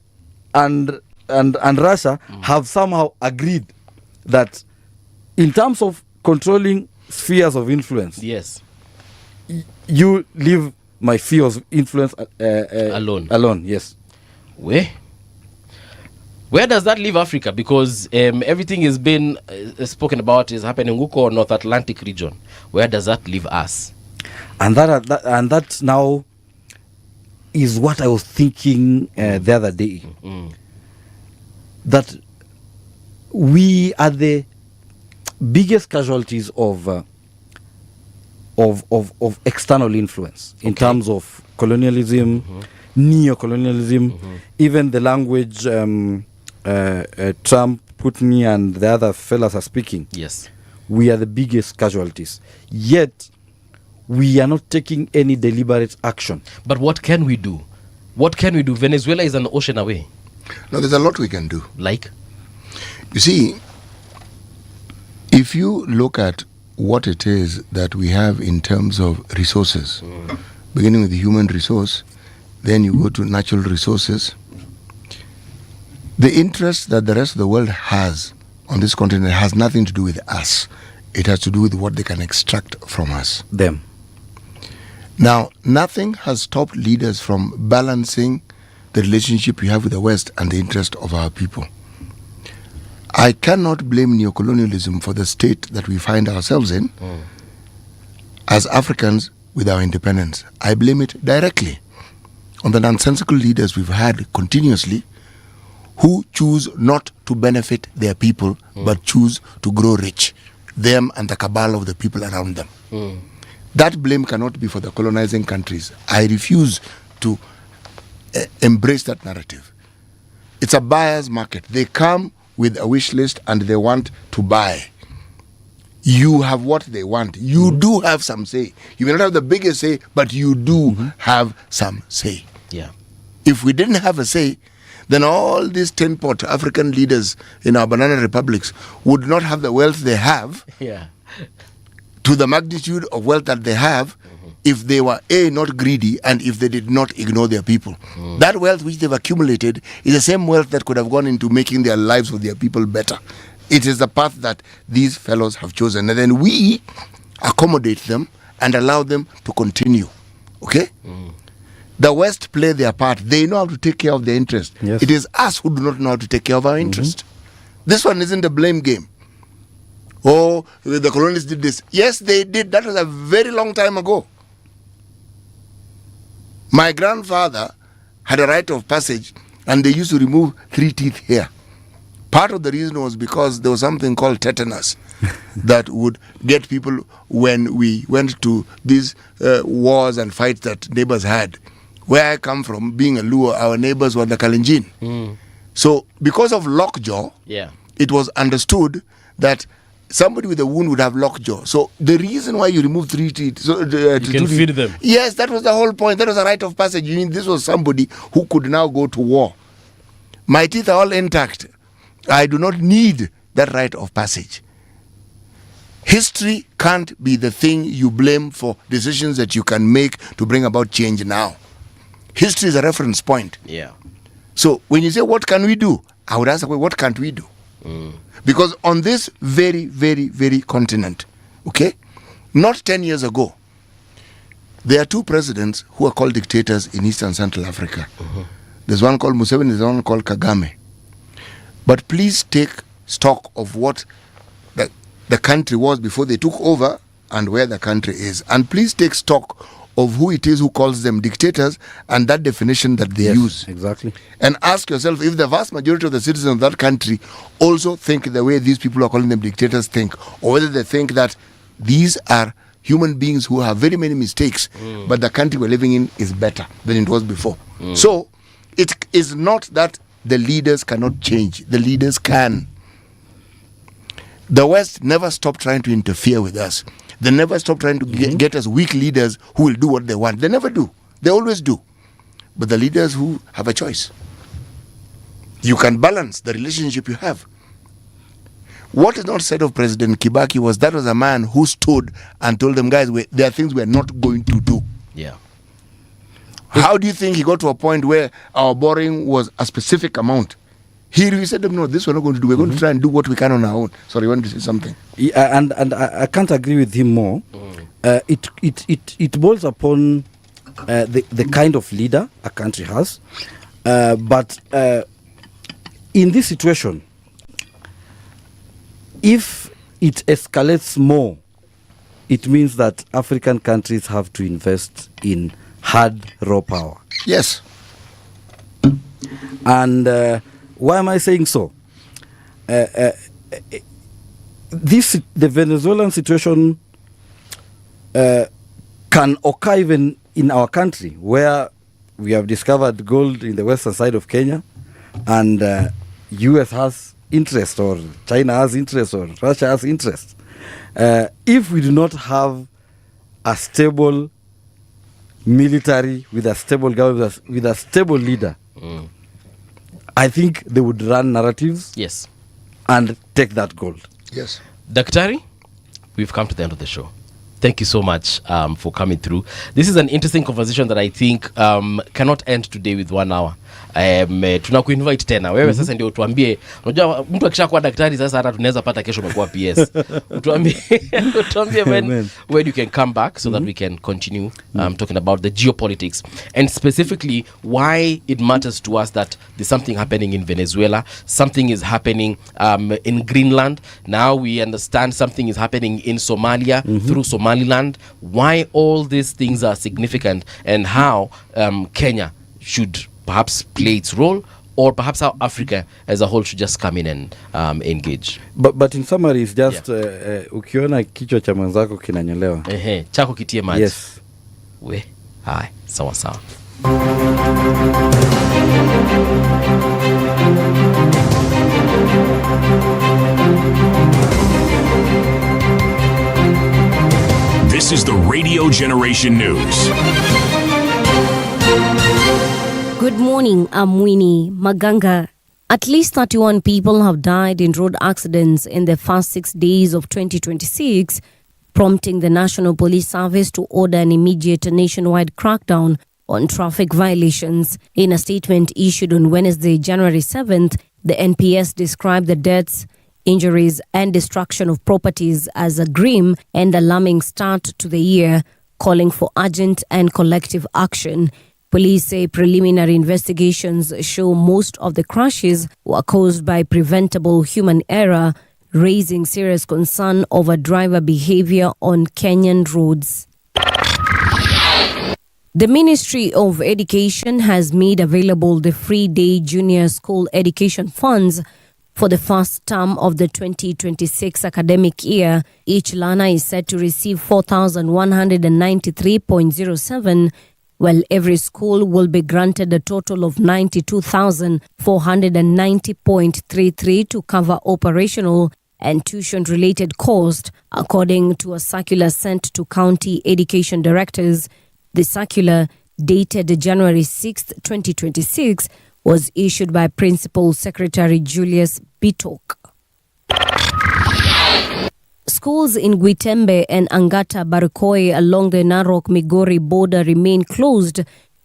and Russia have somehow agreed that in terms of controlling spheres of influence, Yes. you leave my spheres of influence Alone. Alone, yes. Where does that leave Africa? Because everything is been spoken about is happening in Huko, North Atlantic region. Where does that leave us? And that now is what I was thinking the other day. That we are the biggest casualties of external influence in terms of colonialism, neo-colonialism, even the language Trump, Putin, and the other fellas are speaking. Yes. We are the biggest casualties. Yet, we are not taking any deliberate action. But what can we do? What can we do? Venezuela is an ocean away. No, there's a lot we can do. Like? You see, if you look at what it is that we have in terms of resources, beginning with the human resource, then you go to natural resources. The interest that the rest of the world has on this continent has nothing to do with us. It has to do with what they can extract from us. Them. Now, nothing has stopped leaders from balancing the relationship we have with the West and the interest of our people. I cannot blame neocolonialism for the state that we find ourselves in as Africans with our independence. I blame it directly on the nonsensical leaders we've had continuously who choose not to benefit their people but choose to grow rich, them and the cabal of the people around them. That blame cannot be for the colonizing countries. I refuse to embrace that narrative. It's a buyer's market. They come with a wish list and they want to buy. You have what they want. You do have some say. You may not have the biggest say, but you do have some say. Yeah. If we didn't have a say, then all these 10-pot African leaders in our banana republics would not have the wealth they have Yeah. to the magnitude of wealth that they have if they were not greedy and if they did not ignore their people. That wealth which they've accumulated is the same wealth that could have gone into making their lives of their people better. It is the path that these fellows have chosen, and then we accommodate them and allow them to continue. Okay? The West play their part. They know how to take care of their interest. Yes. It is us who do not know how to take care of our interest. This one isn't a blame game. Oh, the colonists did this. Yes, they did. That was a very long time ago. My grandfather had a rite of passage and they used to remove 3 teeth here. Part of the reason was because there was something called tetanus that would get people when we went to these wars and fights that neighbors had. Where I come from, being a Luo, our neighbors were the Kalenjin. So because of lockjaw, it was understood that somebody with a wound would have lockjaw. So the reason why you remove 3 teeth, so You can feed them. Yes, that was the whole point. That was a rite of passage. You mean this was somebody who could now go to war. My teeth are all intact. I do not need that rite of passage. History can't be the thing you blame for decisions that you can make to bring about change now. History is a reference point. Yeah. So when you say, what can we do? I would ask, what can't we do? Because on this very, very, very continent, okay, not 10 years ago, there are 2 presidents who are called dictators in East and Central Africa. There's one called Museveni, there's one called Kagame. But please take stock of what the country was before they took over and where the country is. And please take stock of who it is who calls them dictators and that definition that they use. Exactly. And ask yourself if the vast majority of the citizens of that country also think the way these people are calling them dictators think, or whether they think that these are human beings who have very many mistakes, but the country we're living in is better than it was before. So it is not that the leaders cannot change. The leaders can. The West never stopped trying to interfere with us. They never stop trying to get us weak leaders who will do what they want. They never do. They always do. But the leaders who have a choice, you can balance the relationship you have. What is not said of President Kibaki was that was a man who stood and told them, guys, there are things we are not going to do. Yeah. How do you think he got to a point where our borrowing was a specific amount? Here we said, no, this we're not going to do. We're going to try and do what we can on our own. Sorry, you want to say something? Yeah, and I can't agree with him more. It boils upon the kind of leader a country has. But in this situation, if it escalates more, it means that African countries have to invest in hard raw power. Yes. And why am I saying so? The Venezuelan situation can occur even in our country, where we have discovered gold in the western side of Kenya, and US has interest, or China has interest, or Russia has interest. If we do not have a stable military with a stable government, with a stable leader, I think they would run narratives, Yes. and take that gold. Yes. Daktari, we've come to the end of the show. Thank you so much for coming through. This is an interesting conversation that I think cannot end today with 1 hour. Tunakuinvite tena wewe sasa ndio tuambie, unajua mtu akishakuwa daktari sasa hata tunaweza pata kesho umekuwa PS. Tuambie when you can come back so that we can continue talking about the geopolitics, and specifically why it matters to us that there's something happening in Venezuela, something is happening in Greenland. Now we understand something is happening in Somalia through Somaliland. Why all these things are significant, and how Kenya should perhaps play its role, or perhaps how Africa as a whole should just come in and engage. But in summary, it's just ukiona kichwa cha mwenzako kinanyolewa, chako kitie maji. Yes. We hai sawa sawa. This is the Radio Generation News. Good morning, I'm Winnie Maganga. At least 31 people have died in road accidents in the first 6 days of 2026, prompting the National Police Service to order an immediate nationwide crackdown on traffic violations. In a statement issued on Wednesday, January 7th, the NPS described the deaths, injuries, and destruction of properties as a grim and alarming start to the year, calling for urgent and collective action. Police say preliminary investigations show most of the crashes were caused by preventable human error, raising serious concern over driver behavior on Kenyan roads. The Ministry of Education has made available the free-day junior school education funds for the first term of the 2026 academic year. Each learner is set to receive 4,193.07, while every school will be granted a total of 92,490.33 to cover operational and tuition-related costs, according to a circular sent to county education directors. The circular, dated January 6, 2026, was issued by Principal Secretary Julius Bitok. Schools in Gwitembe and Angata Barikoi along the Narok-Migori border remain closed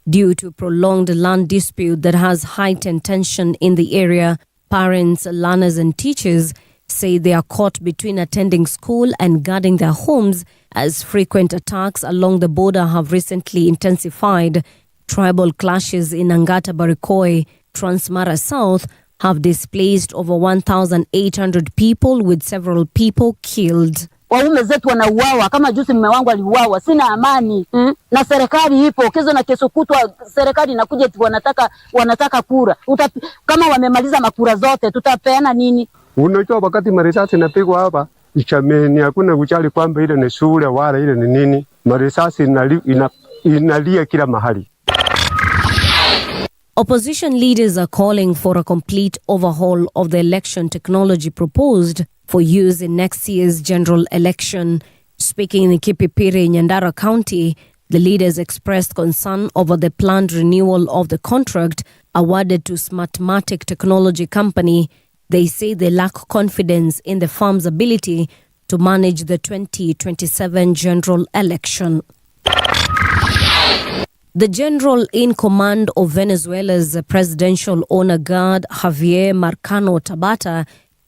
due to prolonged land dispute that has heightened tension in the area. Parents, learners and teachers say they are caught between attending school and guarding their homes as frequent attacks along the border have recently intensified. Tribal clashes in Angata Barikoi, Transmara South, have displaced over 1,800 people, with several people killed. Waume zetu wanauawa, kama juzi mume wangu aliuawa. Sina amani na serikali ipo kesho na kesho kutwa, serikali inakuja tu wanataka kura. Kama wamemaliza makura zote tutapeana nini? Unajua wakati marisasi inapigwa hapa Ichameni, hakuna kujali kwamba ile ni shule wala ile ni nini. Marisasi inalia kila mahali. Opposition leaders are calling for a complete overhaul of the election technology proposed for use in next year's general election. Speaking in Kipipiri, Nyandara County, The leaders expressed concern over the planned renewal of the contract awarded to Smartmatic technology company. They say they lack confidence in the firm's ability to manage the 2027 general election. The general in command of Venezuela's presidential honor guard, Javier Marcano Tabata,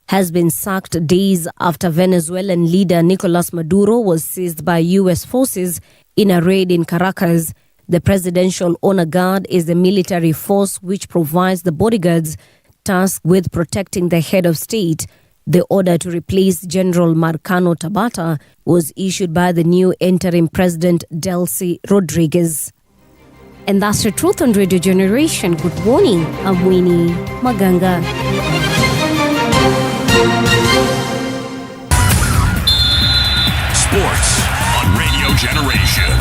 has been sacked days after Venezuelan leader Nicolas Maduro was seized by U.S. forces in a raid in Caracas. The presidential honor guard is a military force which provides the bodyguards tasked with protecting the head of state. The order to replace General Marcano Tabata was issued by the new interim president, Delcy Rodriguez. And that's the truth on Radio Generation. Good morning. I'm Winnie Maganga. Sports on Radio Generation.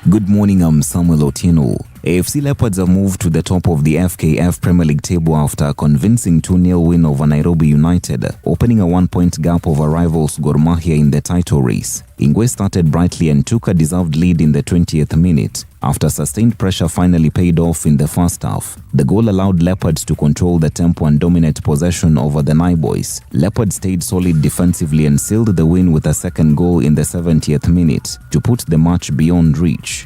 Good morning, I'm Samuel Otieno. AFC Leopards have moved to the top of the FKF Premier League table after a convincing 2-0 win over Nairobi United, opening a 1-point gap over rivals Gor Mahia in the title race. Ingwe started brightly and took a deserved lead in the 20th minute. After sustained pressure finally paid off in the first half, the goal allowed Leopards to control the tempo and dominate possession over the Naiboys. Leopards stayed solid defensively and sealed the win with a second goal in the 70th minute to put the match beyond reach.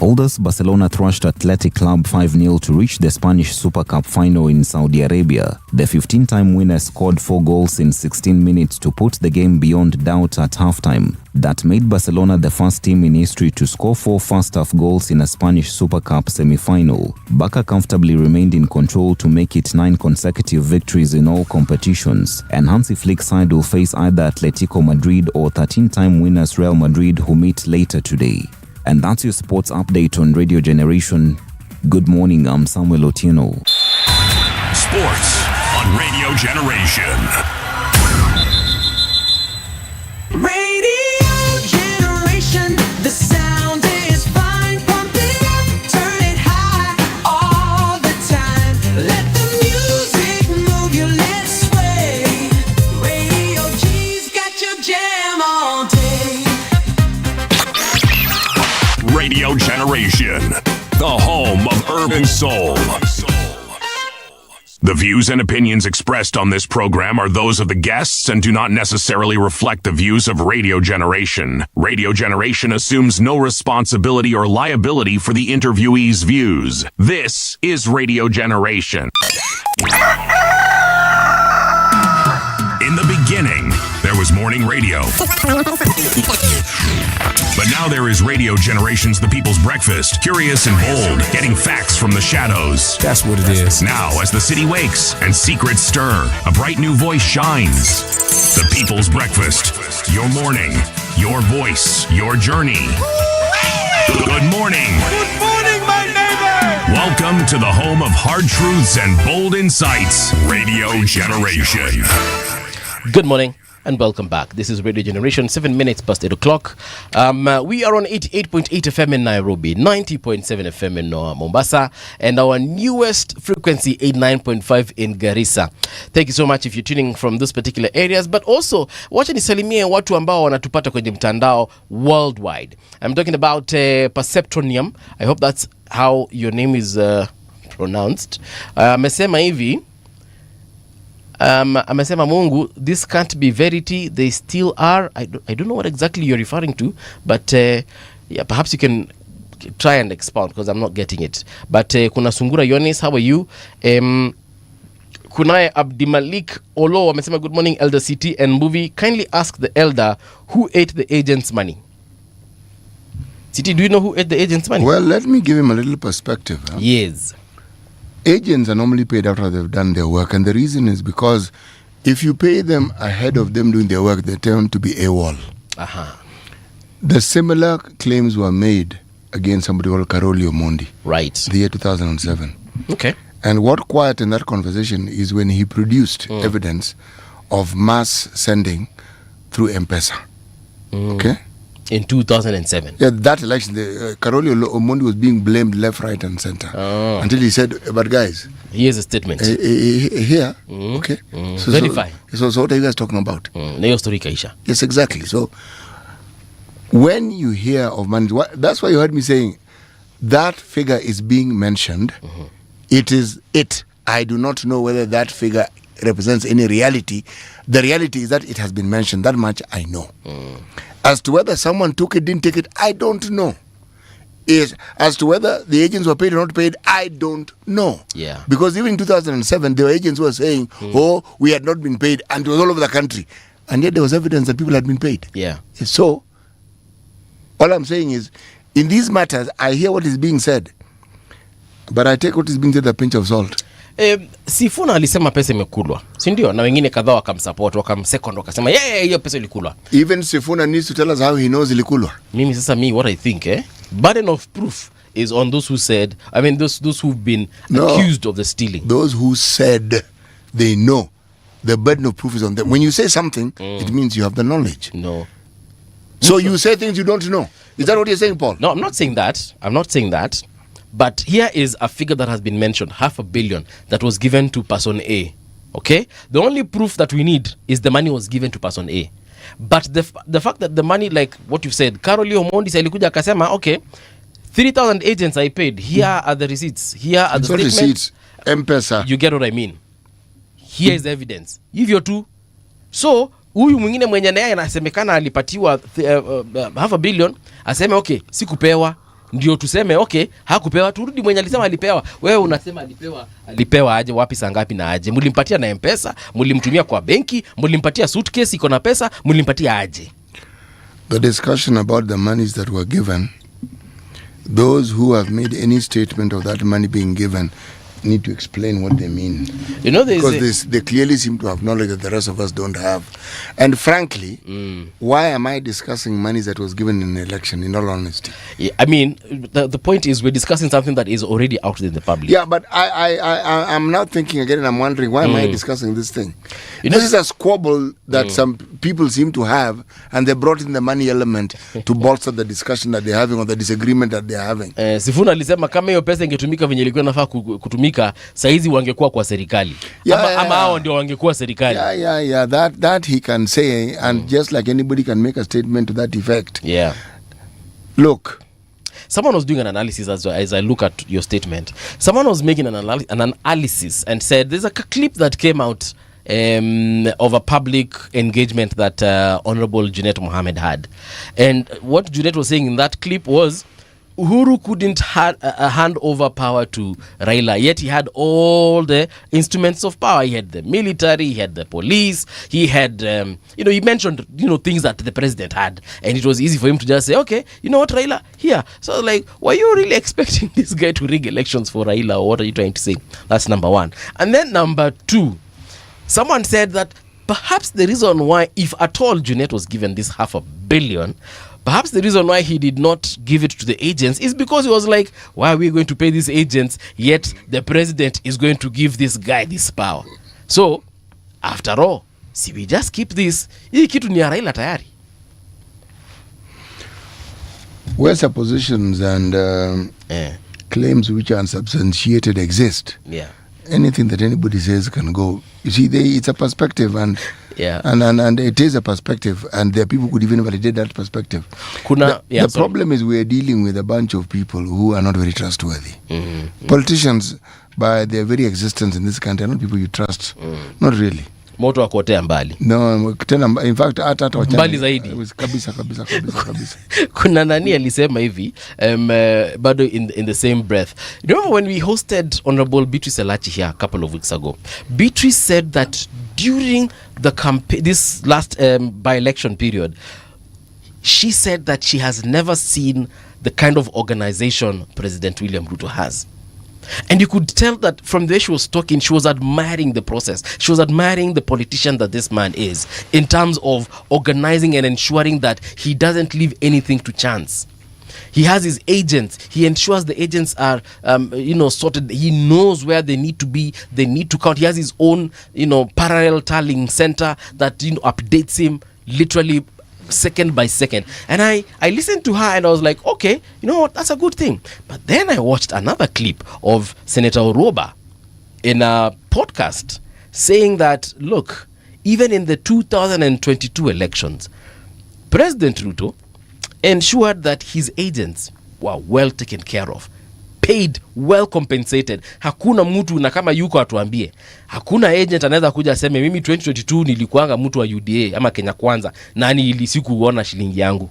Holders Barcelona thrashed Athletic Club 5-0 to reach the Spanish Super Cup final in Saudi Arabia. The 15-time winner scored 4 goals in 16 minutes to put the game beyond doubt at halftime. That made Barcelona the first team in history to score 4 first-half goals in a Spanish Super Cup semi-final. Barca comfortably remained in control to make it 9 consecutive victories in all competitions, and Hansi Flick's side will face either Atletico Madrid or 13-time winners Real Madrid, who meet later today. And that's your sports update on Radio Generation. Good morning, I'm Samuel Otieno. Sports on Radio Generation. Radio Generation, the sound is fine. Pump it up, turn it high, all the time. Let the music move your lips sway. Radio G's got your jam all day. Radio Generation, the home of urban soul. The views and opinions expressed on this program are those of the guests and do not necessarily reflect the views of Radio Generation. Radio Generation assumes no responsibility or liability for the interviewee's views. This is Radio Generation. In the beginning, there was morning radio. But now there is Radio Generation's The People's Breakfast, curious and bold, getting facts from the shadows. That's what it is. Now, as the city wakes and secrets stir, a bright new voice shines. The People's Breakfast, your morning, your voice, your journey. Good morning. Good morning, my neighbor. Welcome to the home of hard truths and bold insights, Radio Generation. Good morning and welcome back. This is Radio Generation, 7 minutes past 8 o'clock. We are on 88.8 FM in Nairobi, 90.7 FM in Mombasa, and our newest frequency, 89.5 in Garissa. Thank you so much if you're tuning from those particular areas, but also, wacha nisalimie watu ambao wanatupata kwenye mtandao worldwide. I'm talking about Perceptronium. I hope that's how your name is pronounced. Amesema hivi, amesema Mungu, this can't be verity, they still are. I don't know what exactly you're referring to, but yeah, perhaps you can try and expound because I'm not getting it. But kuna Sungura Yonis, how are you? Kunaye Abdimalik Olo amesema good morning Elder City and Mbuvi, kindly ask the elder who ate the agent's money. City, do you know who ate the agent's money? Well, let me give him a little perspective. Huh? Yes. Agents are normally paid after they've done their work, and the reason is because if you pay them ahead of them doing their work, they tend to be AWOL. The similar claims were made against somebody called Karoli Omondi. Right. The year 2007. Okay. And what quiet in that conversation is when he produced evidence of mass sending through M-Pesa. Okay? In 2007. Yeah, that election, Karoli Omondi was being blamed left, right, and center. Until he said, but guys, here's a statement. Here, okay. So, verify. So what are you guys talking about? Yes, exactly. So when you hear of money, that's why you heard me saying that figure is being mentioned. It is it. I do not know whether that figure represents any reality. The reality is that it has been mentioned. That much I know. As to whether someone took it, didn't take it, I don't know. As to whether the agents were paid or not paid, I don't know. Yeah. Because even in 2007, there were agents who were saying, oh, we had not been paid, and it was all over the country. And yet there was evidence that people had been paid. Yeah. So, all I'm saying is, in these matters, I hear what is being said, but I take what is being said with a pinch of salt. Sifuna alisema pesa imekulwa, si ndio? Na wengine kadhaa wakamsupport, wakamsecond, wakasema hiyo pesa ilikulwa. Even Sifuna needs to tell us how he knows ilikulwa. Mimi sasa what I think, burden of proof is on those who said, I mean those who've been accused of the stealing. Those who said they know. The burden of proof is on them. When you say something, it means you have the knowledge. No. So you say things you don't know. Is that what you're saying, Paul? No, I'm not saying that. But here is a figure that has been mentioned, 500 million, that was given to person A. Okay? The only proof that we need is the money was given to person A. But the fact that the money, like what you said, Caroli Omondi alikuja akasema, okay, 3,000 agents I paid. Here are the receipts. Here are the statements. Receipts. M-Pesa. You get what I mean? Here is the evidence. Hivyo tu. So, huyu mwingine mwenye naye anasemekana alipatiwa 500 million, aseme okay, sikupewa. Ndio tuseme okay, hakupewa, turudi mwenye alisema alipewa. Wewe unasema alipewa aje, wapi, saa ngapi na aje? Mulimpatia na M-Pesa, mulimtumia kwa benki, mulimpatia suitcase iko na pesa, mulimpatia aje? The discussion about the monies that were given, those who have made any statement of that money being given need to explain what they mean. You know, because they clearly seem to have knowledge that the rest of us don't have. And frankly, why am I discussing money that was given in an election, in all honesty? Yeah, I mean, the point is we're discussing something that is already out in the public. Yeah, but I'm now thinking again, and I'm wondering, why am I discussing this thing? This is a squabble that some people seem to have, and they brought in the money element to bolster the discussion that they're having or the disagreement that they're having. Sifuna alisema kama hiyo pesa ingetumika venye ilikuwa inafaa kutumika, saizi wangekuwa kwa serikali. Ama hao ndio wangekuwa serikali. Yeah. That he can say, and just like anybody can make a statement to that effect. Yeah. Look, someone was doing an analysis as I look at your statement. Someone was making an analysis and said there's a clip that came out of a public engagement that Honorable Junet Mohammed had. And what Junet was saying in that clip was Uhuru couldn't hand over power to Raila, yet he had all the instruments of power. He had the military, he had the police, he had, he mentioned, things that the president had. And it was easy for him to just say, okay, you know what, Raila, here. So like, were you really expecting this guy to rig elections for Raila, or what are you trying to say? That's number one. And then number two, someone said that perhaps the reason why, if at all Junet was given this 500 million, perhaps the reason why he did not give it to the agents is because he was like, why are we going to pay these agents, yet the president is going to give this guy this power? So, after all, see, we just keep this. Hii kitu ni ya Raila tayari. Where suppositions and claims which are unsubstantiated exist, anything that anybody says can go. You see, it's a perspective, and it is a perspective, and there are people who could even validate that perspective. The problem is we are dealing with a bunch of people who are not very trustworthy. Politicians, by their very existence in this country, are not people you trust. Not really. Moto wakotea mbali. No, in fact, hata mbali zaidi. Kabisa. Kuna nani alisema hivi, bado in the same breath. Remember when we hosted Honorable Beatrice Elachi here a couple of weeks ago? Beatrice said that during the campaign, this last by-election period, she said that she has never seen the kind of organization President William Ruto has. And you could tell that from the way she was talking, she was admiring the process. She was admiring the politician that this man is in terms of organizing and ensuring that he doesn't leave anything to chance. He has his agents. He ensures the agents are, sorted. He knows where they need to be. They need to count. He has his own, parallel tallying center that, updates him literally second by second. And I listened to her and I was like, okay, you know what, that's a good thing. But then I watched another clip of Senator Oroba in a podcast saying that, look, even in the 2022 elections, President Ruto ensured that his agents were well taken care of, paid, well compensated. Hakuna mtu, na kama yuko atuambie, hakuna agent anaweza kuja aseme mimi 2022 nilikuanga mtu wa UDA ama Kenya Kwanza na sikuona shilingi yangu.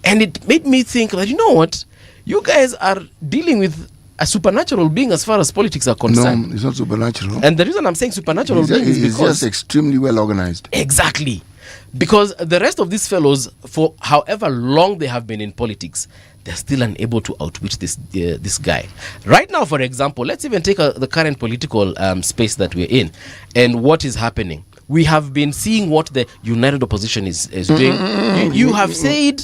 And it made me think that, you know what, you guys are dealing with a supernatural being as far as politics are concerned. No, it's not supernatural. And the reason I'm saying supernatural being is because it's just extremely well organized. Exactly. Because the rest of these fellows, for however long they have been in politics, they're still unable to outwit this guy. Right now, for example, let's even take the current political space that we're in and what is happening. We have been seeing what the united opposition is doing. You have said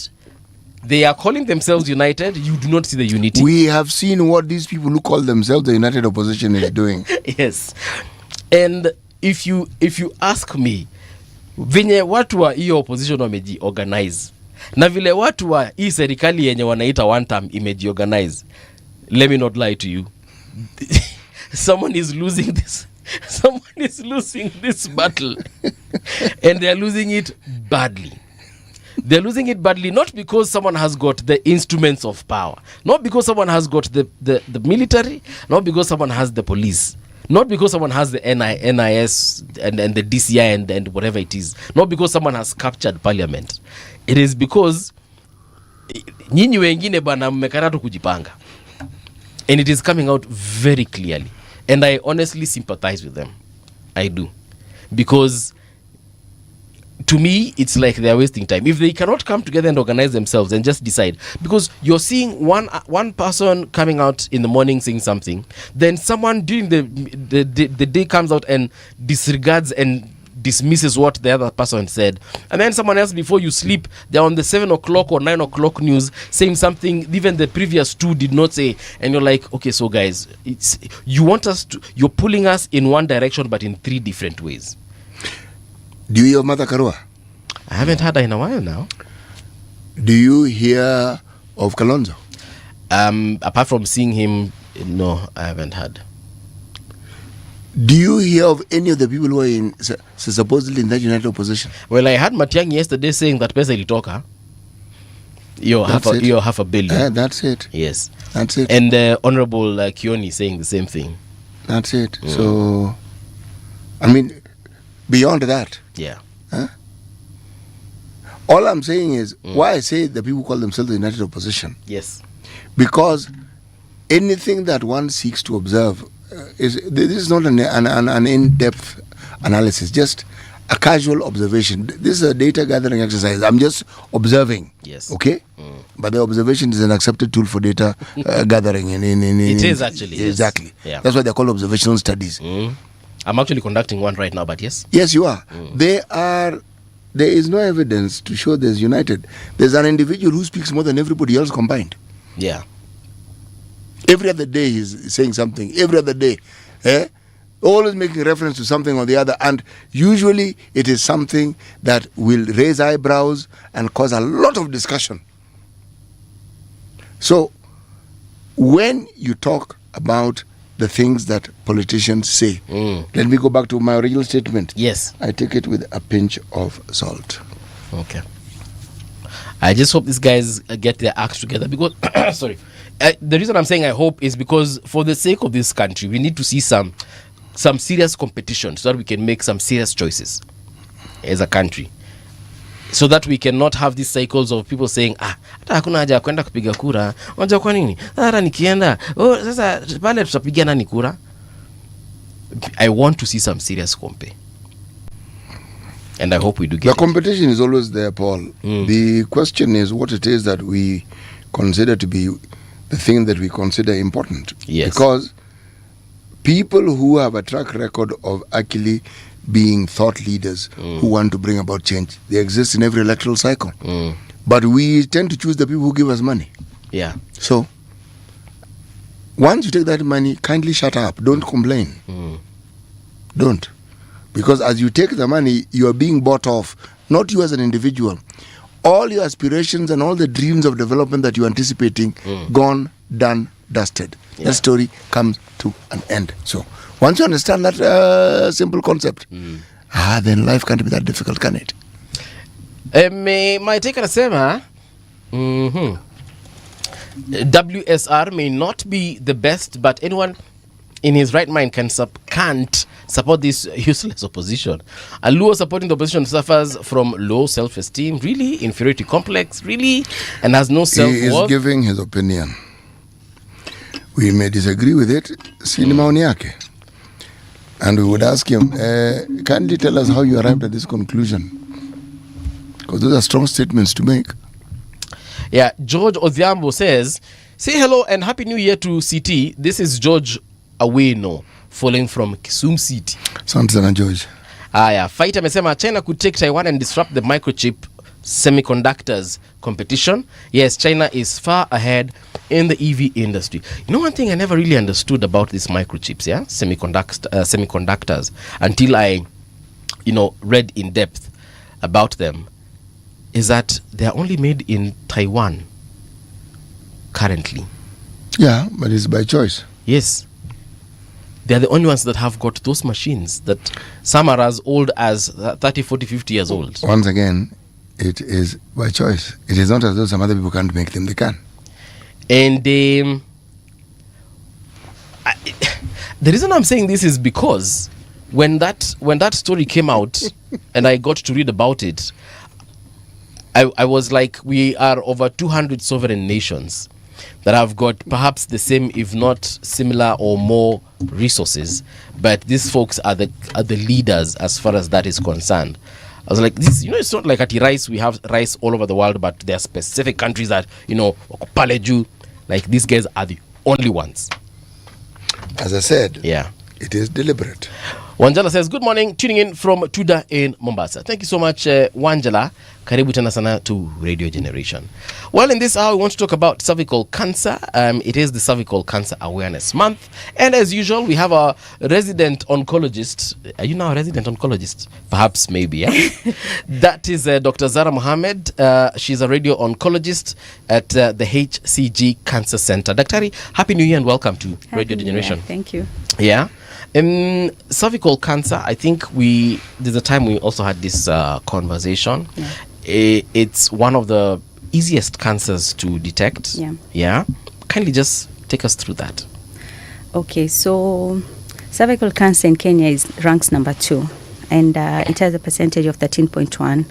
they are calling themselves united. You do not see the unity. We have seen what these people who call themselves the united opposition is doing. Yes. And if you ask me, venye watu wa hiyo opposition wamejiorganize na vile watu wa hii serikali yenye wanaita one term imejiorganize, let me not lie to you. Someone is losing this battle and they are losing it badly. They're losing it badly, not because someone has got the instruments of power, not because someone has got the military, not because someone has the police, not because someone has the NIS and the DCI and whatever it is, not because someone has captured parliament. It is because nyinyi wengine bana mmekana tu kujipanga. And it is coming out very clearly. And I honestly sympathize with them. I do. Because to me, it's like they're wasting time. If they cannot come together and organize themselves and just decide, because you're seeing one person coming out in the morning saying something, then someone during the day comes out and disregards and dismisses what the other person said, and then someone else before you sleep, they're on the 7 o'clock or 9 o'clock news saying something even the previous two did not say, and you're like, okay, so guys, you're pulling us in one direction but in 3 different ways. Do you hear of Mother Karua? I haven't heard her in a while now. Do you hear of Kalonzo? Apart from seeing him, no, I haven't heard. Do you hear of any of the people who are supposedly in that united opposition? Well, I heard Matiang'i yesterday saying that pesa ilitoka. You're half a billion. That's it. Yes. That's it. And Honorable Kioni saying the same thing. That's it. So, I mean, beyond that. Yeah. All I'm saying is, why I say the people call themselves the united opposition. Yes. Because anything that one seeks to observe, this is not an in-depth analysis, just a casual observation. This is a data gathering exercise. I'm just observing. Yes. Okay? But the observation is an accepted tool for data gathering. It is actually. Exactly. Yes. Yeah. That's why they're called observational studies. I'm actually conducting one right now, but yes. Yes, you are. There is no evidence to show there's united. There's an individual who speaks more than everybody else combined. Yeah. Every other day he's saying something. Every other day. Always making reference to something or the other. And usually it is something that will raise eyebrows and cause a lot of discussion. So, when you talk about the things that politicians say, let me go back to my original statement. Yes. I take it with a pinch of salt. Okay. I just hope these guys get their acts together because, sorry. The reason I'm saying I hope is because for the sake of this country, we need to see some serious competition so that we can make some serious choices as a country. So that we cannot have these cycles of people saying, hata hakuna haja kwenda kupiga kura. Unajua kwa nini? Hata nikienda, sasa pale tutapigia nani kura? I want to see some serious compare. And I hope we do get the competition is always there, Paul. The question is what it is that we consider to be the thing that we consider important. Yes. Because people who have a track record of actually being thought leaders who want to bring about change, they exist in every electoral cycle. But we tend to choose the people who give us money. Yeah. So, once you take that money, kindly shut up. Don't complain. Don't. Because as you take the money, you are being bought off. Not you as an individual. All your aspirations and all the dreams of development that you're anticipating, gone, done, dusted. Yeah. That story comes to an end. So, once you understand that simple concept, then life can't be that difficult, can it? My take anasema WSR may not be the best, but anyone in his right mind can't support this useless opposition. A Luo supporting the opposition suffers from low self-esteem, really, inferiority complex, really, and has no self-worth. He is giving his opinion. We may disagree with it, si ni maoni yake. And we would ask him, kindly tell us how you arrived at this conclusion. Because those are strong statements to make. Yeah, George Odhiambo says, say hello and happy new year to CT. This is George Aweno, falling from Kisumu City. Sana George. Yeah, Fight amesema China could take Taiwan and disrupt the microchip semiconductors competition. Yes, China is far ahead in the EV industry. You know, one thing I never really understood about these microchips, yeah, semiconductors, until I, read in depth about them, is that they are only made in Taiwan currently. Yeah, but it's by choice. Yes. They are the only ones that have got those machines that some are as old as 30, 40, 50 years old. Once again, it is by choice. It is not as though some other people can't make them, they can. And the reason I'm saying this is because when that story came out and I got to read about it, I was like, we are over 200 sovereign nations that have got perhaps the same, if not similar or more resources, but these folks are the leaders as far as that is concerned. I was like, this, it's not like at rice, we have rice all over the world, but there are specific countries that, Paleju, like these guys are the only ones. As I said, yeah, it is deliberate. Wanjala says, good morning, tuning in from Tuda in Mombasa. Thank you so much, Wanjala. Karibu tena sana to Radio Generation. Well, in this hour, we want to talk about cervical cancer. It is the Cervical Cancer Awareness Month. And as usual, we have our resident oncologist. Are you now a resident oncologist? Perhaps, maybe, yeah? That is Dr. Zara Mohammed. She's a radio oncologist at the HCG Cancer Center. Daktari, Happy New Year and welcome to Radio Generation. Thank you. Yeah. Cervical cancer, I think there's a time we also had this conversation. Yeah. It's one of the easiest cancers to detect. Yeah. Kindly just take us through that. Okay, so cervical cancer in Kenya ranks number 2, and it has a percentage of 13.1.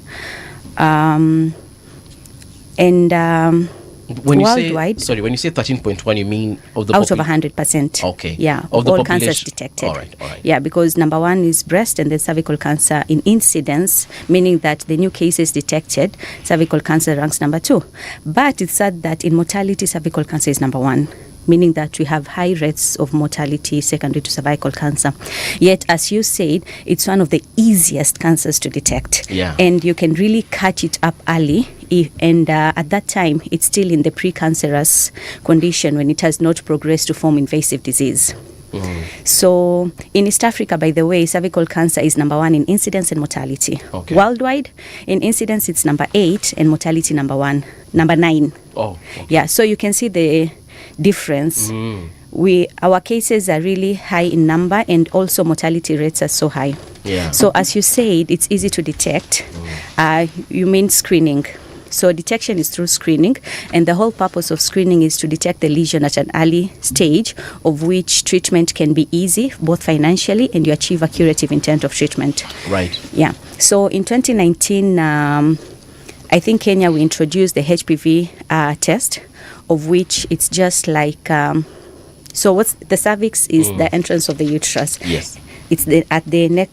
When worldwide, when you say 13.1, you mean of the out of 100%. Okay. Yeah, of the all population. cancers detected. All right. Yeah, because number 1 is breast and then cervical cancer in incidence, meaning that the new cases detected, cervical cancer ranks number 2. But it's said that in mortality, cervical cancer is number 1. Meaning that we have high rates of mortality secondary to cervical cancer. Yet, as you said, it's one of the easiest cancers to detect. Yeah. And you can really catch it up early. At that time, it's still in the precancerous condition when it has not progressed to form invasive disease. So, in East Africa, by the way, cervical cancer is number 1 in incidence and mortality. Okay. Worldwide, in incidence, it's number 8 and mortality number 9. Oh, okay. Yeah, so you can see the difference. Our cases are really high in number, and also mortality rates are so high. Yeah. So as you said, it's easy to detect. You mean screening. So detection is through screening, and the whole purpose of screening is to detect the lesion at an early stage, of which treatment can be easy, both financially, and you achieve a curative intent of treatment. Right. Yeah. So in 2019, I think Kenya, we introduced the HPV test, of which it's just like, so what's the cervix is the entrance of the uterus. Yes. It's at the neck,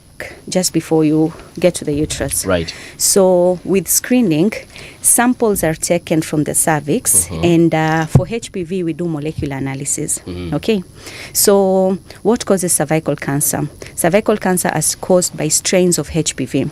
just before you get to the uterus. Right. So with screening, samples are taken from the cervix, and for HPV, we do molecular analysis. Okay. So what causes cervical cancer? Cervical cancer is caused by strains of HPV.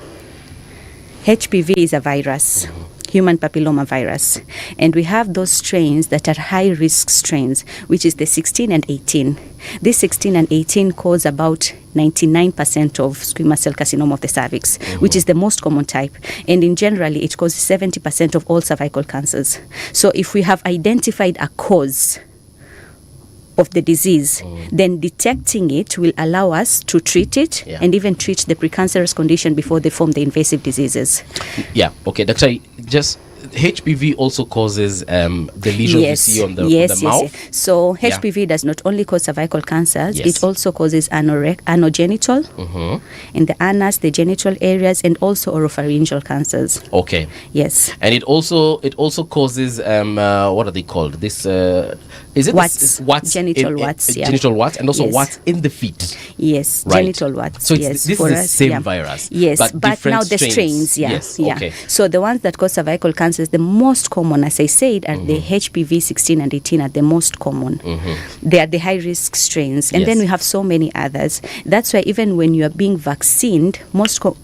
HPV is a virus. Human papilloma virus, and we have those strains that are high risk strains, which is the 16 and 18. This 16 and 18 cause about 99% of squamous cell carcinoma of the cervix, which is the most common type, and in generally it causes 70% of all cervical cancers. So if we have identified a cause of the disease, then detecting it will allow us to treat it and even treat the precancerous condition before they form the invasive diseases. Yeah, okay, Doctor, just HPV also causes the lesions Yes, we see on the, yes, on the yes, mouth. yes. So Yeah. HPV does not only cause cervical cancers, Yes. it also causes anogenital in the anus, the genital areas, and also oropharyngeal cancers. Okay. Yes. And it also causes what are they called? This is it Warts. this- warts Genital warts, yeah. genital warts, and also Yes. warts in the feet. Yes, Right. genital warts. So it's, yes, this for is the us, same yeah. virus. Yes, but different now the strains, yeah, Yes. yeah. Okay. So the ones that cause cervical cancers, the most common, as I said, are the HPV 16 and 18 are the most common. They are the high risk strains, and then Yes. we have so many others. That's why even when you are being vaccinated,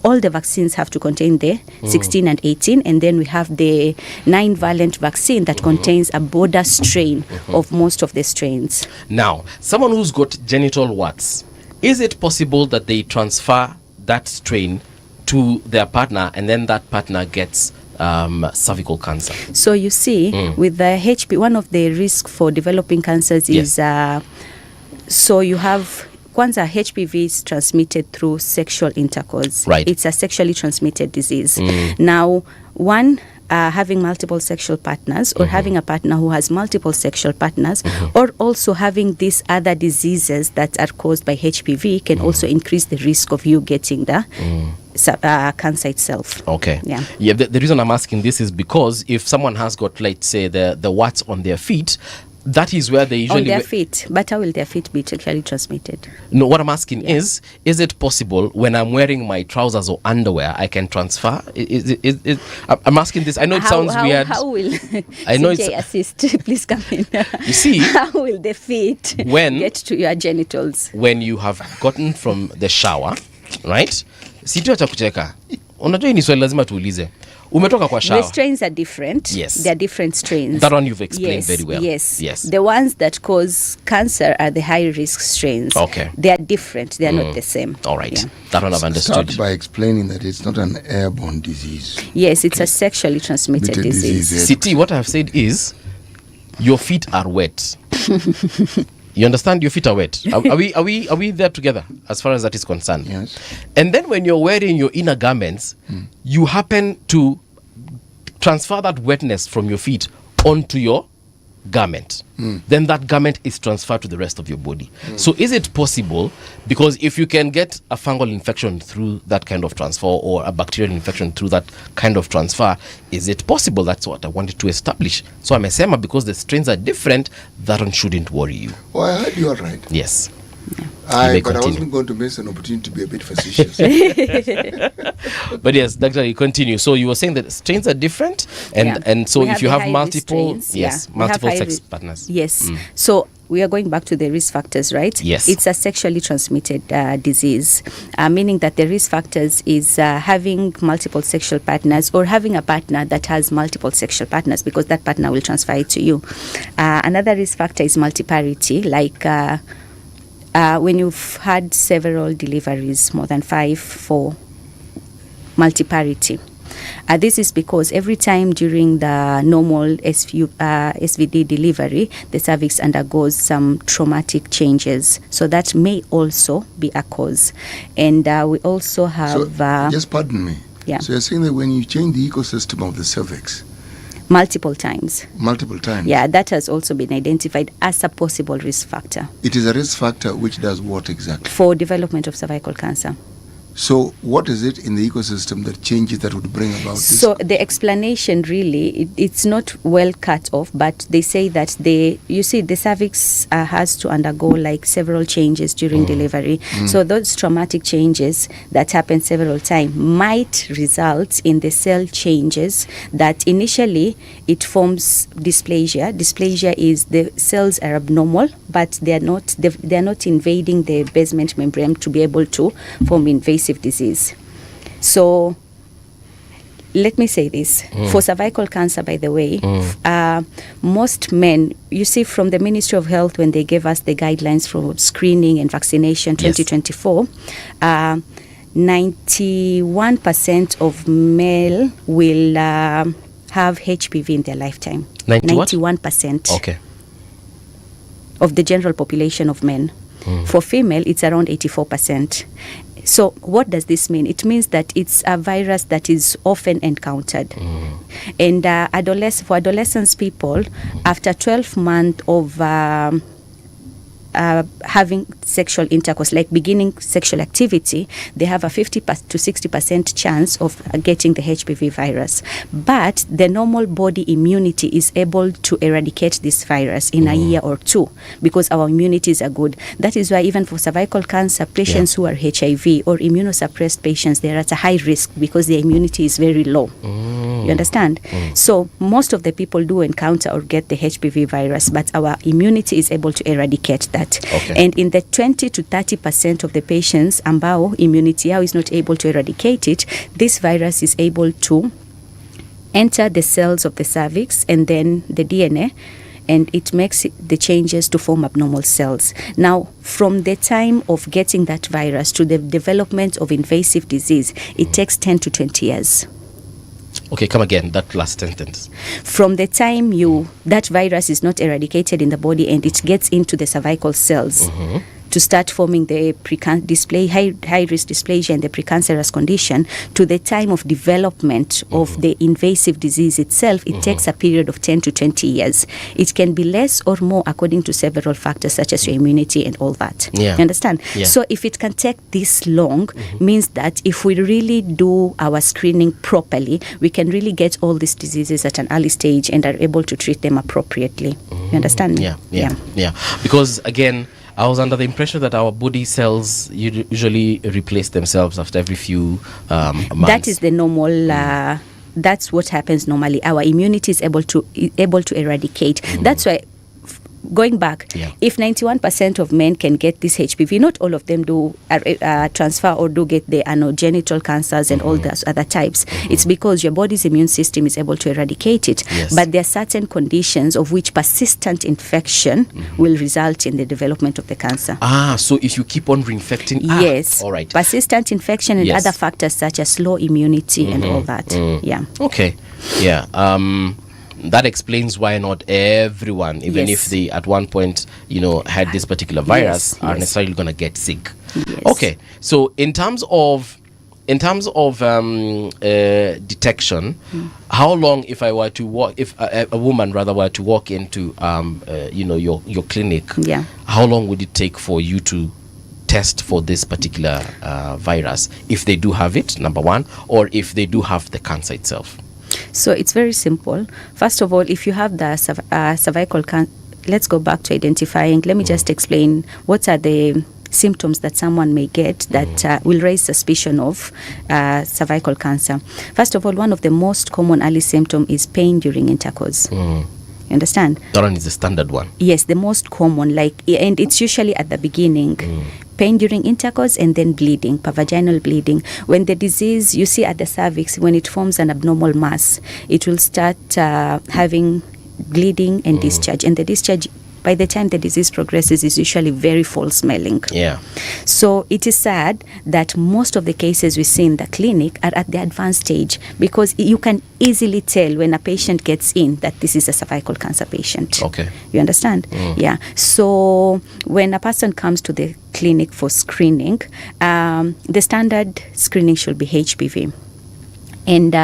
all the vaccines have to contain the 16 and 18, and then we have the 9-valent vaccine that contains a border strain of most of the strains. Now, someone who's got genital warts, is it possible that they transfer that strain to their partner and then that partner gets cervical cancer? So you see, with the HP, one of the risks for developing cancers is so you have kwanza HPV is transmitted through sexual intercourse. Right. It's a sexually transmitted disease. Now, one having multiple sexual partners, or having a partner who has multiple sexual partners, or also having these other diseases that are caused by HPV can also increase the risk of you getting the cancer itself. Okay. Yeah. The reason I'm asking this is because if someone has got, let's say, the warts on their feet, that is where they usually... On their feet. But how will their feet be sexually transmitted? No, what I'm asking is it possible when I'm wearing my trousers or underwear, I can transfer? I'm asking this. I know it sounds weird. How will I know CJ assist? Please come in. You see, how will the feet get to your genitals? When you have gotten from the shower, right? Sitio cha kucheka. Unajua hii ni swali lazima tuulize. Umetoka kwa shower. The strains are different. Yes. They are different strains. That one you've explained Yes, very well. Yes. The ones that cause cancer are the high risk strains. Okay. They are different. They are not the same. All right. Yeah. That one I've understood. Start by explaining that it's not an airborne disease. Yes, it's a sexually transmitted disease. CT, what I've said is your feet are wet. You understand? Your feet are wet. Are we there together as far as that is concerned? Yes. And then when you're wearing your inner garments, you happen to transfer that wetness from your feet onto your garment. Then that garment is transferred to the rest of your body. So is it possible, because if you can get a fungal infection through that kind of transfer, or a bacterial infection through that kind of transfer, is it possible? That's what I wanted to establish. So I'm a because the strains are different, that one shouldn't worry you. Oh, I heard you all right. Yes. But I continue. wasn't going to miss an opportunity to be a bit facetious. But yes, Doctor, you continue. So you were saying that strains are different, and so We if you the have high-risk multiple, strains, yes, we have multiple sex high-risk- partners. Yes. So we are going back to the risk factors, right? Yes. It's a sexually transmitted disease, meaning that the risk factors is having multiple sexual partners, or having a partner that has multiple sexual partners, because that partner will transfer it to you. Another risk factor is multiparity, like when you've had several deliveries, more than 5 for multiparity. This is because every time during the normal SVD delivery, the cervix undergoes some traumatic changes. So that may also be a cause. And we also have... just pardon me. Yeah. So you're saying that when you change the ecosystem of the cervix, multiple times. Yeah, that has also been identified as a possible risk factor it is a risk factor which does what exactly? for development of cervical cancer. So what is it in the ecosystem that changes that would bring about this? So the explanation really, it's not well cut off, but they say that the cervix has to undergo like several changes during delivery. So those traumatic changes that happen several times might result in the cell changes that initially it forms dysplasia. Dysplasia is the cells are abnormal, but they are not invading the basement membrane to be able to form invasive disease. So let me say this. For cervical cancer, by the way, most men, you see from the Ministry of Health, when they gave us the guidelines for screening and vaccination 2024, 91% of male will have HPV in their lifetime. 91%. Okay. Of the general population of men. For female, it's around 84%. So what does this mean? It means that it's a virus that is often encountered. And for adolescents people, after 12 months of having sexual intercourse, like beginning sexual activity, they have a 50 to 60% chance of getting the HPV virus. But the normal body immunity is able to eradicate this virus in a year or two because our immunities are good. That is why even for cervical cancer patients who are HIV or immunosuppressed patients, they're at a high risk because their immunity is very low. You understand? So most of the people do encounter or get the HPV virus, but our immunity is able to eradicate that. And in the 20 to 30% of the patients ambao immunity yao is not able to eradicate it, this virus is able to enter the cells of the cervix and then the DNA, and it makes the changes to form abnormal cells. Now, from the time of getting that virus to the development of invasive disease, it takes 10 to 20 years. Okay, come again, that last sentence. From the time that virus is not eradicated in the body and it gets into the cervical cells to start forming the high-risk dysplasia and the precancerous condition, to the time of development of the invasive disease itself, it takes a period of 10 to 20 years. It can be less or more according to several factors such as your immunity and all that. You understand? So if it can take this long, means that if we really do our screening properly, we can really get all these diseases at an early stage and are able to treat them appropriately. You understand me? Yeah. Because again, I was under the impression that our body cells usually replace themselves after every few months. That is the normal. That's what happens normally. Our immunity is able to eradicate. That's why. Going back, if 91% of men can get this HPV, not all of them do transfer or do get the anogenital cancers and all those other types. It's because your body's immune system is able to eradicate it. But there are certain conditions of which persistent infection will result in the development of the cancer. So if you keep on reinfecting, yes, all right, persistent infection and other factors such as low immunity and all that. Okay. That explains why not everyone, even if they at one point, had this particular virus, are necessarily going to get sick. Okay, so in terms of detection, how long, if I were to walk, if a woman rather were to walk into your clinic, how long would it take for you to test for this particular virus, if they do have it, number one, or if they do have the cancer itself? So it's very simple. First of all, if you have the cervical cancer, let's go back to identifying. Let me just explain what are the symptoms that someone may get that will raise suspicion of cervical cancer. First of all, one of the most common early symptoms is pain during intercourse. You understand? That one is the standard one. Yes, the most common, and it's usually at the beginning. Pain during intercourse and then bleeding, vaginal bleeding. When the disease, you see at the cervix, when it forms an abnormal mass, it will start having bleeding and discharge. And the discharge, by the time the disease progresses, is usually very foul-smelling. So it is sad that most of the cases we see in the clinic are at the advanced stage, because you can easily tell when a patient gets in that this is a cervical cancer patient. You understand? So when a person comes to the clinic for screening, the standard screening should be HPV. And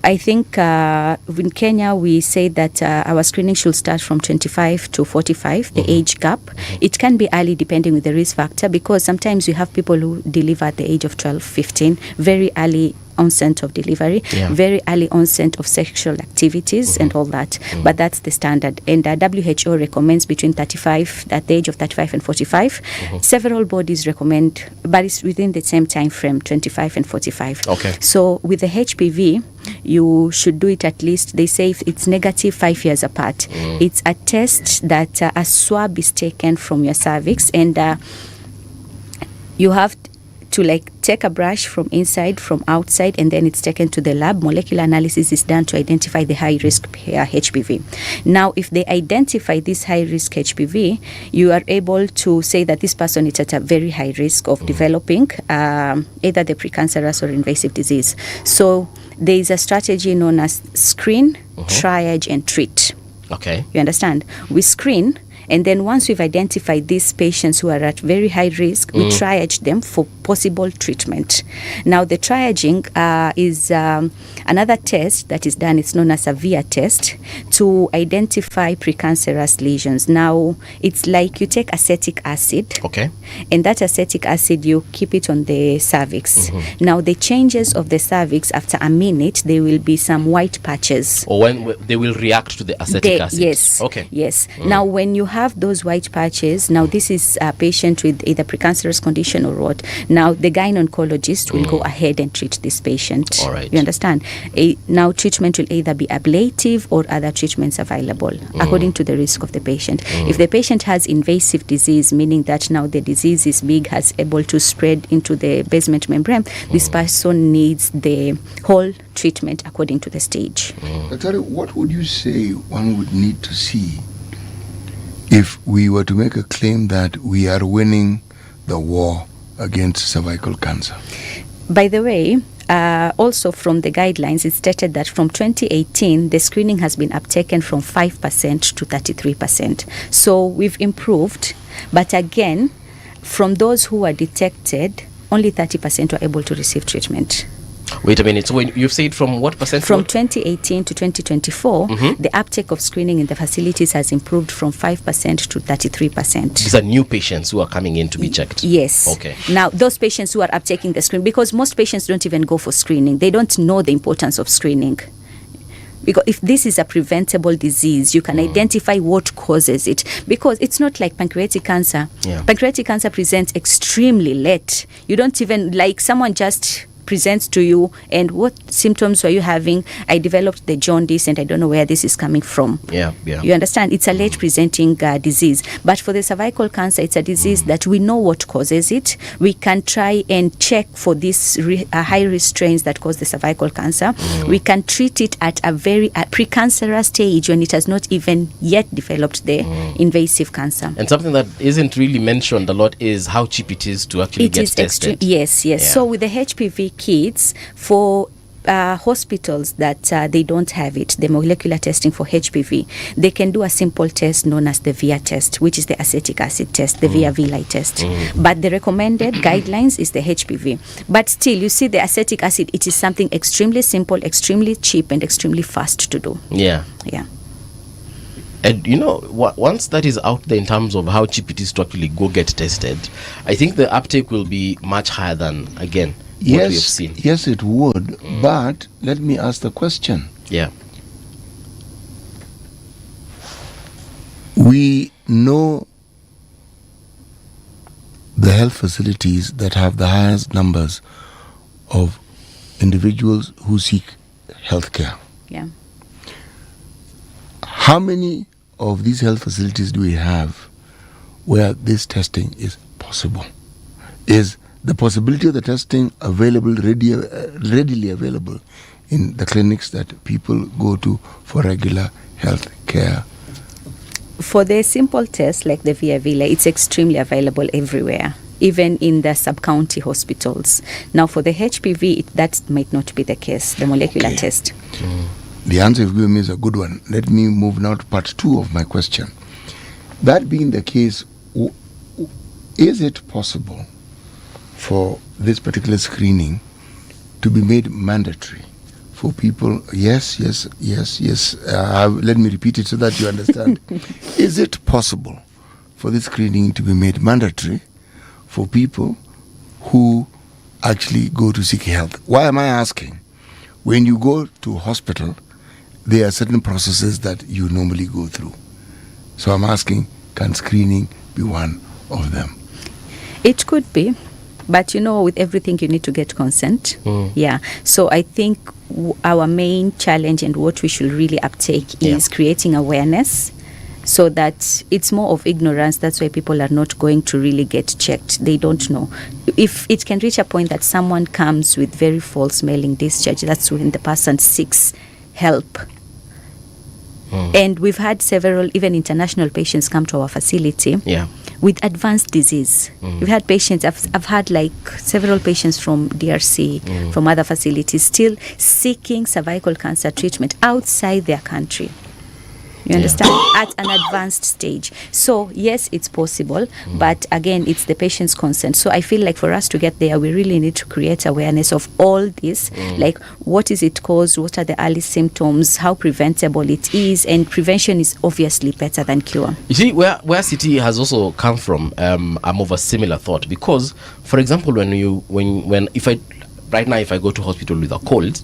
I think in Kenya we say that our screening should start from 25 to 45, the age gap. It can be early depending on the risk factor, because sometimes we have people who deliver at the age of 12, 15, very early onset of delivery, very early onset of sexual activities and all that. But that's the standard. And WHO recommends between 35, at the age of 35 and 45. Several bodies recommend, but it's within the same time frame, 25 and 45. So with the HPV, you should do it at least, they say if it's negative, 5 years apart. It's a test that a swab is taken from your cervix, and you have to take a brush from inside, from outside, and then it's taken to the lab. Molecular analysis is done to identify the high risk HPV. Now, if they identify this high risk HPV, you are able to say that this person is at a very high risk of developing either the precancerous or invasive disease. So there is a strategy known as screen, triage, and treat. You understand? We screen. And then once we've identified these patients who are at very high risk, we triage them for possible treatment. Now, the triaging is another test that is done. It's known as a VIA test to identify precancerous lesions. Now, it's like you take acetic acid. Okay. And that acetic acid, you keep it on the cervix. Now, the changes of the cervix, after a minute, there will be some white patches. Or when they will react to the acetic acid. Yes. Okay. Yes. Now, when you have those white patches, now this is a patient with either precancerous condition or what. Now, the gynecologist will go ahead and treat this patient. All right. You understand? Now, treatment will either be ablative or other treatments available according to the risk of the patient. If the patient has invasive disease, meaning that now the disease is big, has able to spread into the basement membrane, this person needs the whole treatment according to the stage. Daktari, what would you say one would need to see if we were to make a claim that we are winning the war against cervical cancer? By the way, also from the guidelines, it's stated that from 2018, the screening has been uptaken from 5% to 33%. So we've improved, but again, from those who are detected, only 30% were able to receive treatment. Wait a minute. So when you've said from what percent? From 2018 to 2024, the uptake of screening in the facilities has improved from 5% to 33%. These are new patients who are coming in to be checked. Yes. Okay. Now, those patients who are uptaking the screen, because most patients don't even go for screening. They don't know the importance of screening. Because if this is a preventable disease, you can identify what causes it. Because it's not like pancreatic cancer. Yeah. Pancreatic cancer presents extremely late. You don't even, like someone just presents to you, and what symptoms were you having? I developed the jaundice and I don't know where this is coming from. Yeah. You understand? It's a late presenting disease. But for the cervical cancer, it's a disease that we know what causes it. We can try and check for these high risk strains that cause the cervical cancer. We can treat it at a very precancerous stage when it has not even yet developed the invasive cancer. And something that isn't really mentioned a lot is how cheap it is to actually get tested. Yes. Yeah. So with the HPV kits, for hospitals that they don't have it, the molecular testing for HPV, they can do a simple test known as the VIA test, which is the acetic acid test, the VIA villi test. But the recommended guidelines is the HPV. But still, you see, the acetic acid, it is something extremely simple, extremely cheap, and extremely fast to do. Yeah. Yeah. And you know, once that is out there in terms of how cheap it is to actually go get tested, I think the uptake will be much higher than, again, what we have seen. Yes, it would. But let me ask the question. Yeah. We know the health facilities that have the highest numbers of individuals who seek health care. Yeah. How many of these health facilities do we have where this testing is possible? Is the possibility of the testing available, readily available in the clinics that people go to for regular health care? For the simple test like the VIA villi, it's extremely available everywhere, even in the sub-county hospitals. Now, for the HPV, that might not be the case, the molecular test. The answer you've given me is a good one. Let me move now to part 2 of my question. That being the case, is it possible for this particular screening to be made mandatory for people? Yes. Let me repeat it so that you understand. Is it possible for this screening to be made mandatory for people who actually go to seek health? Why am I asking? When you go to hospital, there are certain processes that you normally go through. So I'm asking, can screening be one of them? It could be. But, you know, with everything, you need to get consent. Yeah. So I think our main challenge and what we should really uptake is creating awareness so that it's more of ignorance. That's why people are not going to really get checked. They don't know. If it can reach a point that someone comes with very false smelling discharge, that's when the person seeks help. And we've had several, even international patients come to our facility with advanced disease. We've had patients, I've had like several patients from DRC, from other facilities, still seeking cervical cancer treatment outside their country. You You understand? At an advanced stage. So yes, it's possible, but again, it's the patient's consent. So I feel like for us to get there, we really need to create awareness of all this, like what is it caused, what are the early symptoms, how preventable it is, and prevention is obviously better than cure. You see, where City has also come from, I'm of a similar thought, because, for example, right now, if I go to hospital with a cold,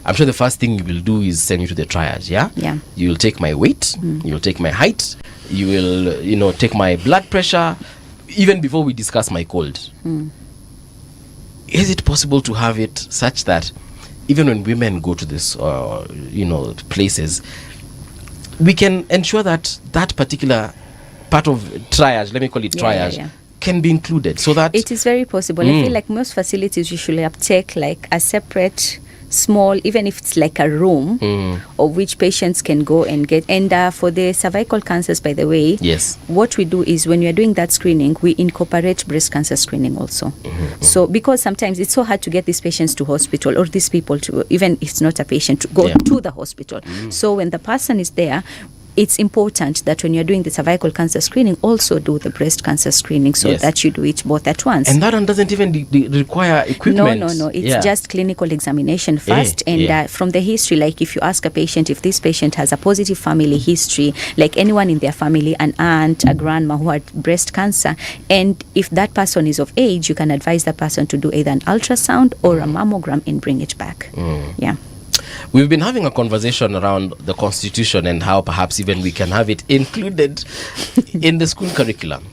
I'm sure the first thing you will do is send me to the triage, yeah? You will take my weight, you will take my height, you will, take my blood pressure, even before we discuss my cold. Is it possible to have it such that even when women go to this, places, we can ensure that that particular part of triage, let me call it triage, can be included, so that it is very possible. I feel like most facilities usually uptake like a separate small, even if it's like a room of which patients can go and get. And for the cervical cancers, by the way, what we do is when we are doing that screening, we incorporate breast cancer screening also. So because sometimes it's so hard to get these patients to hospital, or these people to, even if it's not a patient, to go to the hospital. So when the person is there, it's important that when you're doing the cervical cancer screening, also do the breast cancer screening, so that you do it both at once. And that one doesn't even require equipment. No. It's just clinical examination first. And from the history, like if you ask a patient, if this patient has a positive family history, like anyone in their family, an aunt, a grandma who had breast cancer, and if that person is of age, you can advise that person to do either an ultrasound or a mammogram and bring it back. We've been having a conversation around the Constitution and how perhaps even we can have it included in the school curriculum.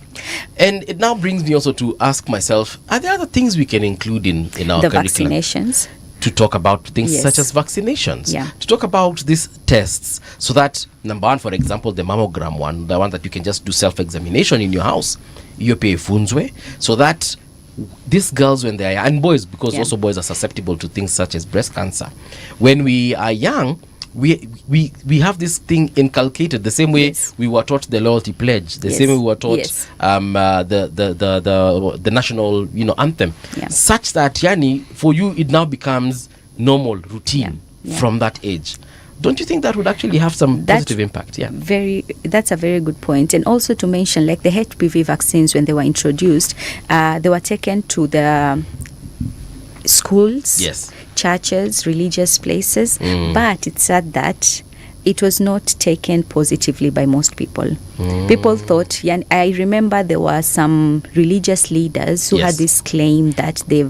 And it now brings me also to ask myself, are there other things we can include in our curriculum? The vaccinations. To talk about things such as vaccinations. To talk about these tests, so that, number one, for example, the mammogram one, the one that you can just do self-examination in your house, so that these girls, when they are, and boys, because also boys are susceptible to things such as breast cancer, when we are young, we have this thing inculcated the same way we were taught the loyalty pledge, the same way we were taught the national anthem, such that for you it now becomes normal routine from that age. Don't you think that would actually have some positive impact? That's a very good point. And also to mention, like the HPV vaccines, when they were introduced, they were taken to the schools, churches, religious places, but it's sad that it was not taken positively by most people. People thought, I remember there were some religious leaders who had this claim that the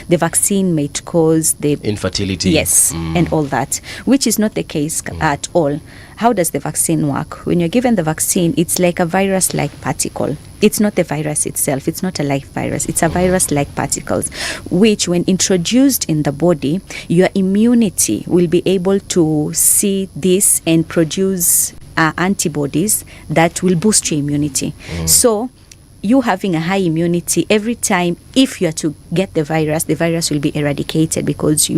vaccine might cause the infertility. And all that, which is not the case at all. How does the vaccine work? When you're given the vaccine, it's like a virus-like particle. It's not the virus itself. It's not a live virus. It's a virus-like particles, which when introduced in the body, your immunity will be able to see this and produce antibodies that will boost your immunity. So you having a high immunity, every time if you are to get the virus will be eradicated because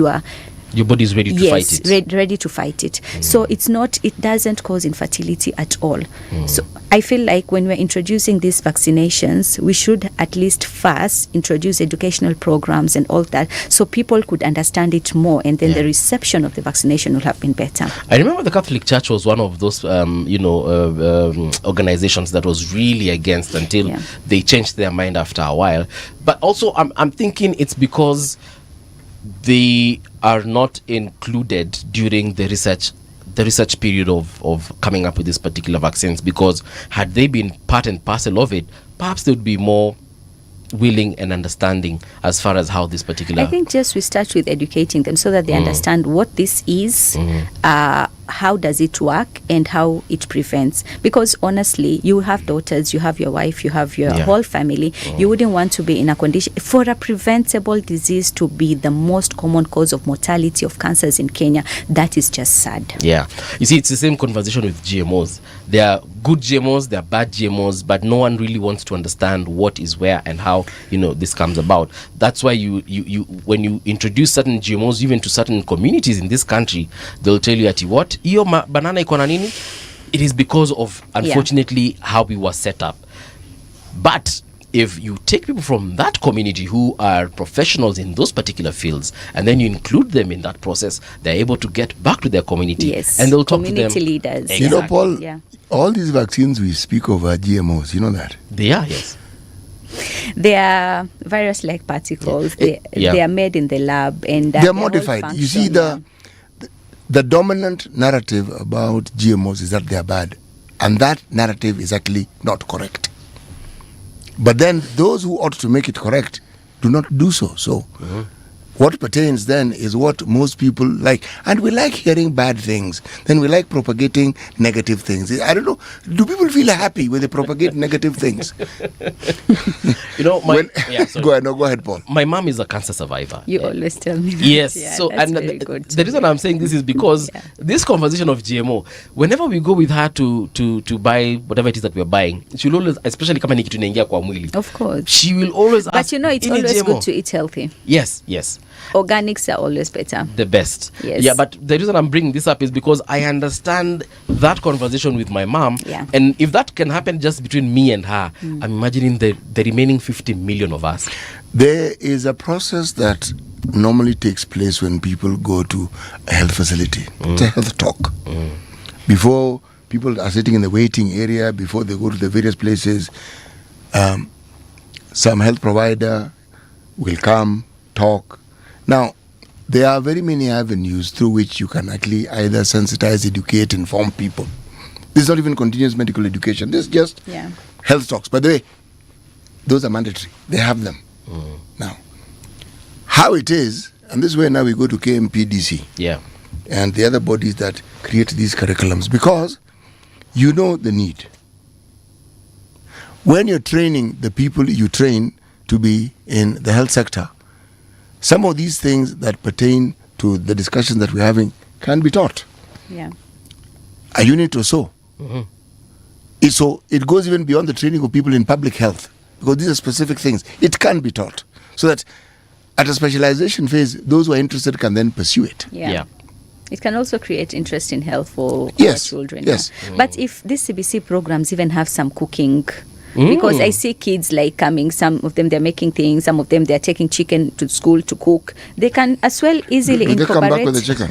your body is ready to fight it. Ready to fight it. So it doesn't cause infertility at all. So I feel like when we're introducing these vaccinations, we should at least first introduce educational programs and all that, so people could understand it more, and then the reception of the vaccination will have been better. I remember the Catholic Church was one of those organizations that was really against until they changed their mind after a while. But also I'm thinking it's because they are not included during the research period of coming up with these particular vaccines, because had they been part and parcel of it, perhaps they would be more willing and understanding as far as how this particular... I think just we start with educating them so that they understand what this is, how does it work, and how it prevents. Because honestly, you have daughters, you have your wife, you have your whole family. You wouldn't want to be in a condition for a preventable disease to be the most common cause of mortality of cancers in Kenya. That is just sad. You see, it's the same conversation with GMOs. There are good GMOs, there are bad GMOs, but no one really wants to understand what is where and how this comes about. That's why you when you introduce certain GMOs even to certain communities in this country, they'll tell you ati what iyo banana iko na nini. It is because of, unfortunately, how we were set up. But if you take people from that community who are professionals in those particular fields, and then you include them in that process, they're able to get back to their community. Yes. And they'll talk to them. Community leaders. Exactly. You know, Paul, Yeah. all these vaccines we speak of are GMOs. You know that? They are, yes. They are virus-like particles. They are made in the lab, and They're modified. You see, the dominant narrative about GMOs is that they are bad. And that narrative is actually not correct. But then those who ought to make it correct do not do so. So what pertains then is what most people like. And we like hearing bad things. Then we like propagating negative things. I don't know. Do people feel happy when they propagate negative things? You know, Go ahead, Paul. My mom is a cancer survivor. You always tell me that. Yes. Yeah, So, that's and very good. the reason I'm saying this is because this conversation of GMO, whenever we go with her to buy whatever it is that we're buying, she'll always, especially kama ni kitu inaingia kwa mwili, Of course. she will always ask, But you know, it's "Ini always GMO?" good to eat healthy. Yes, yes. Organics are always better. The best. Yes. Yeah, but the reason I'm bringing this up is because I understand that conversation with my mom. Yeah. And if that can happen just between me and her, I'm imagining the remaining 50 million of us. There is a process that normally takes place when people go to a health facility. It's a health talk. Before people are sitting in the waiting area, before they go to the various places, some health provider will come, talk. Now, there are very many avenues through which you can actually either sensitize, educate, inform people. This is not even continuous medical education. This is just health talks. By the way, those are mandatory. They have them. Now, how it is, and this is where now we go to KMPDC and the other bodies that create these curriculums, because you know the need. When you're training the people you train to be in the health sector, some of these things that pertain to the discussion that we're having can be taught. Yeah. A unit or so. It goes even beyond the training of people in public health, because these are specific things. It can be taught, so that at a specialization phase, those who are interested can then pursue it. Yeah. It can also create interest in health for our Yes, children. yes. But if these CBC programs even have some cooking, because I see kids like coming, some of them they're making things, some of them they're taking chicken to school to cook. They can as well easily Do they come incorporate. back with the chicken?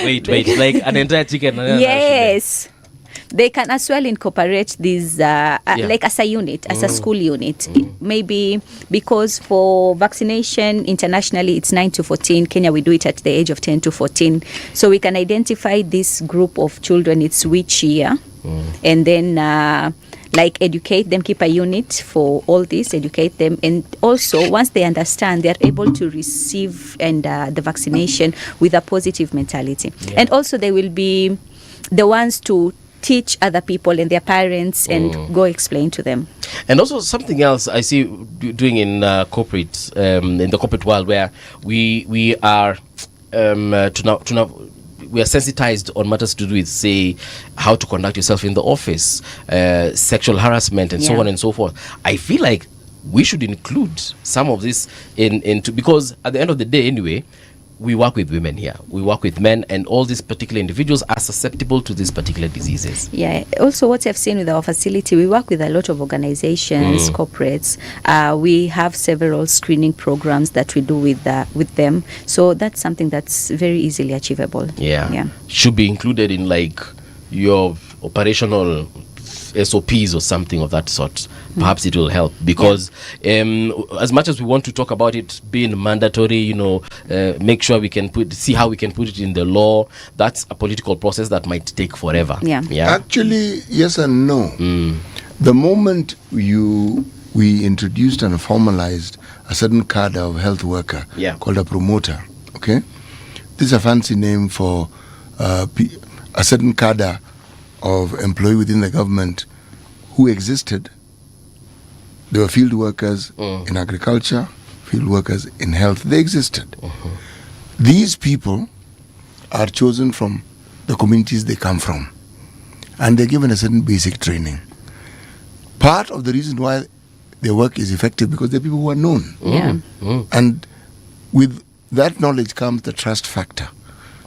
Wait, like an entire chicken. Yes. They can as well incorporate these like as a unit, as a school unit. Maybe because for vaccination internationally it's 9 to 14. Kenya we do it at the age of 10 to 14. So we can identify this group of children, it's which year, and then like educate them, keep a unit for all this, educate them, and also once they understand, they're able to receive and the vaccination with a positive mentality. And also they will be the ones to teach other people and their parents and go explain to them. And also something else I see doing in corporate, in the corporate world, where we are we are sensitized on matters to do with, say, how to conduct yourself in the office, sexual harassment, and so on and so forth. I feel like we should include some of this into, because at the end of the day, anyway, we work with women here, we work with men, and all these particular individuals are susceptible to these particular diseases. Yeah. Also, what I've seen with our facility, we work with a lot of organizations, corporates. We have several screening programs that we do with them. So that's something that's very easily achievable. Yeah. Should be included in like your operational SOPs or something of that sort. Perhaps it will help, because as much as we want to talk about it being mandatory, make sure we can see how we can put it in the law. That's a political process that might take forever. Actually, yes and no. The moment we introduced and formalized a certain cadre of health worker called a promoter, okay? This is a fancy name for a certain cadre of employee within the government who existed. There were field workers in agriculture, field workers in health. They existed. These people are chosen from the communities they come from, and they're given a certain basic training. Part of the reason why their work is effective, because they're people who are known. And with that knowledge comes the trust factor.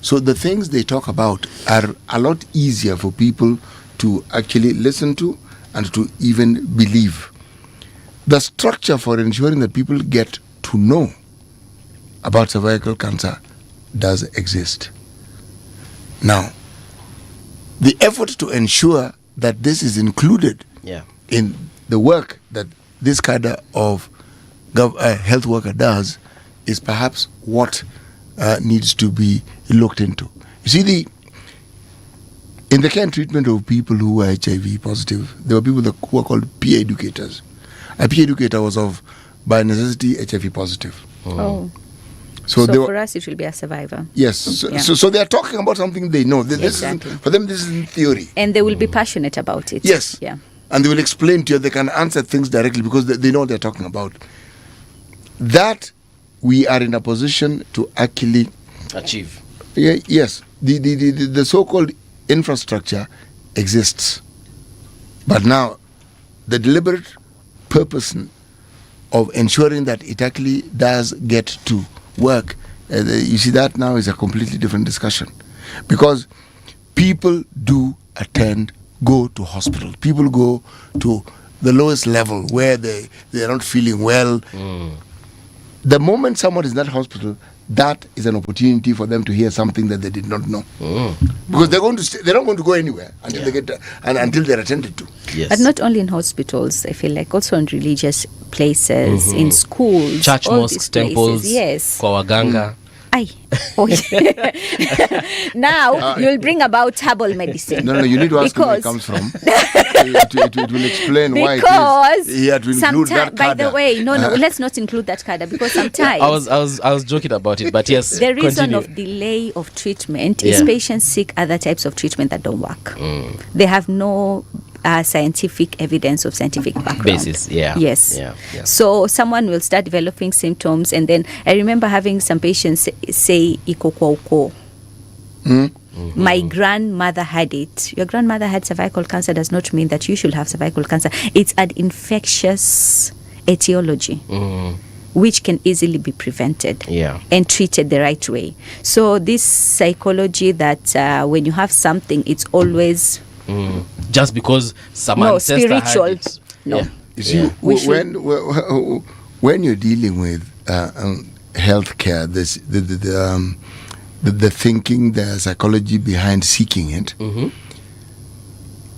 So the things they talk about are a lot easier for people to actually listen to and to even believe. The structure for ensuring that people get to know about cervical cancer does exist. Now, the effort to ensure that this is included in the work that this kind of health worker does is perhaps what needs to be looked into. You see, in the care and treatment of people who are HIV positive, there were people who were called peer educators. A peer educator was by necessity, HIV positive. Oh. So for us, it will be a survivor. Yes. So they are talking about something they know. Exactly. For them, this isn't theory. And they will be passionate about it. Yes. Yeah. And they will explain to you. They can answer things directly because they know what they're talking about. That we are in a position to actually achieve. Yes. The so-called infrastructure exists. But now, the deliberate purpose of ensuring that it actually does get to work, you see, that now is a completely different discussion, because people do go to hospital. People go to the lowest level where they are not feeling well. The moment someone is in that hospital, that is an opportunity for them to hear something that they did not know, because they're not going to go anywhere until they get until they're attended to. Yes. But not only in hospitals, I feel like also in religious places, in schools, church, all mosques, these places. temples, Yes. kwa waganga. Aye. Oh, yeah. Now you'll bring about herbal medicine. No, you need to ask where it comes from. it will explain why it is. He had to include that by cadre. the way, no, let's not include that cadre, because sometimes I was joking about it, but yes. the reason continue. of delay of treatment is patients seek other types of treatment that don't work. They have no scientific evidence of scientific background. Basis, Yes. Yeah. So someone will start developing symptoms, and then I remember having some patients say iko kwa uko. My grandmother had it. Your grandmother had cervical cancer does not mean that you should have cervical cancer. It's an infectious etiology, which can easily be prevented and treated the right way. So this psychology that when you have something, it's always just because some ancestor spiritual. had it. No. You see, when you're dealing with healthcare, the thinking, the psychology behind seeking it,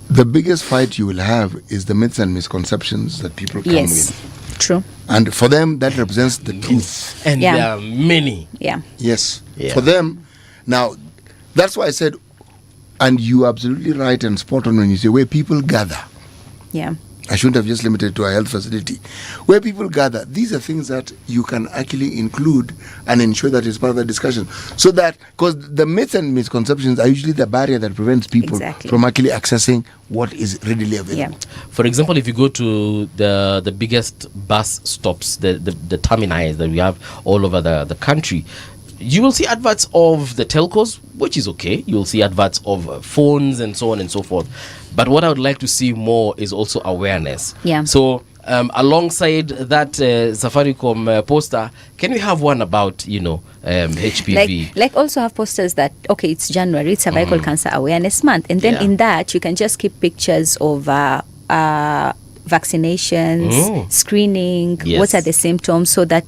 the biggest fight you will have is the myths and misconceptions that people come with. True. And for them, that represents the truth. And there are many. Yeah. Yes. For them, now, that's why I said, and you're absolutely right and spot on when you say where people gather. Yeah. I shouldn't have just limited it to a health facility. Where people gather, these are things that you can actually include and ensure that it's part of the discussion. So that, because the myths and misconceptions are usually the barrier that prevents people from actually accessing what is readily available. For example, if you go to the biggest bus stops, the termini that we have all over the country, you will see adverts of the telcos, which is okay. You'll see adverts of phones and so on and so forth. But what I would like to see more is also awareness. Yeah. So alongside that Safaricom poster, can we have one about, HPV? Like also have posters that, okay, it's January, it's Cervical Cancer Awareness Month. And then in that, you can just keep pictures of vaccinations, screening, what are the symptoms, so that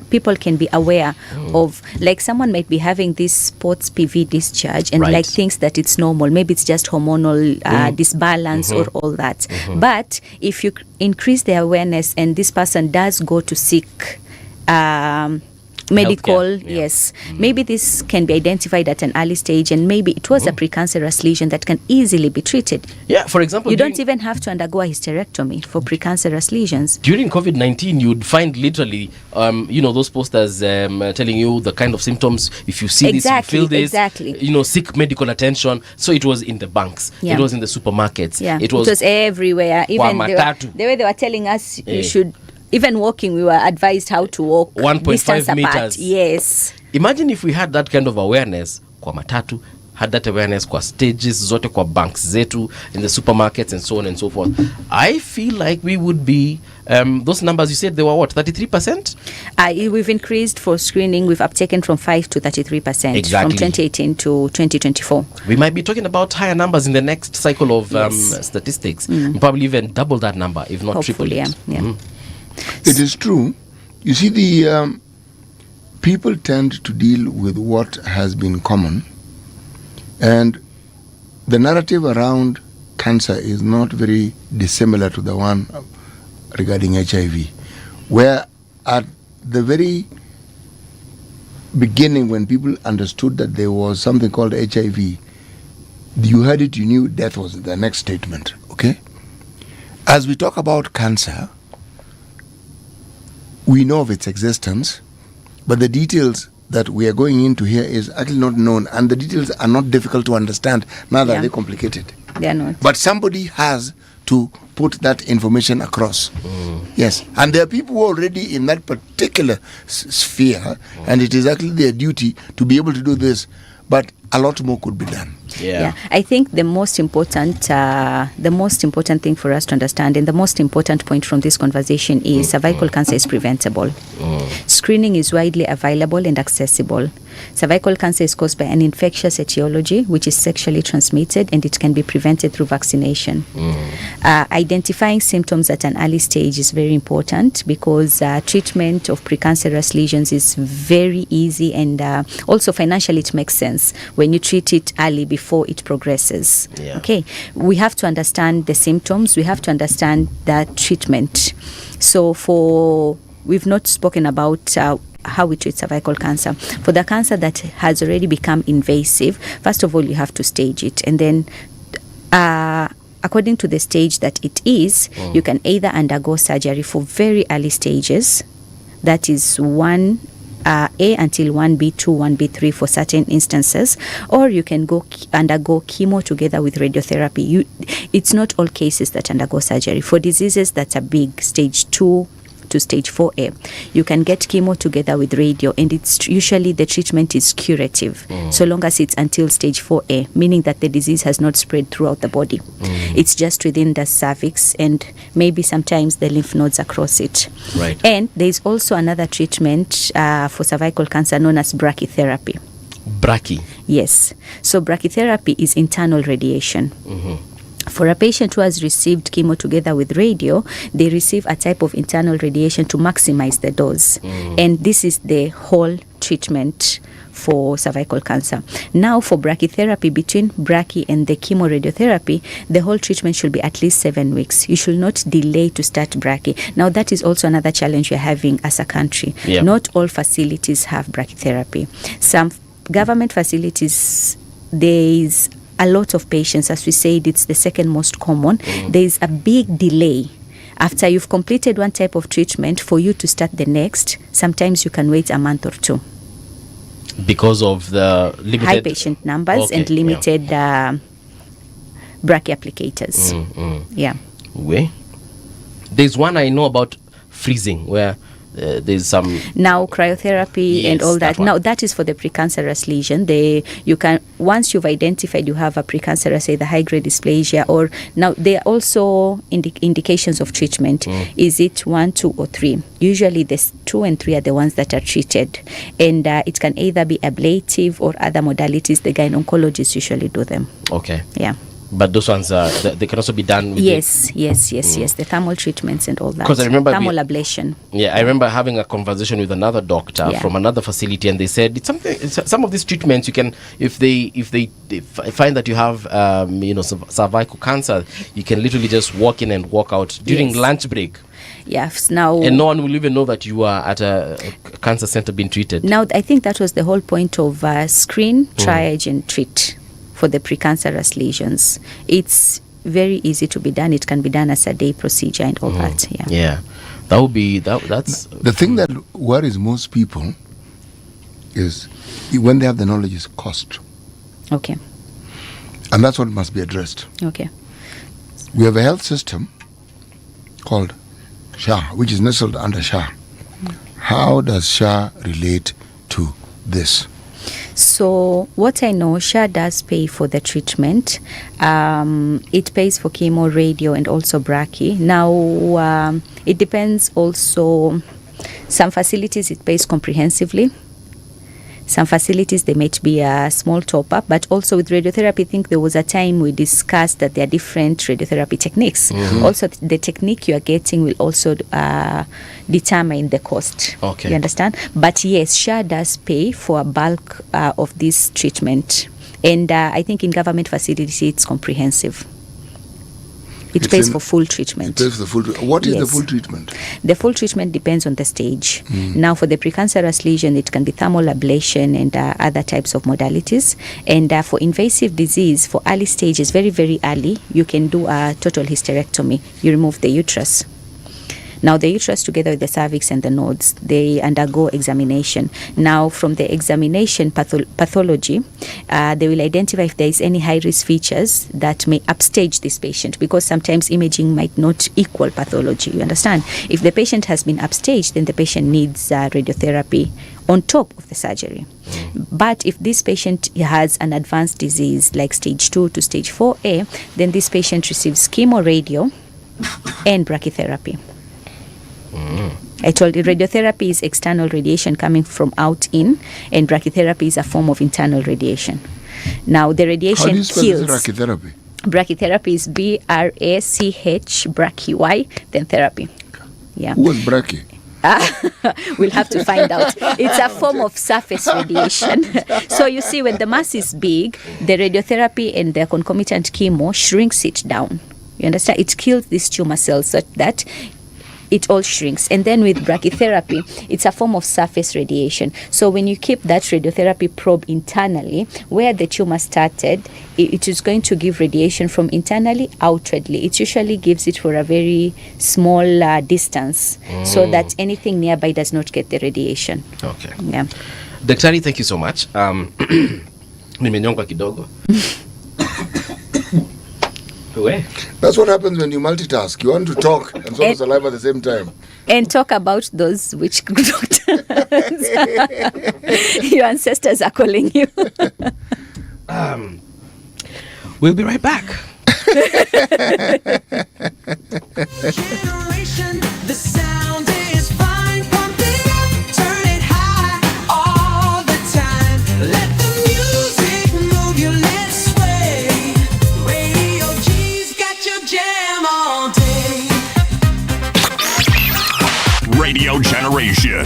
people can be aware of, like someone might be having this sports PV discharge and like thinks that it's normal. Maybe it's just hormonal disbalance or all that. But if you increase the awareness and this person does go to seek medical, maybe this can be identified at an early stage, and maybe it was a precancerous lesion that can easily be treated. Yeah, for example, you don't even have to undergo a hysterectomy for precancerous lesions. During COVID-19, you'd find literally, those posters telling you the kind of symptoms. If you see this, you feel this, seek medical attention. So it was in the banks, it was in the supermarkets, it was everywhere. Even the way they were telling us you should. Even walking, we were advised how to walk 1.5 meters. Yes. Imagine if we had that kind of awareness kwa matatu, had that awareness kwa stages zote, kwa banks zetu, in the supermarkets and so on and so forth, I feel like we would be those numbers you said, they were what, 33%? We've increased for screening. We've uptaken from 5 to 33% Exactly. from 2018 to 2024. We might be talking about higher numbers in the next cycle of statistics. Probably even double that number, if not triple Hopefully, it. yeah. It is true. You see, the people tend to deal with what has been common, and the narrative around cancer is not very dissimilar to the one regarding HIV, where at the very beginning, when people understood that there was something called HIV, you heard it, you knew death was the next statement, okay? As we talk about cancer, we know of its existence, but the details that we are going into here is actually not known, and the details are not difficult to understand, neither are they complicated. They are not. But somebody has to put that information across. Yes, and there are people who are already in that particular sphere, and it is actually their duty to be able to do this, but a lot more could be done. Yeah, I think the most important thing for us to understand, and the most important point from this conversation, is cervical cancer is preventable. Screening is widely available and accessible. Cervical cancer is caused by an infectious etiology, which is sexually transmitted, and it can be prevented through vaccination. Identifying symptoms at an early stage is very important, because treatment of precancerous lesions is very easy, and also financially it makes sense when you treat it early before it progresses. Okay, we have to understand the symptoms, we have to understand the treatment. So we've not spoken about how we treat cervical cancer. For the cancer that has already become invasive, first of all, you have to stage it, and then according to the stage that it is, you can either undergo surgery for very early stages, that is 1A until 1B2, 1B3 for certain instances, or you can undergo chemo together with radiotherapy. It's not all cases that undergo surgery. For diseases that are big, stage 2 to stage 4A, you can get chemo together with radio, and it's usually the treatment is curative, so long as it's until stage 4A, meaning that the disease has not spread throughout the body. It's just within the cervix and maybe sometimes the lymph nodes across it. Right. And there's also another treatment for cervical cancer known as brachytherapy. Brachy. Yes. So brachytherapy is internal radiation. For a patient who has received chemo together with radio, they receive a type of internal radiation to maximize the dose. And this is the whole treatment for cervical cancer. Now, for brachytherapy, between brachy and the chemoradiotherapy, the whole treatment should be at least 7 weeks. You should not delay to start brachy. Now, that is also another challenge we're having as a country. Not all facilities have brachytherapy. Some government facilities, there is a lot of patients. As we said, it's the second most common. There is a big delay. After you've completed one type of treatment, for you to start the next, sometimes you can wait a month or two. Because of the limited high patient numbers and limited brachy applicators. Yeah. There's one I know about, freezing, where there's some now cryotherapy and all that. Now that is for the precancerous lesion. You can, once you've identified you have a precancerous, say the high grade dysplasia, or now there are also indications of treatment. Is it 1, 2, or 3? Usually the 2 and 3 are the ones that are treated, and it can either be ablative or other modalities. The gynecologists usually do them. Okay. Yeah. But those ones they can also be done with yes, the thermal treatments and all that. Because I remember thermal ablation. I remember having a conversation with another doctor from another facility, and they said it's something. Some of these treatments you can, if they find that you have cervical cancer, you can literally just walk in and walk out during lunch break. Yes, now, and no one will even know that you are at a cancer center being treated. Now, I think that was the whole point of screen, triage, and treat for the precancerous lesions. It's very easy to be done. It can be done as a day procedure and all that. Yeah, that would be that's the thing that worries most people is when they have the knowledge is cost. Okay. And that's what must be addressed. Okay. We have a health system called SHA, which is nestled under SHA. How does SHA relate to this? So what I know, SHA does pay for the treatment. It pays for chemo, radio, and also brachy. Now, it depends also. Some facilities it pays comprehensively. Some facilities, there might be a small top-up, but also with radiotherapy, I think there was a time we discussed that there are different radiotherapy techniques. Also, the technique you are getting will also determine the cost. Okay. You understand? But yes, SHA does pay for a bulk of this treatment. And I think in government facilities, it's comprehensive. It pays for full treatment. It pays for the full. What is the Yes. full treatment? The full treatment depends on the stage. Now, for the precancerous lesion, it can be thermal ablation and other types of modalities. And for invasive disease, for early stages, very, very early, you can do a total hysterectomy. You remove the uterus. Now, the uterus, together with the cervix and the nodes, they undergo examination. Now, from the examination pathology, they will identify if there is any high-risk features that may upstage this patient, because sometimes imaging might not equal pathology. You understand? If the patient has been upstaged, then the patient needs radiotherapy on top of the surgery. But if this patient has an advanced disease like stage 2 to stage 4A, then this patient receives chemo, radio, and brachytherapy. I told you radiotherapy is external radiation coming from out in, and brachytherapy is a form of internal radiation. Now, the radiation How do you spell kills. brachytherapy? Brachytherapy is BRACH, brachy, then therapy. Yeah. Who was brachy? We'll have to find out. It's a form of surface radiation. So you see, when the mass is big, the radiotherapy and the concomitant chemo shrinks it down. You understand? It kills these tumor cells such that it all shrinks. And then with brachytherapy, it's a form of surface radiation. So when you keep that radiotherapy probe internally, where the tumor started, it is going to give radiation from internally outwardly. It usually gives it for a very small distance, so that anything nearby does not get the radiation. Okay. Yeah. Daktari, thank you so much. Nimenyongwa kidogo. That's what happens when you multitask. You want to talk and swallow saliva at the same time. And talk about those witch doctors. Your ancestors are calling you. We'll be right back. Generation, the sound is fine. Pump it up, turn it high all the time. Let the music move your lips sway. Radio G's got your jam all day. Radio Generation,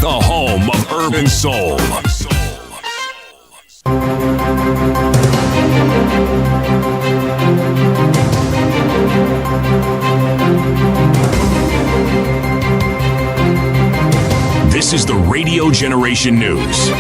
the home of urban soul. This is the Radio Generation News.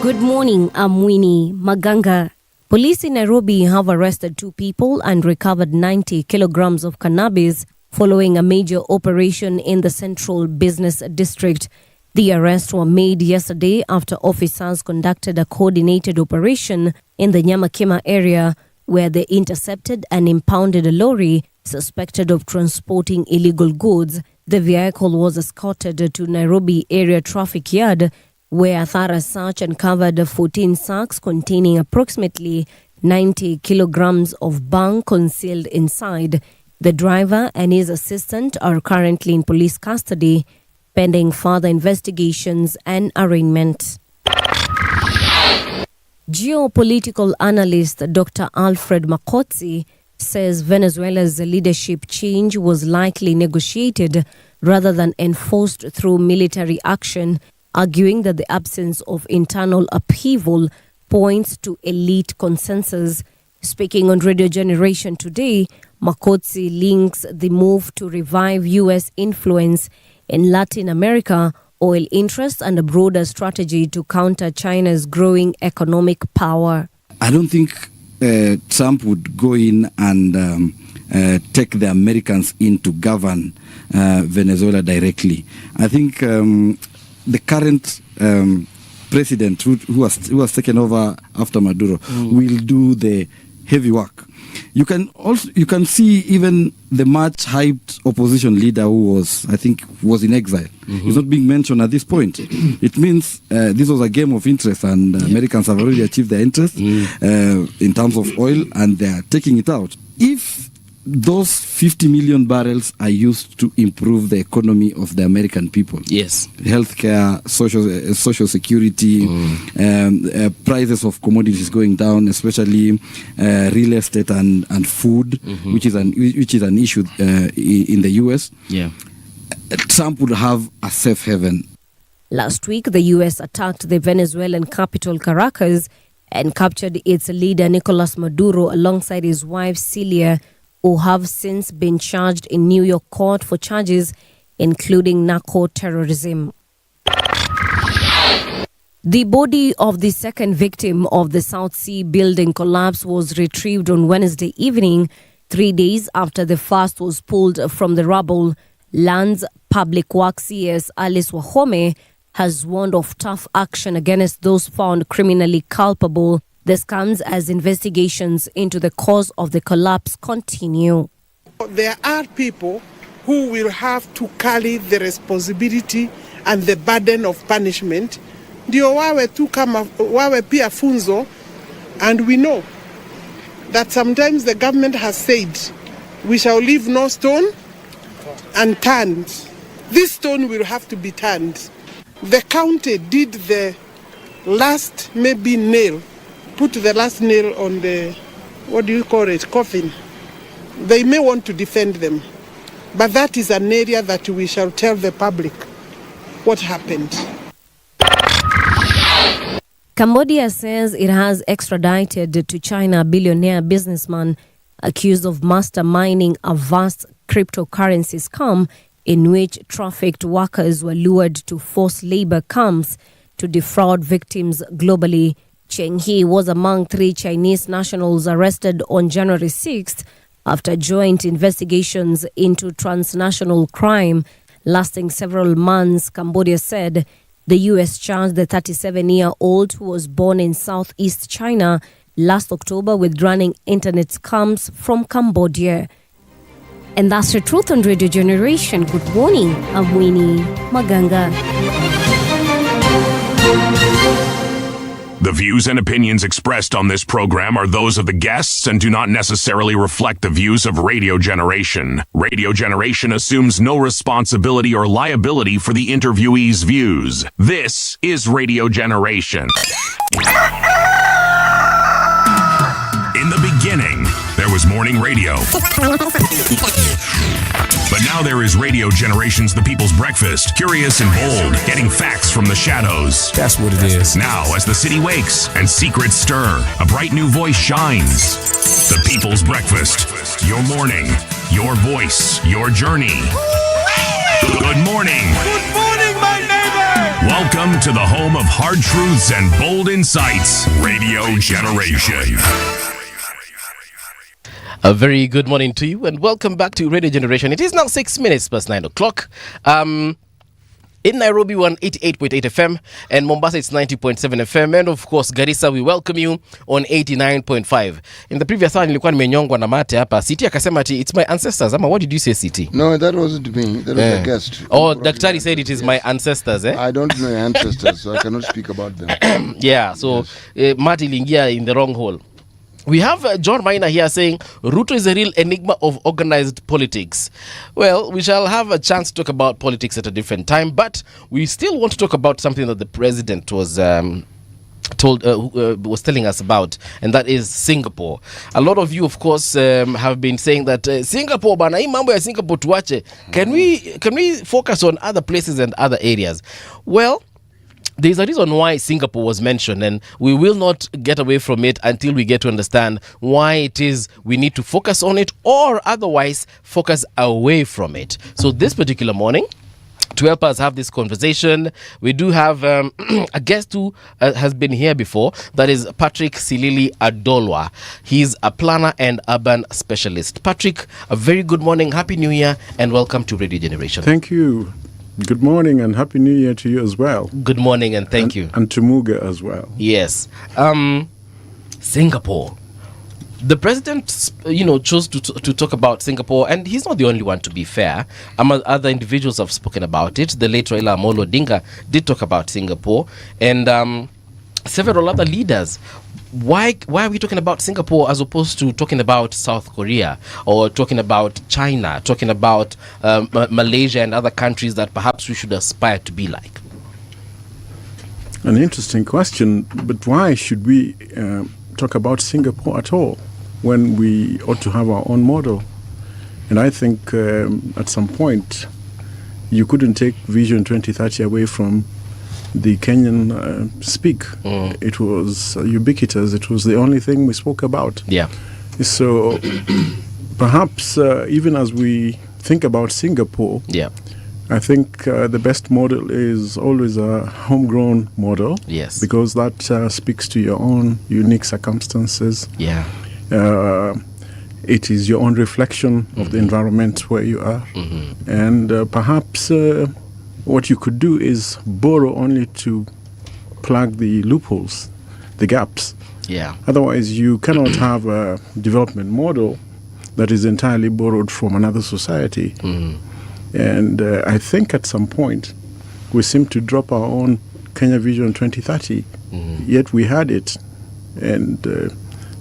Good morning, I'm Winnie Maganga. Police in Nairobi have arrested 2 people and recovered 90 kilograms of cannabis following a major operation in the Central Business District. The arrests were made yesterday after officers conducted a coordinated operation in the Nyamakima area where they intercepted and impounded a lorry suspected of transporting illegal goods. The vehicle was escorted to Nairobi area traffic yard where a thorough search uncovered 14 sacks containing approximately 90 kilograms of bang concealed inside. The driver and his assistant are currently in police custody, pending further investigations and arraignment. Geopolitical analyst Dr. Alfred Makotsi says Venezuela's leadership change was likely negotiated rather than enforced through military action, arguing that the absence of internal upheaval points to elite consensus. Speaking on Radio Generation today, Makotsi links the move to revive U.S. influence in Latin America, oil interests, and a broader strategy to counter China's growing economic power. I don't think Trump would go in and take the Americans in to govern Venezuela directly. I think the current president who has taken over after Maduro will do the heavy work you can see even the much hyped opposition leader who was in exile. He's not being mentioned at this point. It means this was a game of interest, and Americans have already achieved their interest in terms of oil, and they are taking it out. If those 50 million barrels are used to improve the economy of the American people. Yes. Healthcare, social security, prices of commodities going down, especially real estate and food, which is an issue in the US. Yeah. Trump would have a safe haven. Last week, the U.S. attacked the Venezuelan capital, Caracas, and captured its leader, Nicolas Maduro, alongside his wife, Celia, who have since been charged in New York court for charges including narco-terrorism. The body of the second victim of the South Sea building collapse was retrieved on Wednesday evening, 3 days after the first was pulled from the rubble. Lands Public Works CS Alice Wahome has warned of tough action against those found criminally culpable. This comes as investigations into the cause of the collapse continue. There are people who will have to carry the responsibility and the burden of punishment. Ndio wawe tu kama wawe pia funzo, and we know that sometimes the government has said we shall leave no stone unturned. This stone will have to be turned. The county did the last nail, put the last nail on the, coffin. They may want to defend them, but that is an area that we shall tell the public what happened. Cambodia says it has extradited to China a billionaire businessman accused of masterminding a vast cryptocurrency scam in which trafficked workers were lured to forced labor camps to defraud victims globally. Cheng He was among 3 Chinese nationals arrested on January 6th after joint investigations into transnational crime lasting several months. Cambodia said the U.S. charged the 37-year-old who was born in southeast China last October with running internet scams from Cambodia. And that's the truth on Radio Generation. Good morning. I'm Winnie Maganga. The views and opinions expressed on this program are those of the guests and do not necessarily reflect the views of Radio Generation. Radio Generation assumes no responsibility or liability for the interviewee's views. This is Radio Generation. In the beginning, there was morning radio. But now there is Radio Generation's The People's Breakfast, curious and bold, getting facts from the shadows. That's what it is. Now, as the city wakes and secrets stir, a bright new voice shines. The People's Breakfast, your morning, your voice, your journey. Good morning. Good morning, my neighbor. Welcome to the home of hard truths and bold insights, Radio Generation. A very good morning to you and welcome back to Radio Generation. It is now 6 minutes past 9 o'clock. In Nairobi, 188.8 FM, and Mombasa, it's 90.7 FM, and of course, Garissa, we welcome you on 89.5. In the previous hour, nilikuwa nimenyongwa na mate hapa. City akasema ati it's my ancestors. Ama, what did you say, City? No, that wasn't me. That was a guest. Oh, Daktari said it is my ancestors, eh? I don't know your ancestors, so I cannot speak about them. Yeah, so mate ilingia in the wrong hole. We have John Maina here saying Ruto is a real enigma of organized politics. Well, we shall have a chance to talk about politics at a different time, but we still want to talk about something that the president was was telling us about, and that is Singapore. A lot of you, of course, have been saying that Singapore, bana, hii mambo ya Singapore tuache. Can we focus on other places and other areas? Well, there's a reason why Singapore was mentioned, and we will not get away from it until we get to understand why it is we need to focus on it or otherwise focus away from it. So this particular morning, to help us have this conversation, we do have a guest who has been here before. That is Patrick Silili Adolwa. He's a planner and urban specialist. Patrick, a very good morning, Happy New Year, and welcome to Radio Generation. Thank you. Good morning and Happy New Year to you as well. Good morning and thank you. And to Muga as well. Yes. Singapore. The president, chose to talk about Singapore, and he's not the only one, to be fair. Other individuals have spoken about it. The late Raila Amolo Odinga did talk about Singapore, and several other leaders. Why are we talking about Singapore as opposed to talking about South Korea or talking about China, talking about Malaysia and other countries that perhaps we should aspire to be like? An interesting question, but why should we talk about Singapore at all when we ought to have our own model? And I think at some point you couldn't take Vision 2030 away from the Kenyan speak. It was ubiquitous. It was the only thing we spoke about. Yeah. So perhaps even as we think about Singapore, I think the best model is always a homegrown model. Yes. Because that speaks to your own unique circumstances. Yeah. It is your own reflection of the environment where you are. And perhaps what you could do is borrow only to plug the loopholes, the gaps. Yeah. Otherwise, you cannot have a development model that is entirely borrowed from another society. And I think at some point, we seem to drop our own Kenya Vision 2030, yet we had it. And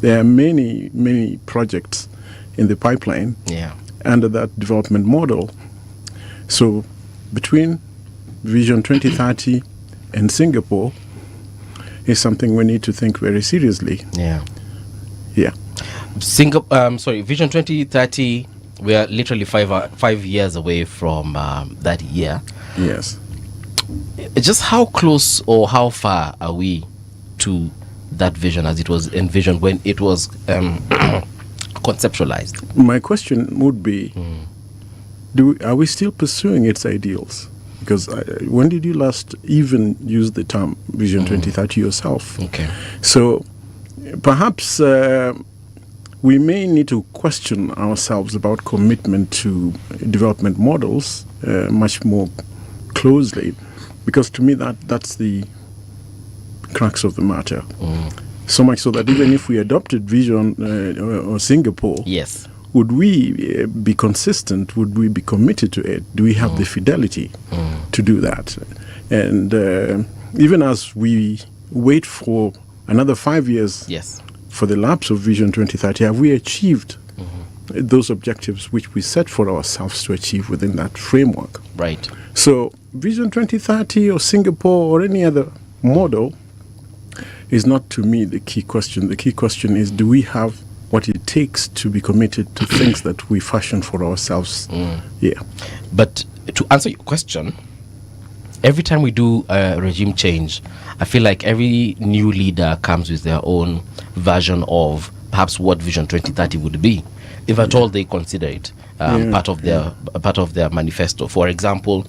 there are many, many projects in the pipeline under that development model. So between Vision 2030 and Singapore is something we need to think very seriously. Yeah. Vision 2030, we are literally 5 years away from that year. Yes. Just how close or how far are we to that vision as it was envisioned when it was conceptualized? My question would be, are we still pursuing its ideals? Because when did you last even use the term Vision 2030 yourself? Okay. So perhaps we may need to question ourselves about commitment to development models much more closely, because to me that's the crux of the matter. So much so that even if we adopted Vision or Singapore, yes, would we be consistent? Would we be committed to it? Do we have the fidelity to do that? And even as we wait for another 5 years for the lapse of Vision 2030, have we achieved those objectives which we set for ourselves to achieve within that framework? Right. So Vision 2030 or Singapore or any other model is not, to me, the key question. The key question is, do we have what it takes to be committed to things that we fashion for ourselves? But to answer your question, every time we do a regime change, I feel like every new leader comes with their own version of perhaps what Vision 2030 would be, if at all they consider it part of their manifesto. For example,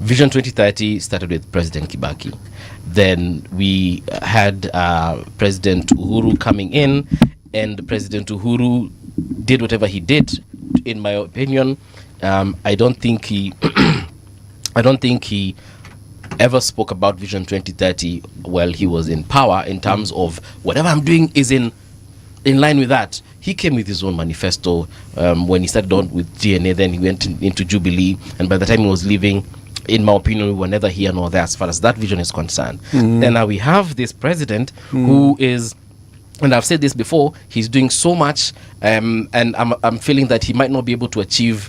Vision 2030 started with President Kibaki. Then we had President Uhuru coming in, and President Uhuru did whatever he did. In my opinion, I don't think he ever spoke about Vision 2030 while he was in power, in terms of whatever I'm doing is in line with that. He came with his own manifesto when he started on with GNA, then he went into Jubilee, and by the time he was leaving, in my opinion, we were neither here nor there as far as that vision is concerned. Then now we have this president who is, and I've said this before, he's doing so much, and I'm feeling that he might not be able to achieve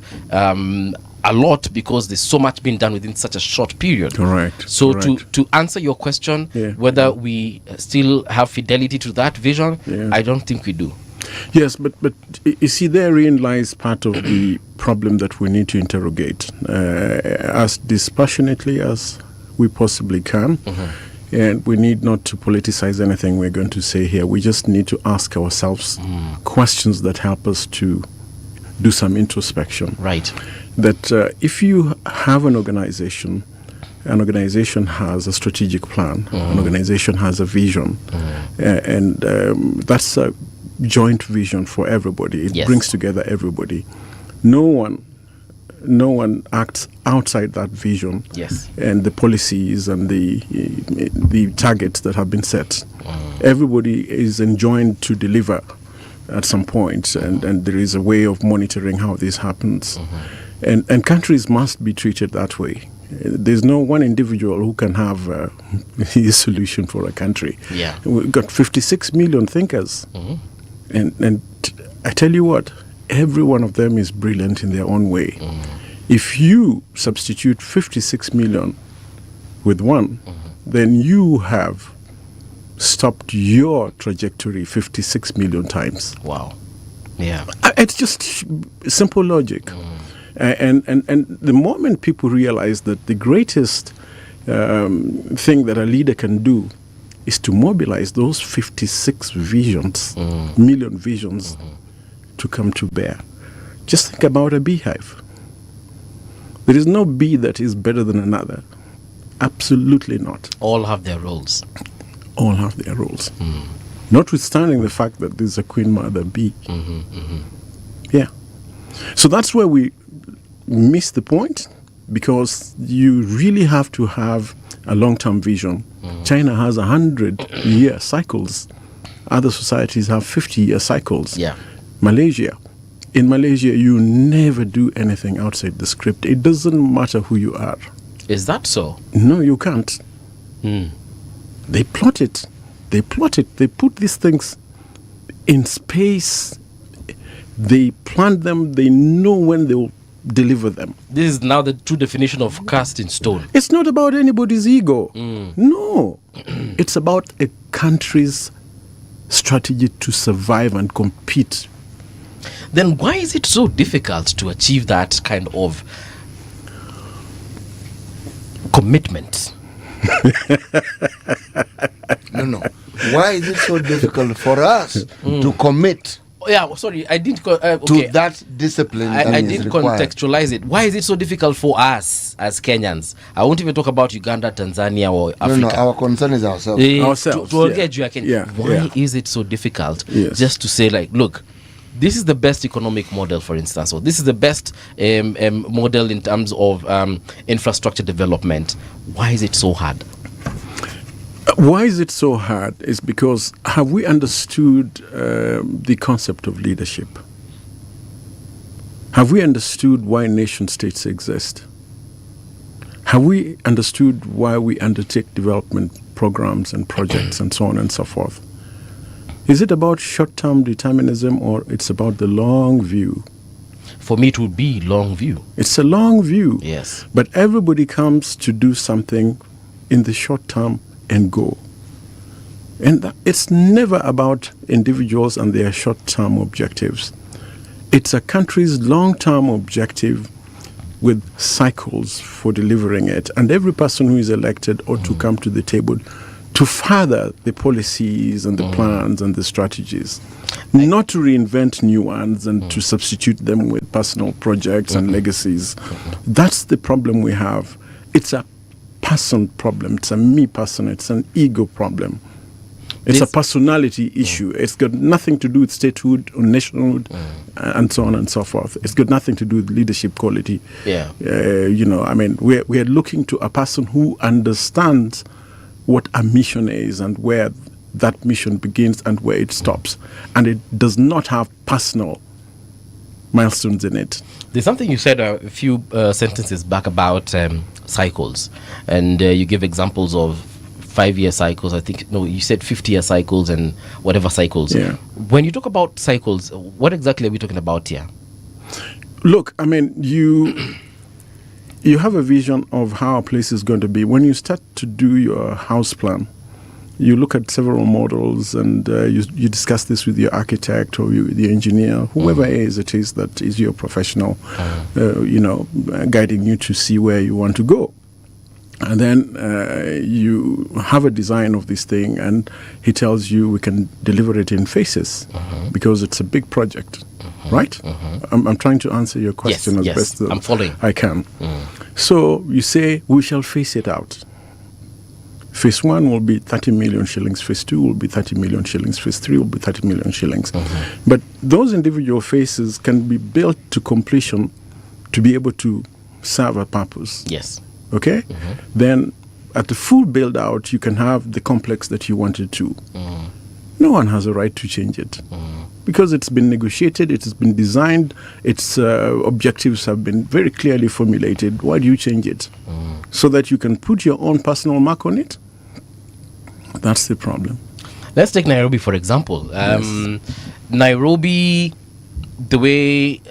a lot because there's so much being done within such a short period. Correct. So to answer your question, whether we still have fidelity to that vision, I don't think we do. Yes, but you see, therein lies part of the problem that we need to interrogate as dispassionately as we possibly can. And we need not to politicize anything we're going to say here. We just need to ask ourselves questions that help us to do some introspection. Right. That if you have an organization has a strategic plan, an organization has a vision, and that's a joint vision for everybody. It brings together everybody. No one acts outside that vision and the policies and the targets that have been set. Everybody is enjoined to deliver at some point, and there is a way of monitoring how this happens. And countries must be treated that way. There's no one individual who can have a solution for a country. Yeah. We've got 56 million thinkers. And I tell you what, every one of them is brilliant in their own way. If you substitute 56 million with one, then you have stopped your trajectory 56 million times. Wow. Yeah. It's just simple logic. And the moment people realize that the greatest thing that a leader can do is to mobilize those 56 million visions to come to bear. Just think about a beehive. There is no bee that is better than another. Absolutely not. All have their roles. All have their roles. Notwithstanding the fact that there's a queen mother bee. Yeah. So that's where we miss the point, because you really have to have a long-term vision. China has 100-year cycles. Other societies have 50-year cycles. Yeah. In Malaysia, you never do anything outside the script. It doesn't matter who you are. Is that so? No, you can't. They plot it. They put these things in space. They plan them. They know when they will deliver them. This is now the true definition of cast in stone. It's not about anybody's ego. No. It's about a country's strategy to survive and compete. Then why is it so difficult to achieve that kind of commitment? No. Why is it so difficult for us to commit? Yeah, sorry, I didn't to that discipline. I didn't contextualize it. Why is it so difficult for us as Kenyans? I won't even talk about Uganda, Tanzania, or Africa. No, our concern is ourselves. Why is it so difficult just to say, like, look, this is the best economic model, for instance, or this is the best model in terms of infrastructure development. Why is it so hard? Why is it so hard is because have we understood the concept of leadership? Have we understood why nation states exist? Have we understood why we undertake development programs and projects and so on and so forth? Is it about short-term determinism, or it's about the long view? For me, it would be long view. It's a long view. Yes. But everybody comes to do something in the short term and go. And it's never about individuals and their short-term objectives. It's a country's long-term objective with cycles for delivering it. And every person who is elected ought to come to the table to further the policies and the plans and the strategies. Not to reinvent new ones and to substitute them with personal projects and legacies. That's the problem we have. It's a person problem. It's a me person. It's an ego problem. It's a personality issue. It's got nothing to do with statehood or nationhood and so on and so forth. It's got nothing to do with leadership quality. Yeah. We're looking to a person who understands what a mission is and where that mission begins and where it stops. And it does not have personal milestones in it. There's something you said a few sentences back about cycles, and you give examples of 5-year cycles. I think, no, you said 50-year cycles and whatever cycles. Yeah. When you talk about cycles, what exactly are we talking about here? Look, I mean, you have a vision of how a place is going to be. When you start to do your house plan, you look at several models and you discuss this with your architect or the engineer, whoever it is that is your professional, guiding you to see where you want to go. And then you have a design of this thing, and he tells you we can deliver it in phases because it's a big project, right? I'm trying to answer your question as best I'm following. I can. So you say we shall phase it out. Phase 1 will be 30 million shillings. Phase 2 will be 30 million shillings. Phase 3 will be 30 million shillings. But those individual phases can be built to completion to be able to serve a purpose. Yes. Okay? Then at the full build out, you can have the complex that you wanted to. No one has a right to change it because it's been negotiated, it has been designed, its objectives have been very clearly formulated. Why do you change it? So that you can put your own personal mark on it? That's the problem. Let's take Nairobi, for example. Nairobi, the way...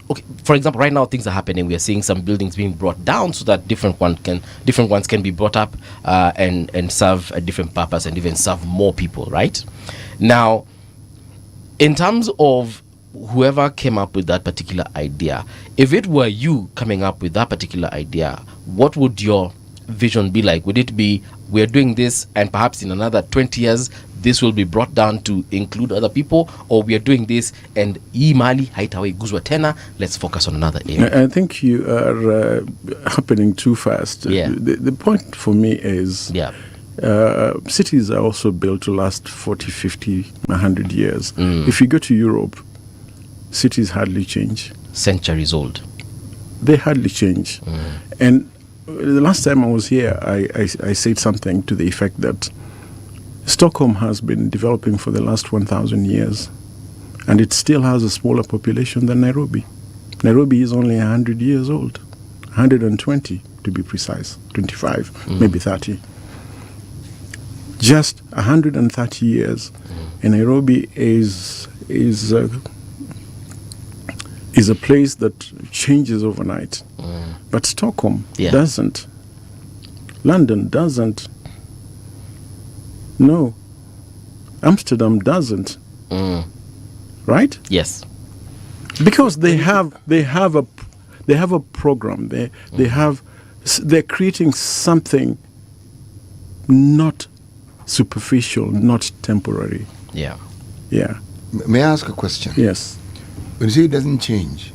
okay, for example, right now things are happening. We are seeing some buildings being brought down so that different ones can be brought up and serve a different purpose and even serve more people, right? Now, in terms of whoever came up with that particular idea, if it were you coming up with that particular idea, what would your vision be like? Would it be, we're doing this and perhaps in another 20 years this will be brought down to include other people, or we are doing this and hii mali haitawahi guzwa tena, let's focus on another area? I think you are happening too fast. The point for me is cities are also built to last 40, 50, 100 years. If you go to Europe, cities hardly change. Centuries old. They hardly change. And the last time I was here, I said something to the effect that Stockholm has been developing for the last 1,000 years, and it still has a smaller population than Nairobi. Nairobi is only 100 years old, 120 to be precise, 25, maybe 30. Just 130 years, and Nairobi is a place that changes overnight. But Stockholm doesn't. London doesn't. No. Amsterdam doesn't. Right? Yes. Because they have a program. They're creating something not superficial, not temporary. Yeah. May I ask a question? Yes. When you say it doesn't change,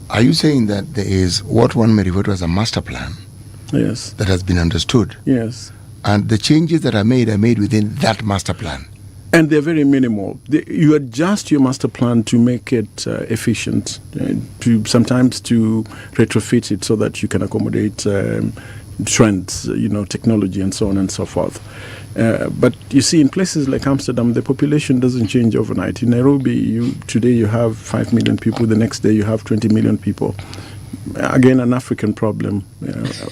are you saying that there is what one may refer to as a master plan? Yes. That has been understood? Yes. And the changes that are made within that master plan? And they're very minimal. You adjust your master plan to make it efficient, sometimes to retrofit it so that you can accommodate trends, technology and so on and so forth. But you see, in places like Amsterdam, the population doesn't change overnight. In Nairobi, today you have 5 million people, the next day you have 20 million people. Again, an African problem,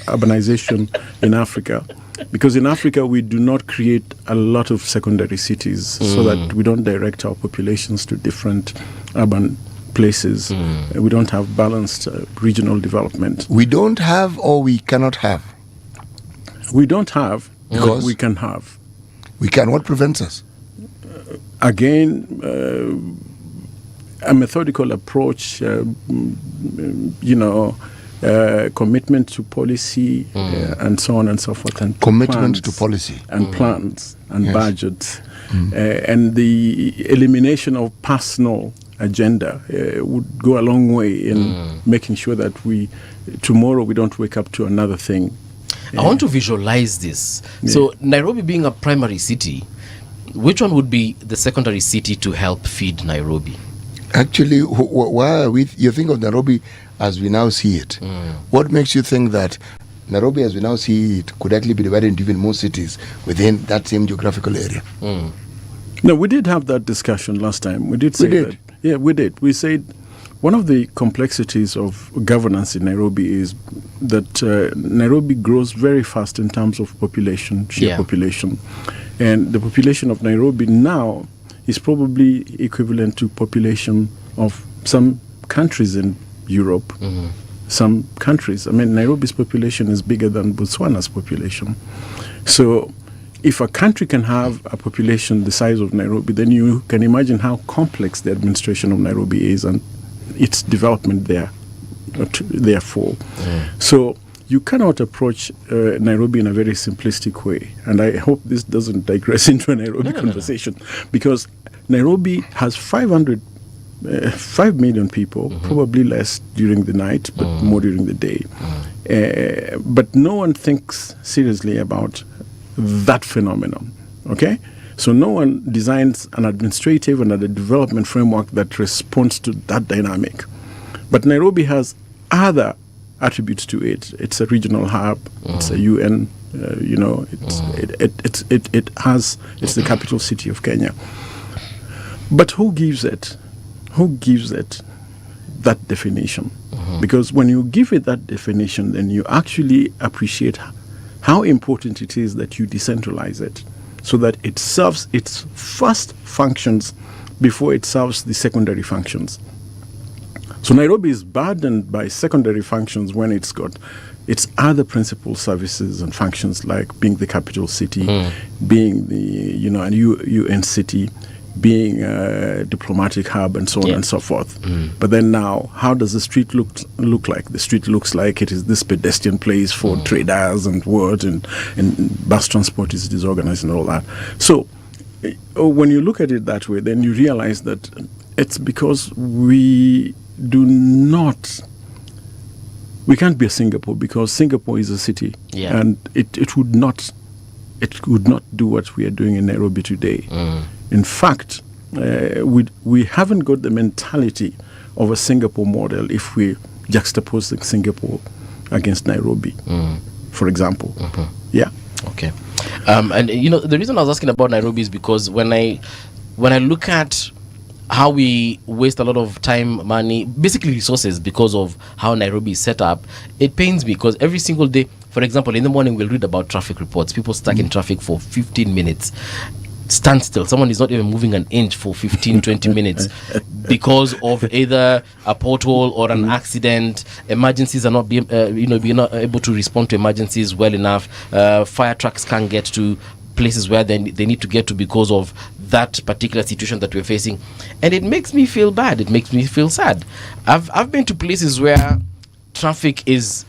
urbanization in Africa. Because in Africa, we do not create a lot of secondary cities so that we don't direct our populations to different urban places. We don't have balanced regional development. We don't have, or we cannot have? We don't have, because but we can have. We can. What prevents us? Again, a methodical approach, commitment to policy and so on and so forth. And commitment to policy. And plans and budgets. And the elimination of personal agenda would go a long way in making sure that tomorrow we don't wake up to another thing. I want to visualize this. So Nairobi being a primary city, which one would be the secondary city to help feed Nairobi? Actually, you think of Nairobi as we now see it. What makes you think that Nairobi as we now see it could actually be divided into even more cities within that same geographical area? No, we did have that discussion last time. We did say that. Yeah, we did. We said one of the complexities of governance in Nairobi is that Nairobi grows very fast in terms of population, sheer population. And the population of Nairobi now is probably equivalent to population of some countries in Europe. Some countries. I mean, Nairobi's population is bigger than Botswana's population. So if a country can have a population the size of Nairobi, then you can imagine how complex the administration of Nairobi is and its development there, therefore. So you cannot approach Nairobi in a very simplistic way. And I hope this doesn't digress into a Nairobi conversation, because Nairobi has 5 million people, probably less during the night, but more during the day. But no one thinks seriously about that phenomenon, okay? So no one designs an administrative and a development framework that responds to that dynamic. But Nairobi has other attributes to it. It's a regional hub. It's a UN. It's the capital city of Kenya. But who gives it? Who gives it that definition? Because when you give it that definition, then you actually appreciate how important it is that you decentralize it so that it serves its first functions before it serves the secondary functions. So Nairobi is burdened by secondary functions when it's got its other principal services and functions, like being the capital city, being the an UN city, being a diplomatic hub, and so on and so forth. But then now, how does the street look like? The street looks like it is this pedestrian place for traders and work, and bus transport is disorganized and all that. So when you look at it that way, then you realize that it's because we can't be a Singapore, because Singapore is a city, and it would not do what we are doing in Nairobi today. In fact, we haven't got the mentality of a Singapore model if we juxtapose Singapore against Nairobi, for example. Yeah. Okay. And the reason I was asking about Nairobi is because when I look at how we waste a lot of time, money, basically resources, because of how Nairobi is set up, it pains me, because every single day, for example, in the morning we'll read about traffic reports, people stuck in traffic for 15 minutes, standstill, someone is not even moving an inch for 15-20 minutes because of either a pothole or an accident. Emergencies are not being not able to respond to emergencies well enough. Fire trucks can't get to places where they need to get to because of that particular situation that we're facing, and it makes me feel bad. It makes me feel sad. I've been to places where traffic is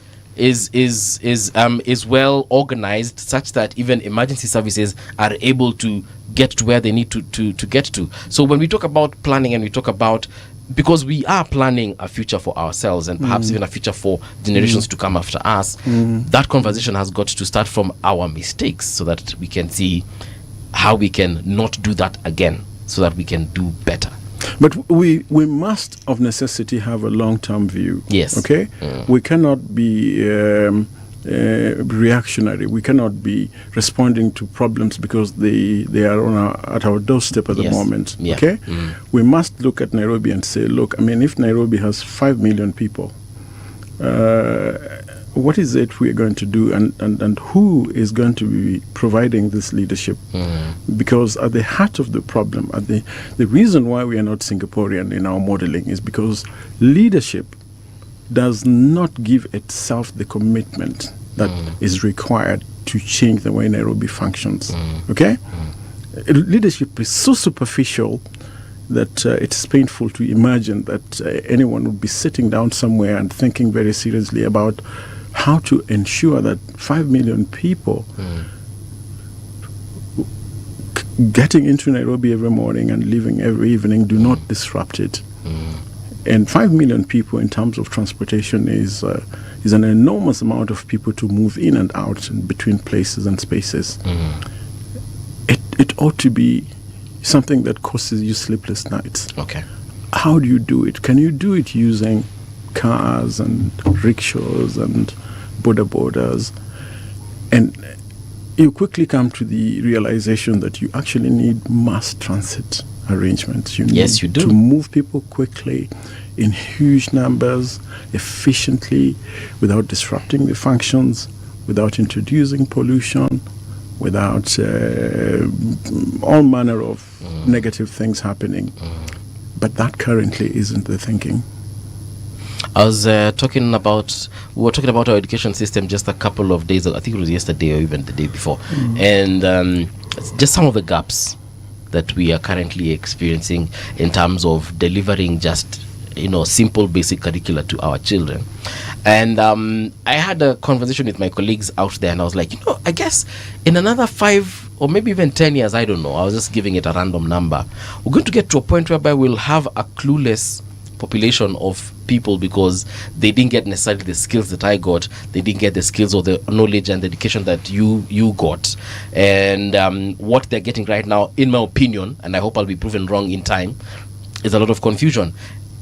well organized, such that even emergency services are able to get to where they need to get to. So when we talk about planning, and we talk about, because we are planning a future for ourselves, and perhaps even a future for generations to come after us, that conversation has got to start from our mistakes, so that we can see how we can not do that again, so that we can do better. But we must of necessity have a long-term view. Yes. Okay? We cannot be reactionary. We cannot be responding to problems because they are at our doorstep at the moment. Yeah. Okay? We must look at Nairobi and say, look, I mean, if Nairobi has 5 million people, what is it we're going to do, and who is going to be providing this leadership? Because at the heart of the problem, the reason why we are not Singaporean in our modeling is because leadership does not give itself the commitment that is required to change the way Nairobi functions. Okay? Leadership is so superficial that it's painful to imagine that anyone would be sitting down somewhere and thinking very seriously about how to ensure that 5 million people getting into Nairobi every morning and leaving every evening do not disrupt it. And 5 million people in terms of transportation is an enormous amount of people to move in and out and between places and spaces. It ought to be something that causes you sleepless nights. Okay. How do you do it? Can you do it using cars and rickshaws and borders? And you quickly come to the realization that you actually need mass transit arrangements. You need you do. to move people quickly in huge numbers, efficiently, without disrupting the functions, without introducing pollution, without all manner of negative things happening. But that currently isn't the thinking. I was we were talking about our education system just a couple of days ago. I think it was yesterday or even the day before. And just some of the gaps that we are currently experiencing in terms of delivering just simple basic curricula to our children. And I had a conversation with my colleagues out there, and I was like, I guess in another 5 or maybe even 10 years, I don't know, I was just giving it a random number, we're going to get to a point whereby we'll have a clueless population of people because they didn't get necessarily the skills that I got. They didn't get the skills or the knowledge and the education that you got. And what they're getting right now, in my opinion, and I hope I'll be proven wrong in time, is a lot of confusion.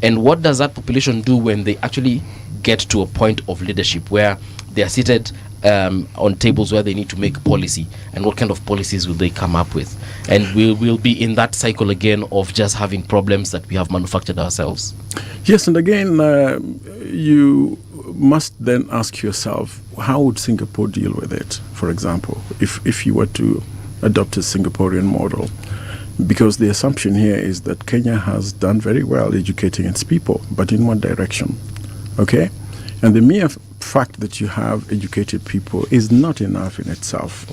And what does that population do when they actually get to a point of leadership where they are seated on tables where they need to make policy, and what kind of policies will they come up with? And we'll be in that cycle again of just having problems that we have manufactured ourselves. Yes, and again, you must then ask yourself, how would Singapore deal with it, for example, if you were to adopt a Singaporean model? Because the assumption here is that Kenya has done very well educating its people, but in what direction? Okay? And the mere fact that you have educated people is not enough in itself.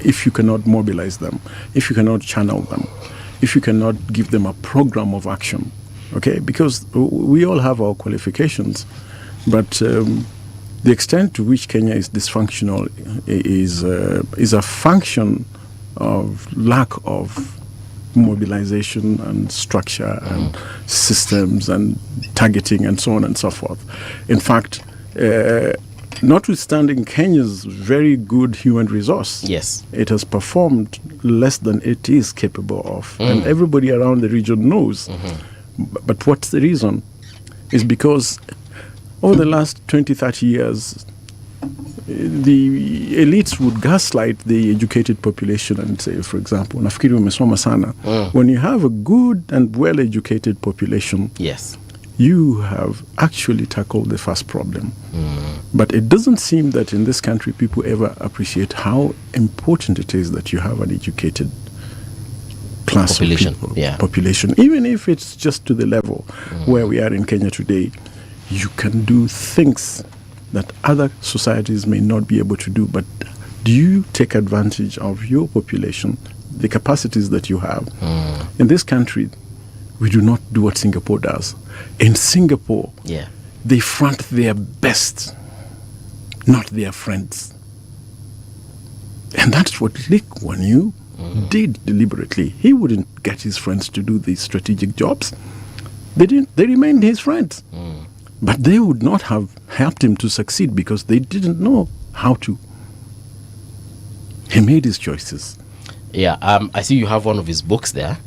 If you cannot mobilize them, if you cannot channel them, if you cannot give them a program of action. Okay? Because we all have our qualifications, but the extent to which Kenya is dysfunctional is a function of lack of mobilization and structure and systems and targeting and so on and so forth. In fact, notwithstanding Kenya's very good human resource, yes, it has performed less than it is capable of. And everybody around the region knows. But what's the reason? Is because over the last 20, 30 years, the elites would gaslight the educated population and say, for example, nafikiri umesoma sana. When you have a good and well-educated population, yes, you have actually tackled the first problem. But it doesn't seem that in this country people ever appreciate how important it is that you have an educated class population, of people, yeah, population, even if it's just to the level where we are in Kenya today. You can do things that other societies may not be able to do, but do you take advantage of your population, the capacities that you have? In this country, we do not do what Singapore does. In Singapore, they front their best, not their friends. And that's what Lee Kuan Yew did deliberately. He wouldn't get his friends to do these strategic jobs. They didn't. They remained his friends. But they would not have helped him to succeed because they didn't know how to. He made his choices. Yeah, I see you have one of his books there.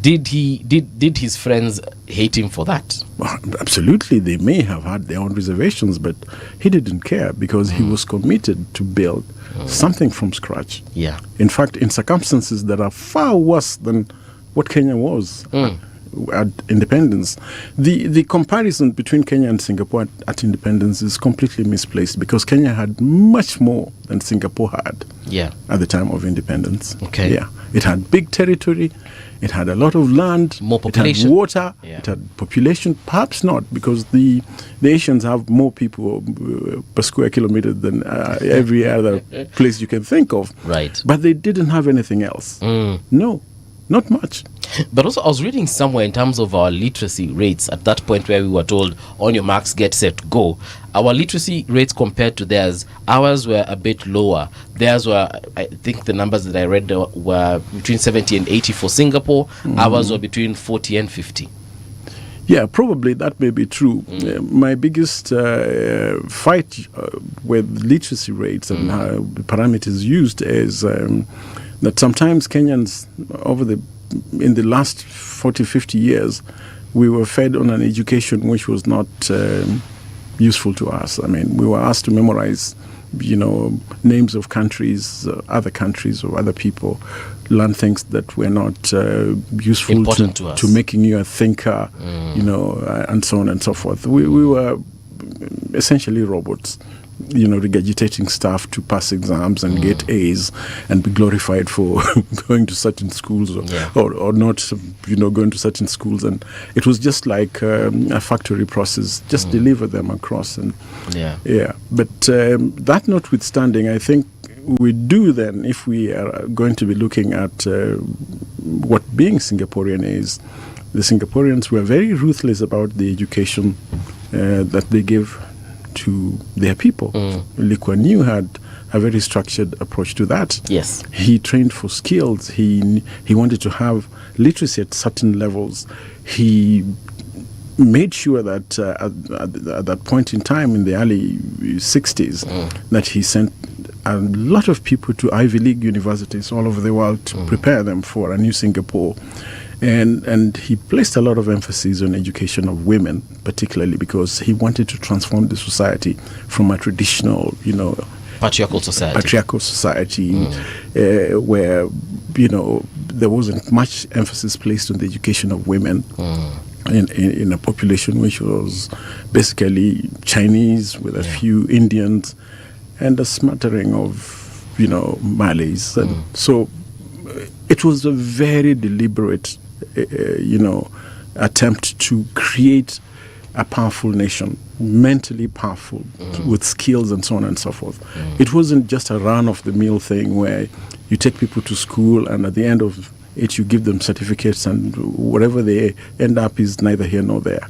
Did his friends hate him for that? Well, absolutely, they may have had their own reservations, but he didn't care because he was committed to build something from scratch. Yeah. In fact, in circumstances that are far worse than what Kenya was at independence. The comparison between Kenya and Singapore at independence is completely misplaced because Kenya had much more than Singapore had at the time of independence. Okay. Yeah. It had big territory, it had a lot of land, more population, it had water, it had population, perhaps not, because the Asians have more people per square kilometer than every other place you can think of. Right. But they didn't have anything else. No, not much. But also, I was reading somewhere in terms of our literacy rates at that point where we were told, on your marks, get set, go. Our literacy rates compared to theirs, ours were a bit lower. Theirs were, I think the numbers that I read were between 70 and 80 for Singapore. Ours were between 40 and 50. Yeah, probably that may be true. My biggest fight with literacy rates and how the parameters used is that sometimes Kenyans in the last 40, 50 years, we were fed on an education which was not useful to us. I mean, we were asked to memorize, names of countries, other countries or other people, learn things that were not useful important to us, to making you a thinker, and so on and so forth. We were essentially robots. Regurgitating stuff to pass exams and get A's and be glorified for going to certain schools or not, going to certain schools. And it was just like a factory process, just deliver them across. And But that notwithstanding, I think we do then, if we are going to be looking at what being Singaporean is, the Singaporeans were very ruthless about the education that they give to their people. Lee Kuan Yew had a very structured approach to that. Yes. He trained for skills. He wanted to have literacy at certain levels. He made sure that at that point in time in the early 60s that he sent a lot of people to Ivy League universities all over the world to prepare them for a new Singapore. And he placed a lot of emphasis on education of women, particularly because he wanted to transform the society from a traditional, patriarchal society, where, you know, there wasn't much emphasis placed on the education of women. In a population which was basically Chinese with a few Indians and a smattering of, you know, Malays. And so it was a very deliberate, you know, attempt to create a powerful nation, mentally powerful, with skills and so on and so forth. It wasn't just a run-of-the-mill thing where you take people to school and at the end of it you give them certificates and whatever they end up is neither here nor there.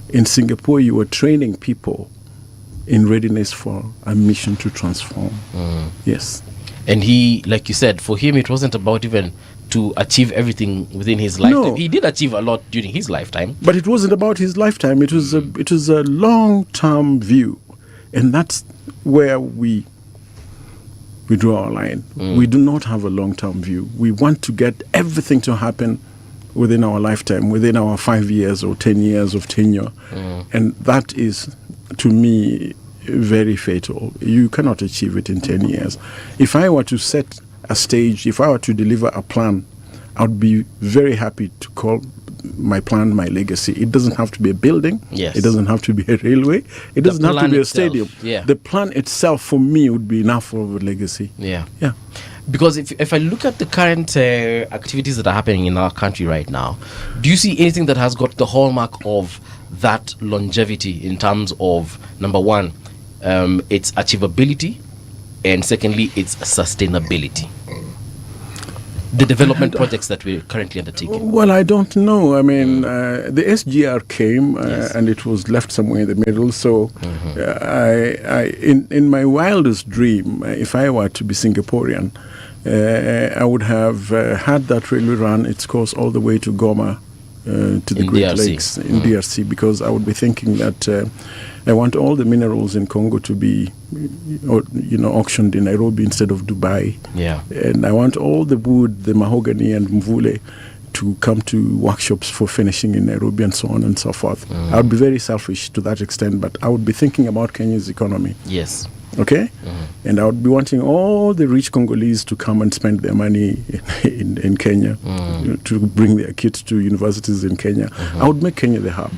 In Singapore you were training people in readiness for a mission to transform. Yes. And he, like you said, for him it wasn't about even to achieve everything within his lifetime. No. He did achieve a lot during his lifetime, but it wasn't about his lifetime. It was a long-term view, and that's where we draw our line. We do not have a long-term view. We want to get everything to happen within our lifetime, within our 5 years or 10 years of tenure. And that is, to me, very fatal. You cannot achieve it in 10 years. If I were to set a stage, if I were to deliver a plan, I would be very happy to call my plan my legacy. It doesn't have to be a building. It doesn't have to be a railway. It doesn't have to be a stadium. The plan itself, for me, would be enough of a legacy. Because if I look at the current activities that are happening in our country right now, do you see anything that has got the hallmark of that longevity in terms of, number one, its achievability, and secondly, its sustainability? The development projects that we're currently undertaking. Well, I don't know. I mean, the SGR came and it was left somewhere in the middle. So in my wildest dream, if I were to be Singaporean, I would have had that railway run its course all the way to Goma, to the In Great DRC. Lakes in DRC, because I would be thinking that I want all the minerals in Congo to be, auctioned in Nairobi instead of Dubai. And I want all the wood, the mahogany and mvule, to come to workshops for finishing in Nairobi and so on and so forth. I would be very selfish to that extent, but I would be thinking about Kenya's economy. Okay? And I would be wanting all the rich Congolese to come and spend their money in Kenya, to bring their kids to universities in Kenya. I would make Kenya the hub.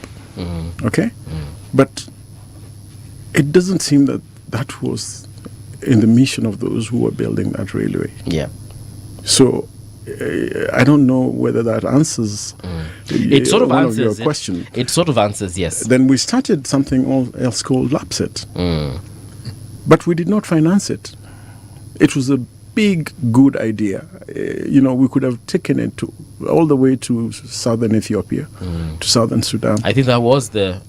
Okay? But it doesn't seem that that was in the mission of those who were building that railway. So I don't know whether that answers it sort of one answers of your question. It sort of answers, yes. Then we started something else called LAPSET. But we did not finance it. It was a big, good idea. We could have taken it all the way to southern Ethiopia, to southern Sudan. I think that was the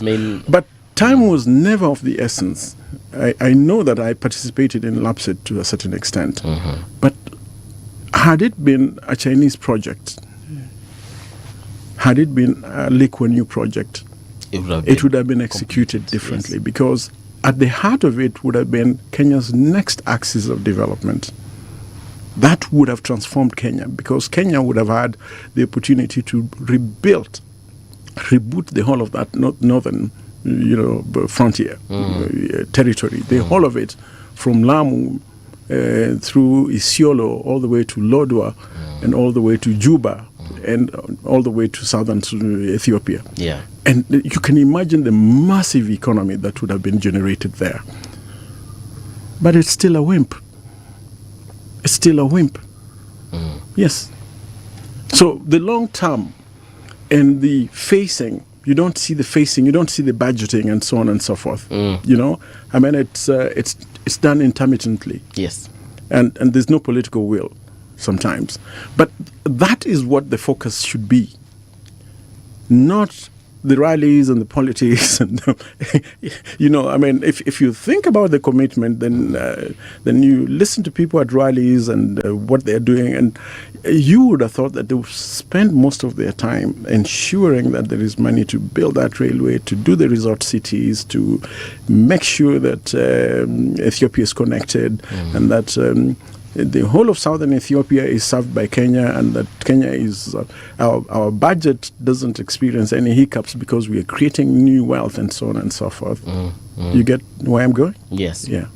main... But time was never of the essence. I know that I participated in LAPSET to a certain extent. But had it been a Chinese project, had it been a Liquanu project, it would have been executed differently, because at the heart of it would have been Kenya's next axis of development. That would have transformed Kenya, because Kenya would have had the opportunity to reboot the whole of that northern, frontier territory, the whole of it, from Lamu through Isiolo, all the way to Lodwar, and all the way to Juba, and all the way to southern Ethiopia. And you can imagine the massive economy that would have been generated there. But it's still a wimp. It's still a wimp. Yes. So the long term and the facing, you don't see the facing, you don't see the budgeting and so on and so forth. I mean, it's done intermittently. And there's no political will sometimes. But that is what the focus should be. Not the rallies and the politics, and I mean, if you think about the commitment, then you listen to people at rallies and what they're doing, and you would have thought that they would spend most of their time ensuring that there is money to build that railway, to do the resort cities, to make sure that Ethiopia is connected, and that the whole of southern Ethiopia is served by Kenya, and that Kenya is our budget doesn't experience any hiccups because we are creating new wealth and so on and so forth. You get where I'm going? Yes. Yeah.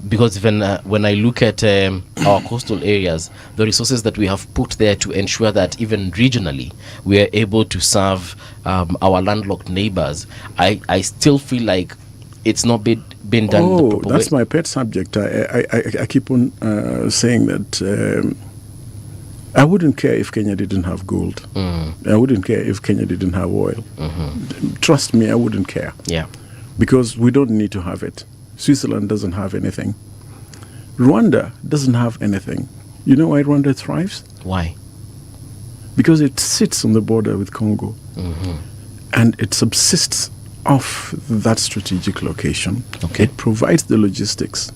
Because when I look at our coastal areas, the resources that we have put there to ensure that even regionally we are able to serve our landlocked neighbors, I still feel like it's not been done. Oh, that's my pet subject. I keep on saying that I wouldn't care if Kenya didn't have gold. I wouldn't care if Kenya didn't have oil. Trust me, I wouldn't care. Yeah. Because we don't need to have it. Switzerland doesn't have anything. Rwanda doesn't have anything. You know why Rwanda thrives? Why? Because it sits on the border with Congo. And it subsists off that strategic location. Okay. It provides the logistics.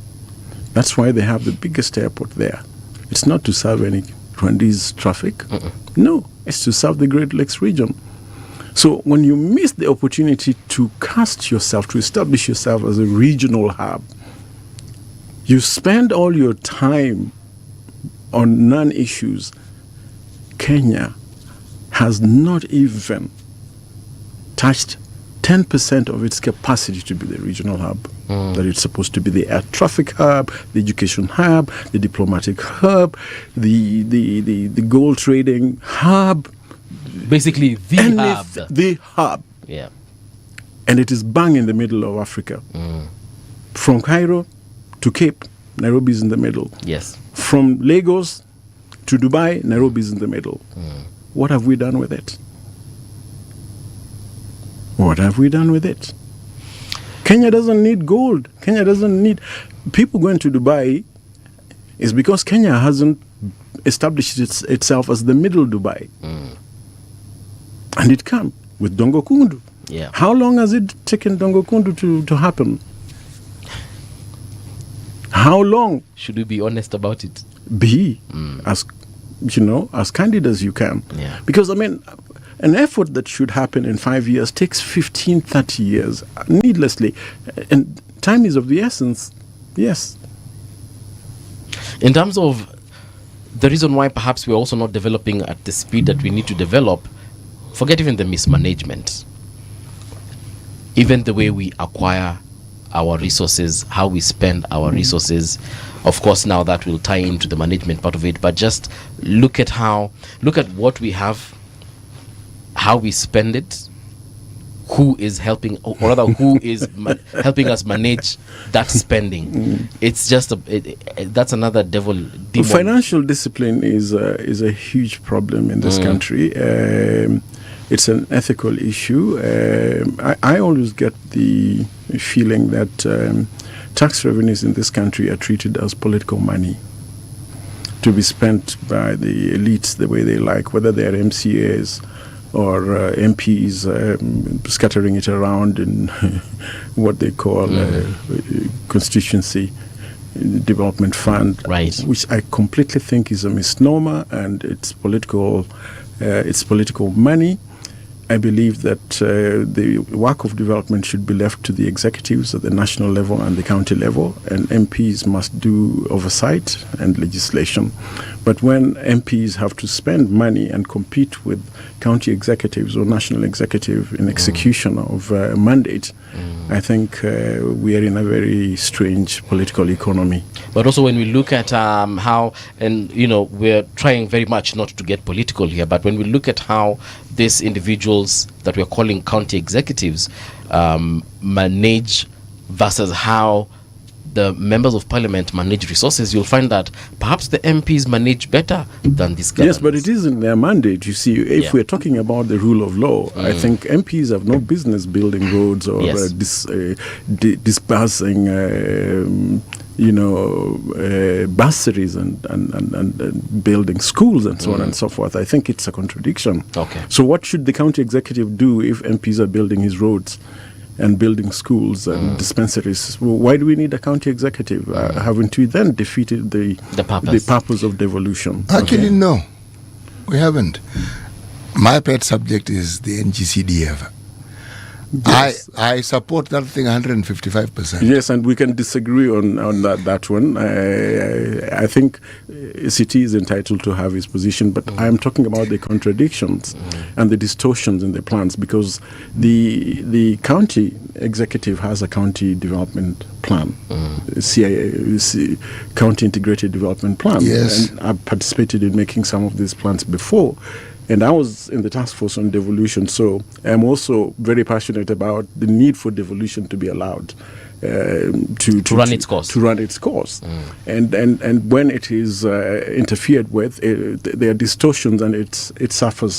That's why they have the biggest airport there. It's not to serve any Rwandese traffic. No, it's to serve the Great Lakes region. So when you miss the opportunity to cast yourself, to establish yourself as a regional hub, you spend all your time on non-issues. Kenya has not even touched 10% of its capacity to be the regional hub. That it's supposed to be the air traffic hub, the education hub, the diplomatic hub, the gold trading hub. Basically, the hub. Yeah. And it is bang in the middle of Africa. From Cairo to Cape, Nairobi is in the middle. Yes. From Lagos to Dubai, Nairobi is in the middle. What have we done with it? What have we done with it? Kenya doesn't need gold. Kenya doesn't need... People going to Dubai is because Kenya hasn't established itself as the middle Dubai. And it can with Dongo Kundu. Yeah. How long has it taken Dongo Kundu to happen? How long? Should we be honest about it? Be as as candid as you can. Yeah. Because I mean, an effort that should happen in 5 years takes 15, 30 years, needlessly. And time is of the essence. Yes. In terms of the reason why perhaps we're also not developing at the speed that we need to develop, forget even the mismanagement. Even the way we acquire our resources, how we spend our resources. Of course, now that will tie into the management part of it, but just look at what we have, how we spend it, who is helping, or rather who is helping us manage that spending. It's just that's another demon. Financial discipline is a huge problem in this country. It's an ethical issue. I always get the feeling that tax revenues in this country are treated as political money to be spent by the elites the way they like, whether they're MCAs or MPs scattering it around in what they call constituency development fund, right? Which I completely think is a misnomer, and it's political money. I believe that the work of development should be left to the executives at the national level and the county level, and MPs must do oversight and legislation. But when MPs have to spend money and compete with county executives or national executive in execution of a mandate, I think we are in a very strange political economy. But also when we look at how, and we're trying very much not to get political here, but when we look at how these individuals that we're calling county executives manage versus how the members of parliament manage resources, you'll find that perhaps the MPs manage better than this government. Yes, but it isn't their mandate. You see, if we're talking about the rule of law, I think MPs have no business building roads or dispersing bursaries and building schools and so on and so forth. I think it's a contradiction. Okay. So what should the county executive do if MPs are building his roads and building schools and dispensaries? Why do we need a county executive? Haven't we then defeated the purpose of devolution? Actually, no, we haven't. My pet subject is the NGCDF. I support that thing 155%. Yes, and we can disagree on that one. I think CT is entitled to have his position, but I am talking about the contradictions and the distortions in the plans, because the county executive has a county development plan, County Integrated Development Plan. Yes. And I've participated in making some of these plans before. And I was in the task force on devolution, so I'm also very passionate about the need for devolution to be allowed to run its course. To run its course, and when it is interfered with, there are distortions, and it suffers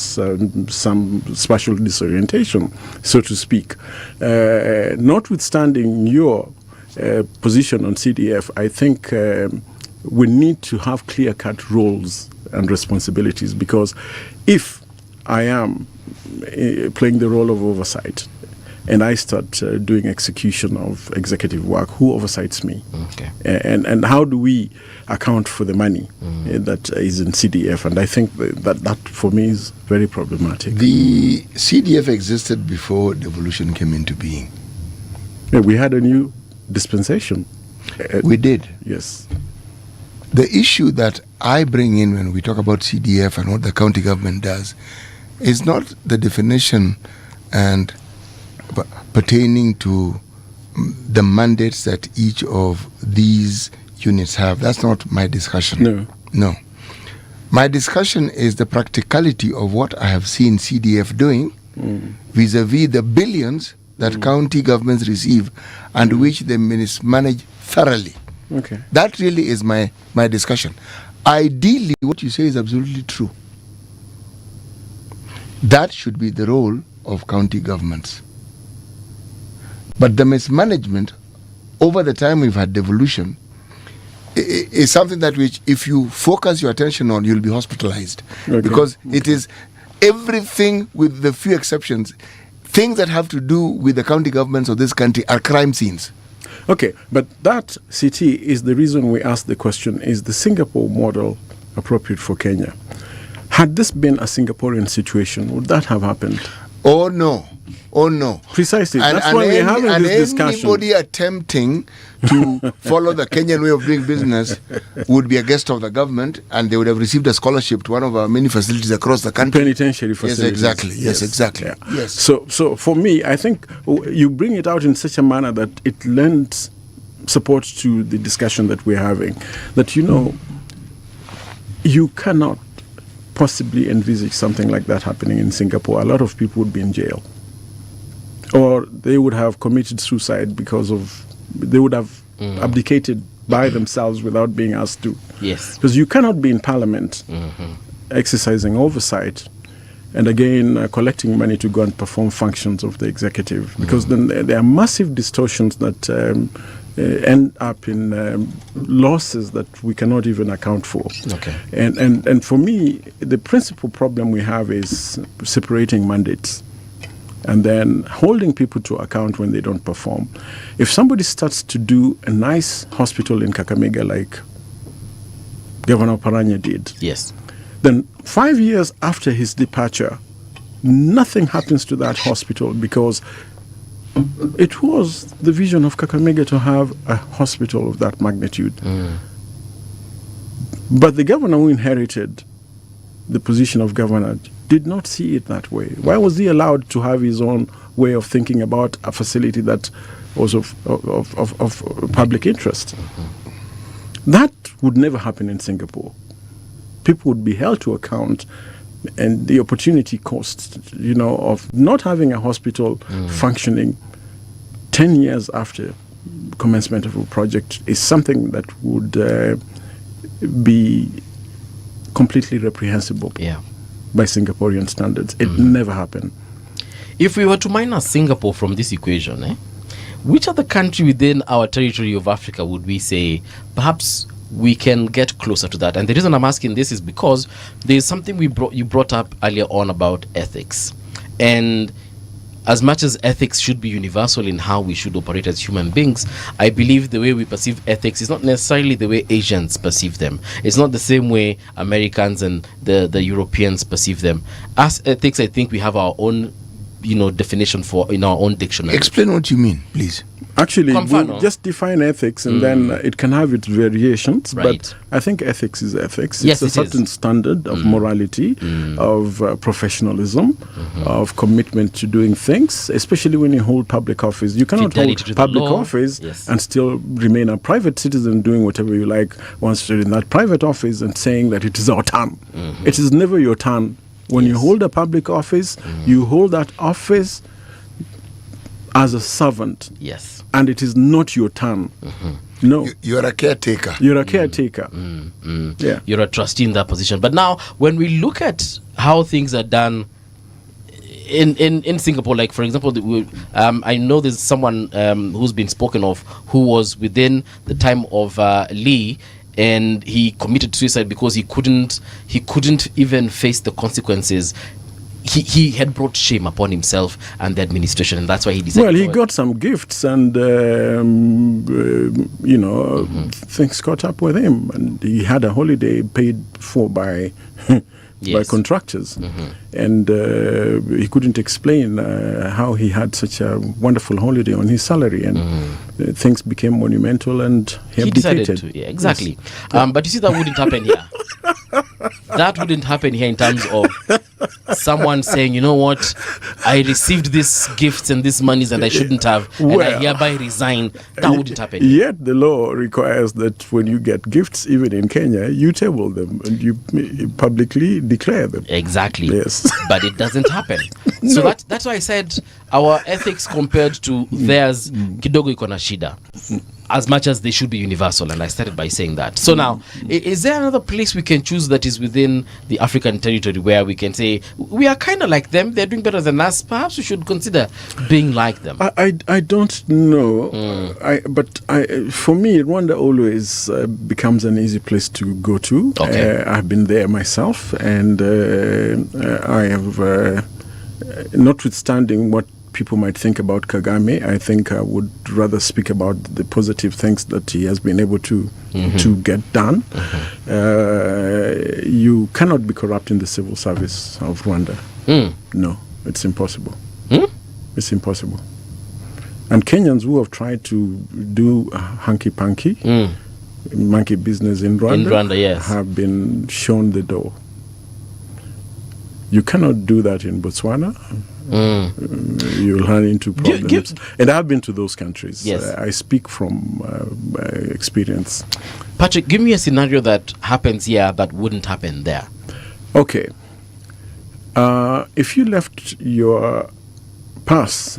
some spatial disorientation, so to speak. Notwithstanding your position on CDF, I think we need to have clear-cut roles and responsibilities, because if I am playing the role of oversight and I start doing execution of executive work, who oversights me? Okay. And how do we account for the money that is in CDF? And I think that for me is very problematic. The CDF existed before devolution came into being. Yeah, we had a new dispensation. We did. Yes. The issue that I bring in when we talk about CDF and what the county government does is not the definition and pertaining to the mandates that each of these units have. That's not my discussion. No. My discussion is the practicality of what I have seen CDF doing vis-a-vis the billions that county governments receive and which they mismanage thoroughly. Okay. That really is my discussion. Ideally, what you say is absolutely true. That should be the role of county governments. But the mismanagement over the time we've had devolution is something that which, if you focus your attention on, you'll be hospitalized. Okay. Because it is everything, with the few exceptions, things that have to do with the county governments of this country are crime scenes. Okay, but that, CT, is the reason we asked the question, is the Singapore model appropriate for Kenya? Had this been a Singaporean situation, would that have happened? Oh, no. Oh, no. Precisely. That's why we're having this discussion. Anybody attempting to follow the Kenyan way of doing business would be a guest of the government, and they would have received a scholarship to one of our many facilities across the country. Penitentiary facilities. Yes, exactly. Yes, exactly. Yeah. Yes. So for me, I think you bring it out in such a manner that it lends support to the discussion that we're having. That, you cannot possibly envisage something like that happening in Singapore. A lot of people would be in jail. Or they would have committed suicide because they would have abdicated by themselves without being asked to. Yes. Because you cannot be in parliament exercising oversight and again collecting money to go and perform functions of the executive. Because then there are massive distortions that end up in losses that we cannot even account for. Okay. And for me, the principal problem we have is separating mandates and then holding people to account when they don't perform. If somebody starts to do a nice hospital in Kakamega like Governor Paranya did, yes, then 5 years after his departure, nothing happens to that hospital because it was the vision of Kakamega to have a hospital of that magnitude. But the governor who inherited the position of governor did not see it that way. Why was he allowed to have his own way of thinking about a facility that was of public interest? That would never happen in Singapore. People would be held to account, and the opportunity cost, of not having a hospital functioning 10 years after commencement of a project is something that would be completely reprehensible by Singaporean standards. It never happened. If we were to minus Singapore from this equation, which other country within our territory of Africa would we say perhaps we can get closer to that? And the reason I'm asking this is because there's something you brought up earlier on about ethics. And as much as ethics should be universal in how we should operate as human beings, I believe the way we perceive ethics is not necessarily the way Asians perceive them. It's not the same way Americans and the Europeans perceive them. As ethics, I think we have our own definition for in our own dictionary. Explain what you mean, please. Actually, Confirm, we just define ethics, and then it can have its variations. Right. But I think ethics is ethics. Yes, It's a it is. certain standard of morality, of professionalism, of commitment to doing things, especially when you hold public office. You cannot Fidelity hold to the public law. office Yes. and still remain a private citizen doing whatever you like once you're in that private office and saying that it is our turn. It is never your turn. When you hold a public office, you hold that office as a servant. Yes. And it is not your turn. No. You're a caretaker. You're a caretaker. Yeah. You're a trustee in that position. But now, when we look at how things are done in Singapore, like for example, I know there's someone who's been spoken of who was within the time of Lee, and he committed suicide because he couldn't even face the consequences. He had brought shame upon himself and the administration, and that's why he decided. Well, he got some gifts, and things caught up with him, and he had a holiday paid for by by contractors, and he couldn't explain how he had such a wonderful holiday on his salary, and things became monumental, and he decided to. Yeah, exactly. Yes. But you see, that wouldn't happen here. That wouldn't happen here in terms of someone saying, you know what, I received these gifts and these monies and I shouldn't have, and I hereby resign. That wouldn't happen. Yet the law requires that when you get gifts, even in Kenya, you table them and you publicly declare them. Exactly. Yes. But it doesn't happen. So that's why I said our ethics compared to theirs, kidogo iko na shida. As much as they should be universal, and I started by saying that. So now, is there another place we can choose that is within the African territory where we can say we are kind of like them, they're doing better than us, perhaps we should consider being like them? I don't know, but for me, Rwanda always becomes an easy place to go to. Okay. I've been there myself, and I have, notwithstanding what people might think about Kagame, I think I would rather speak about the positive things that he has been able to get done. You cannot be corrupt in the civil service of Rwanda. No, it's impossible. It's impossible. And Kenyans who have tried to do hanky-panky, monkey business in Rwanda, yes, have been shown the door. You cannot do that in Botswana. You'll run into problems. And I've been to those countries. Yes. I speak from experience. Patrick, give me a scenario that happens here that wouldn't happen there. Okay. If you left your purse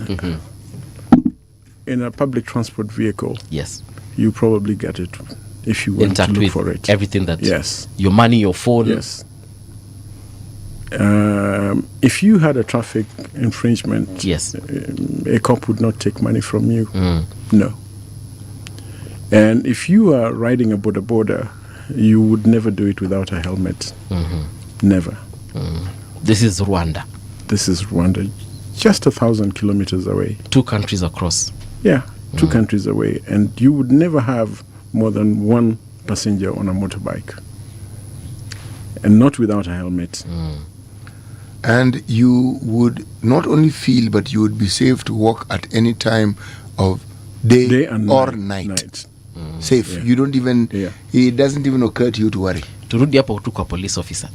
in a public transport vehicle, yes, you probably get it if you went to Intact look with for it. everything that, yes, your money, your phone. yes. If you had a traffic infringement, yes, a cop would not take money from you. No. And if you are riding a border, you would never do it without a helmet. Never. This is Rwanda. This is Rwanda, just 1,000 kilometers away. 2 countries across. Yeah, 2 countries away. And you would never have more than 1 passenger on a motorbike. And not without a helmet. And you would not only feel, but you would be safe to walk at any time of day and or night. night. Safe. You don't even, it doesn't even occur to you to worry. Turudi hapo tu kwa police officer.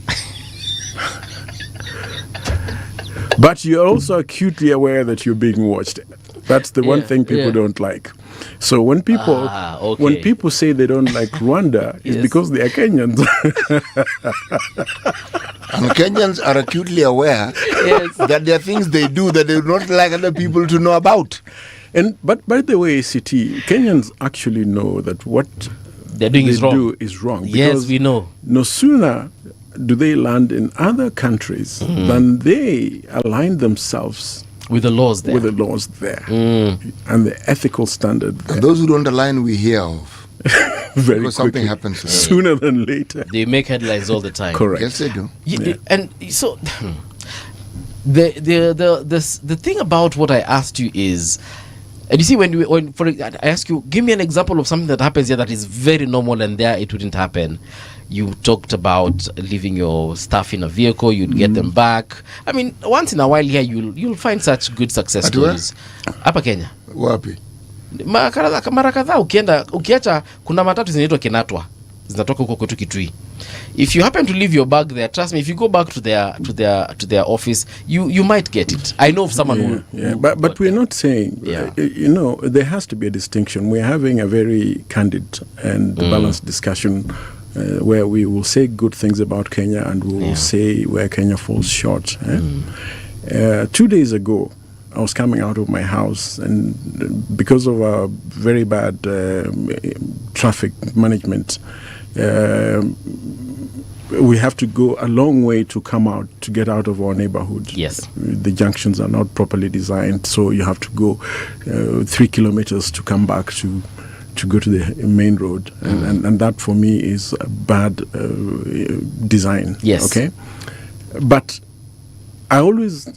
But you're also acutely aware that you're being watched. That's the one thing people don't like. So when people say they don't like Rwanda, it's because they are Kenyans. And Kenyans are acutely aware that there are things they do that they would not like other people to know about. But by the way, CT, Kenyans actually know that what they're doing is wrong. Yes, we know. No sooner do they land in other countries than they align themselves with the laws there. And the ethical standard there. And those who don't align, we hear of. Very because quickly. something happens to them. Sooner than later. They make headlines all the time. Correct. Yes, they do. And so the thing about what I asked you is, and you see, I ask you, give me an example of something that happens here that is very normal and there it wouldn't happen. You talked about leaving your stuff in a vehicle, you'd get them back. I mean, once in a while here, you'll find such good success stories. Hapa Kenya. Wapi? Mara kadhaa ukiacha kuna matatu zinaitwa Kenatwa. Zinatoka huko kwetu Kitui. If you happen to leave your bag there, trust me, if you go back to their office, you might get it. I know of someone who but we're not saying, you know, there has to be a distinction. We're having a very candid and balanced discussion where we will say good things about Kenya and we will say where Kenya falls short. 2 days ago, I was coming out of my house, and because of a very bad traffic management, we have to go a long way to come out, to get out of our neighborhood. Yes. The junctions are not properly designed, so you have to go 3 kilometers to come back to go to the main road. And that for me is a bad design. Yes. Okay? But I always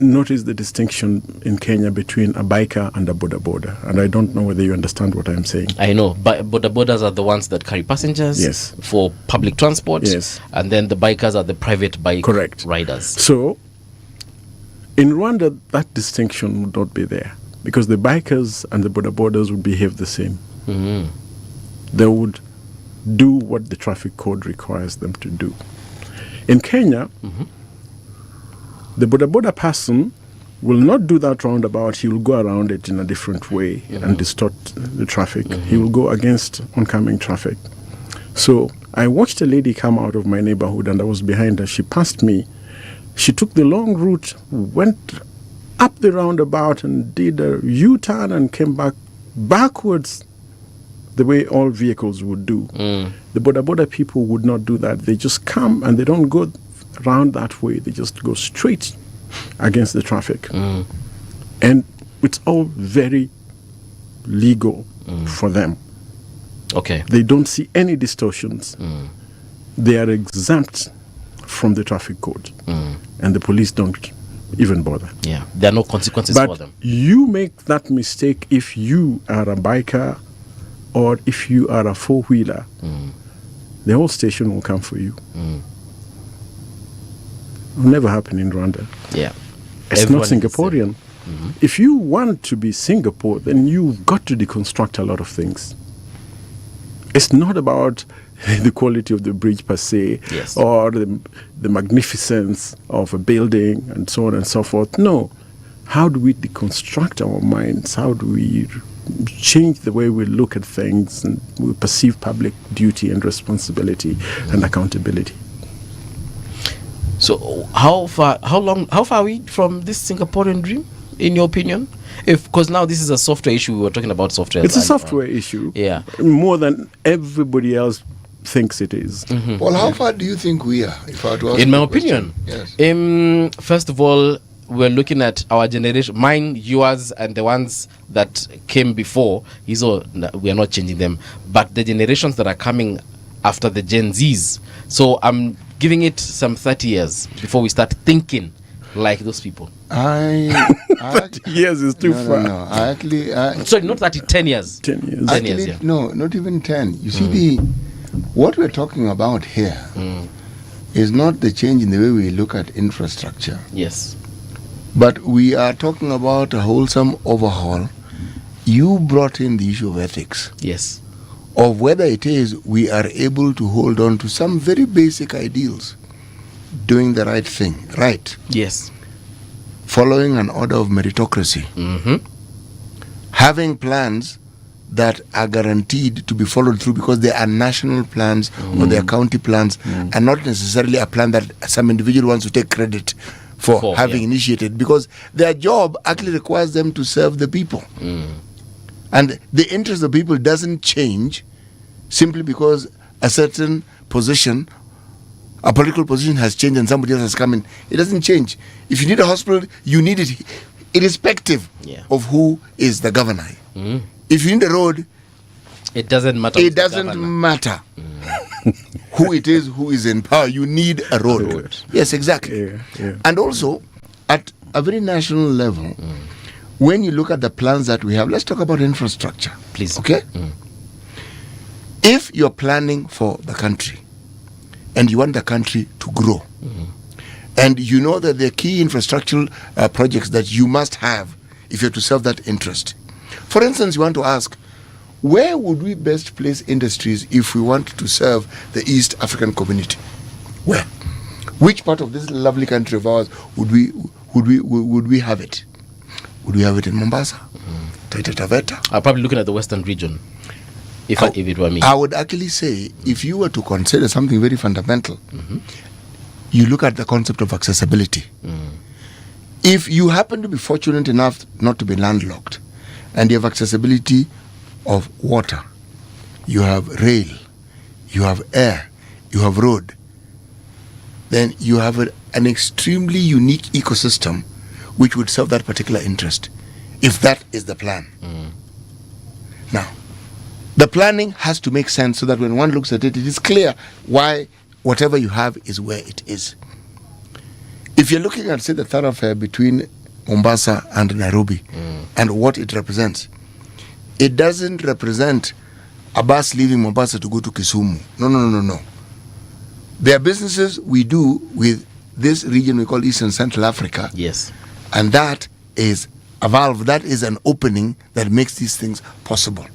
notice the distinction in Kenya between a biker and a boda boda, and I don't know whether you understand what I'm saying. I know, but boda bodas are the ones that carry passengers for public transport, and then the bikers are the private bike riders. So in Rwanda, that distinction would not be there, because the bikers and the boda bodas would behave the same. They would do what the traffic code requires them to do. In Kenya, the boda boda person will not do that roundabout. He will go around it in a different way and distort the traffic. He will go against oncoming traffic. So I watched a lady come out of my neighborhood, and I was behind her. She passed me. She took the long route, went up the roundabout and did a U-turn and came back backwards the way all vehicles would do. The boda boda people would not do that. They just come and they don't go around that way. They just go straight against the traffic. And it's all very legal for them. Okay. They don't see any distortions. They are exempt from the traffic code. And the police don't even bother. Yeah, there are no consequences for them. You make that mistake if you are a biker or if you are a four-wheeler. The whole station will come for you. It will never happen in Rwanda. Yeah. It's not Singaporean. If you want to be Singapore, then you've got to deconstruct a lot of things. It's not about the quality of the bridge per se, or the magnificence of a building and so on and so forth. No. How do we deconstruct our minds? How do we change the way we look at things and we perceive public duty and responsibility and accountability? So how far are we from this Singaporean dream, in your opinion? Because now this is a software issue. We were talking about software. It's a software issue. Yeah. More than everybody else thinks it is. Well, how far do you think we are? If I were to ask in my you a opinion, question? first of all, we're looking at our generation, mine, yours, and the ones that came before. We are not changing them, but the generations that are coming after the Gen Zs. So I'm giving it some 30 years before we start thinking like those people. 30 years is too far. No. Sorry, not 30, 10 years. 10 years. 10 years, yeah. No, not even 10. You see, what we're talking about here is not the change in the way we look at infrastructure. Yes. But we are talking about a wholesome overhaul. You brought in the issue of ethics. Yes. Of whether it is we are able to hold on to some very basic ideals. Doing the right thing, right? Yes. Following an order of meritocracy. Having plans that are guaranteed to be followed through because they are national plans or they are county plans and not necessarily a plan that some individual wants to take credit for having initiated, because their job actually requires them to serve the people. And the interest of the people doesn't change simply because a certain position, a political position has changed and somebody else has come in. It doesn't change. If you need a hospital, you need it irrespective of who is the governor. If you need a road, it doesn't matter. It doesn't matter who it is, who is in power. You need a road. Yes, exactly. And also, at a very national level, when you look at the plans that we have, let's talk about infrastructure. Please. Okay? If you're planning for the country, and you want the country to grow. And you know that there are key infrastructural projects that you must have if you're to serve that interest. For instance, you want to ask, where would we best place industries if we want to serve the East African community? Where? Which part of this lovely country of ours would we have it? Would we have it in Mombasa? Taita Taveta? I'm probably looking at the western region, if it were me. I would actually say, if you were to consider something very fundamental, you look at the concept of accessibility. If you happen to be fortunate enough not to be landlocked, and you have accessibility of water, you have rail, you have air, you have road, then you have an extremely unique ecosystem which would serve that particular interest, if that is the plan. Now, the planning has to make sense so that when one looks at it, it is clear why whatever you have is where it is. If you're looking at, say, the thoroughfare between Mombasa and Nairobi and what it represents, it doesn't represent a bus leaving Mombasa to go to Kisumu. No. There are businesses we do with this region we call East and Central Africa. Yes. And that is a valve, that is an opening that makes these things possible.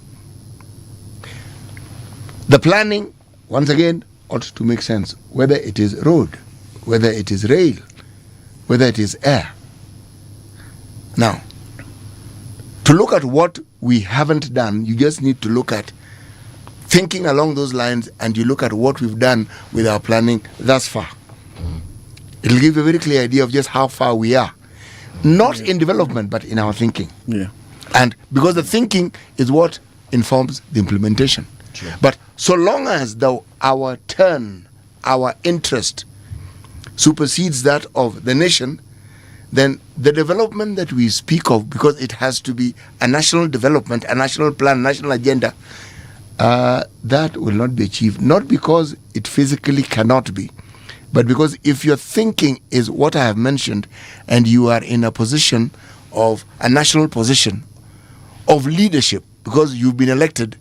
The planning, once again, ought to make sense, whether it is road, whether it is rail, whether it is air. Now, to look at what we haven't done, you just need to look at thinking along those lines, and you look at what we've done with our planning thus far. It'll give you a very clear idea of just how far we are. Not in development, but in our thinking. Yeah. And because the thinking is what informs the implementation. Sure. But so long as our turn, our interest supersedes that of the nation, then the development that we speak of, because it has to be a national development, a national plan, national agenda, that will not be achieved. Not because it physically cannot be, but because if your thinking is what I have mentioned, and you are in a position of a national position of leadership, because you've been elected,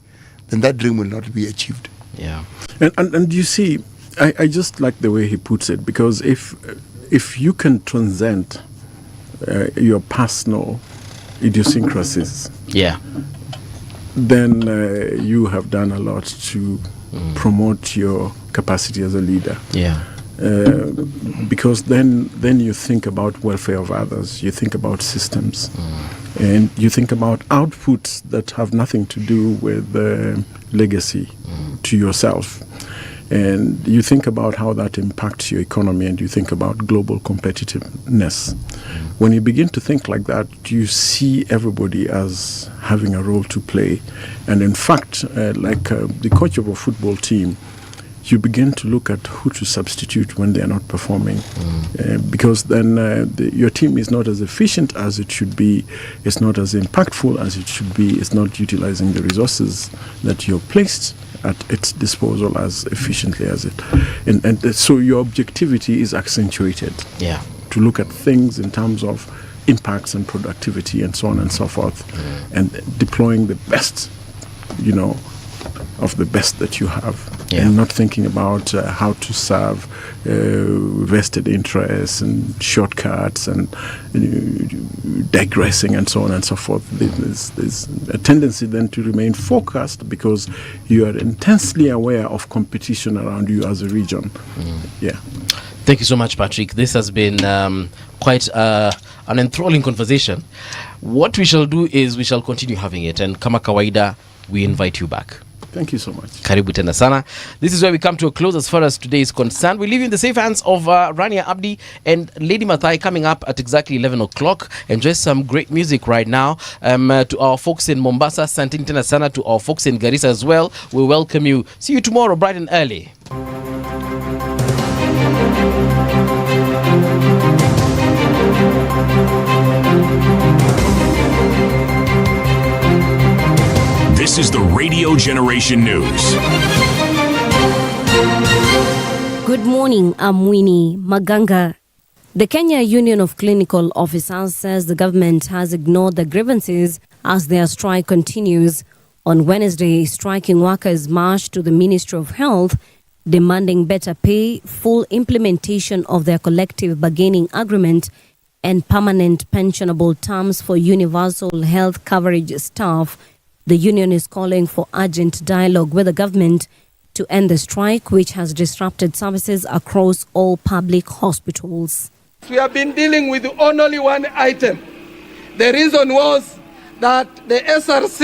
then that dream will not be achieved. Yeah. And you see, I just like the way he puts it, because if you can transcend your personal idiosyncrasies, then you have done a lot to promote your capacity as a leader. Yeah. Because then you think about welfare of others, you think about systems, and you think about outputs that have nothing to do with legacy to yourself. And you think about how that impacts your economy, and you think about global competitiveness. When you begin to think like that, you see everybody as having a role to play. And in fact, like the coach of a football team, you begin to look at who to substitute when they are not performing, because then your team is not as efficient as it should be, it's not as impactful as it should be, it's not utilizing the resources that you've placed at its disposal as efficiently as it. And so your objectivity is accentuated. Yeah. To look at things in terms of impacts and productivity and so on and so forth, and deploying the best, of the best that you have, and not thinking about how to serve vested interests and shortcuts and digressing and so on and so forth. There's a tendency then to remain focused because you are intensely aware of competition around you as a region. Yeah. Thank you so much, Patrick. This has been quite an enthralling conversation. What we shall do is we shall continue having it, and kama kawaida, we invite you back. Thank you so much. Karibu tena sana. This is where we come to a close as far as today is concerned. We leave you in the safe hands of Rania Abdi and Lady Mathai coming up at exactly 11 o'clock. Enjoy some great music right now. To our folks in Mombasa, Santini tena sana. To our folks in Garissa as well, we welcome you. See you tomorrow bright and early. This is the Radio Generation News. Good morning, I'm Winnie Maganga. The Kenya Union of Clinical Officers says the government has ignored the grievances as their strike continues. On Wednesday, striking workers marched to the Ministry of Health demanding better pay, full implementation of their collective bargaining agreement, and permanent pensionable terms for universal health coverage staff. The union is calling for urgent dialogue with the government to end the strike, which has disrupted services across all public hospitals. We have been dealing with only one item. The reason was that the SRC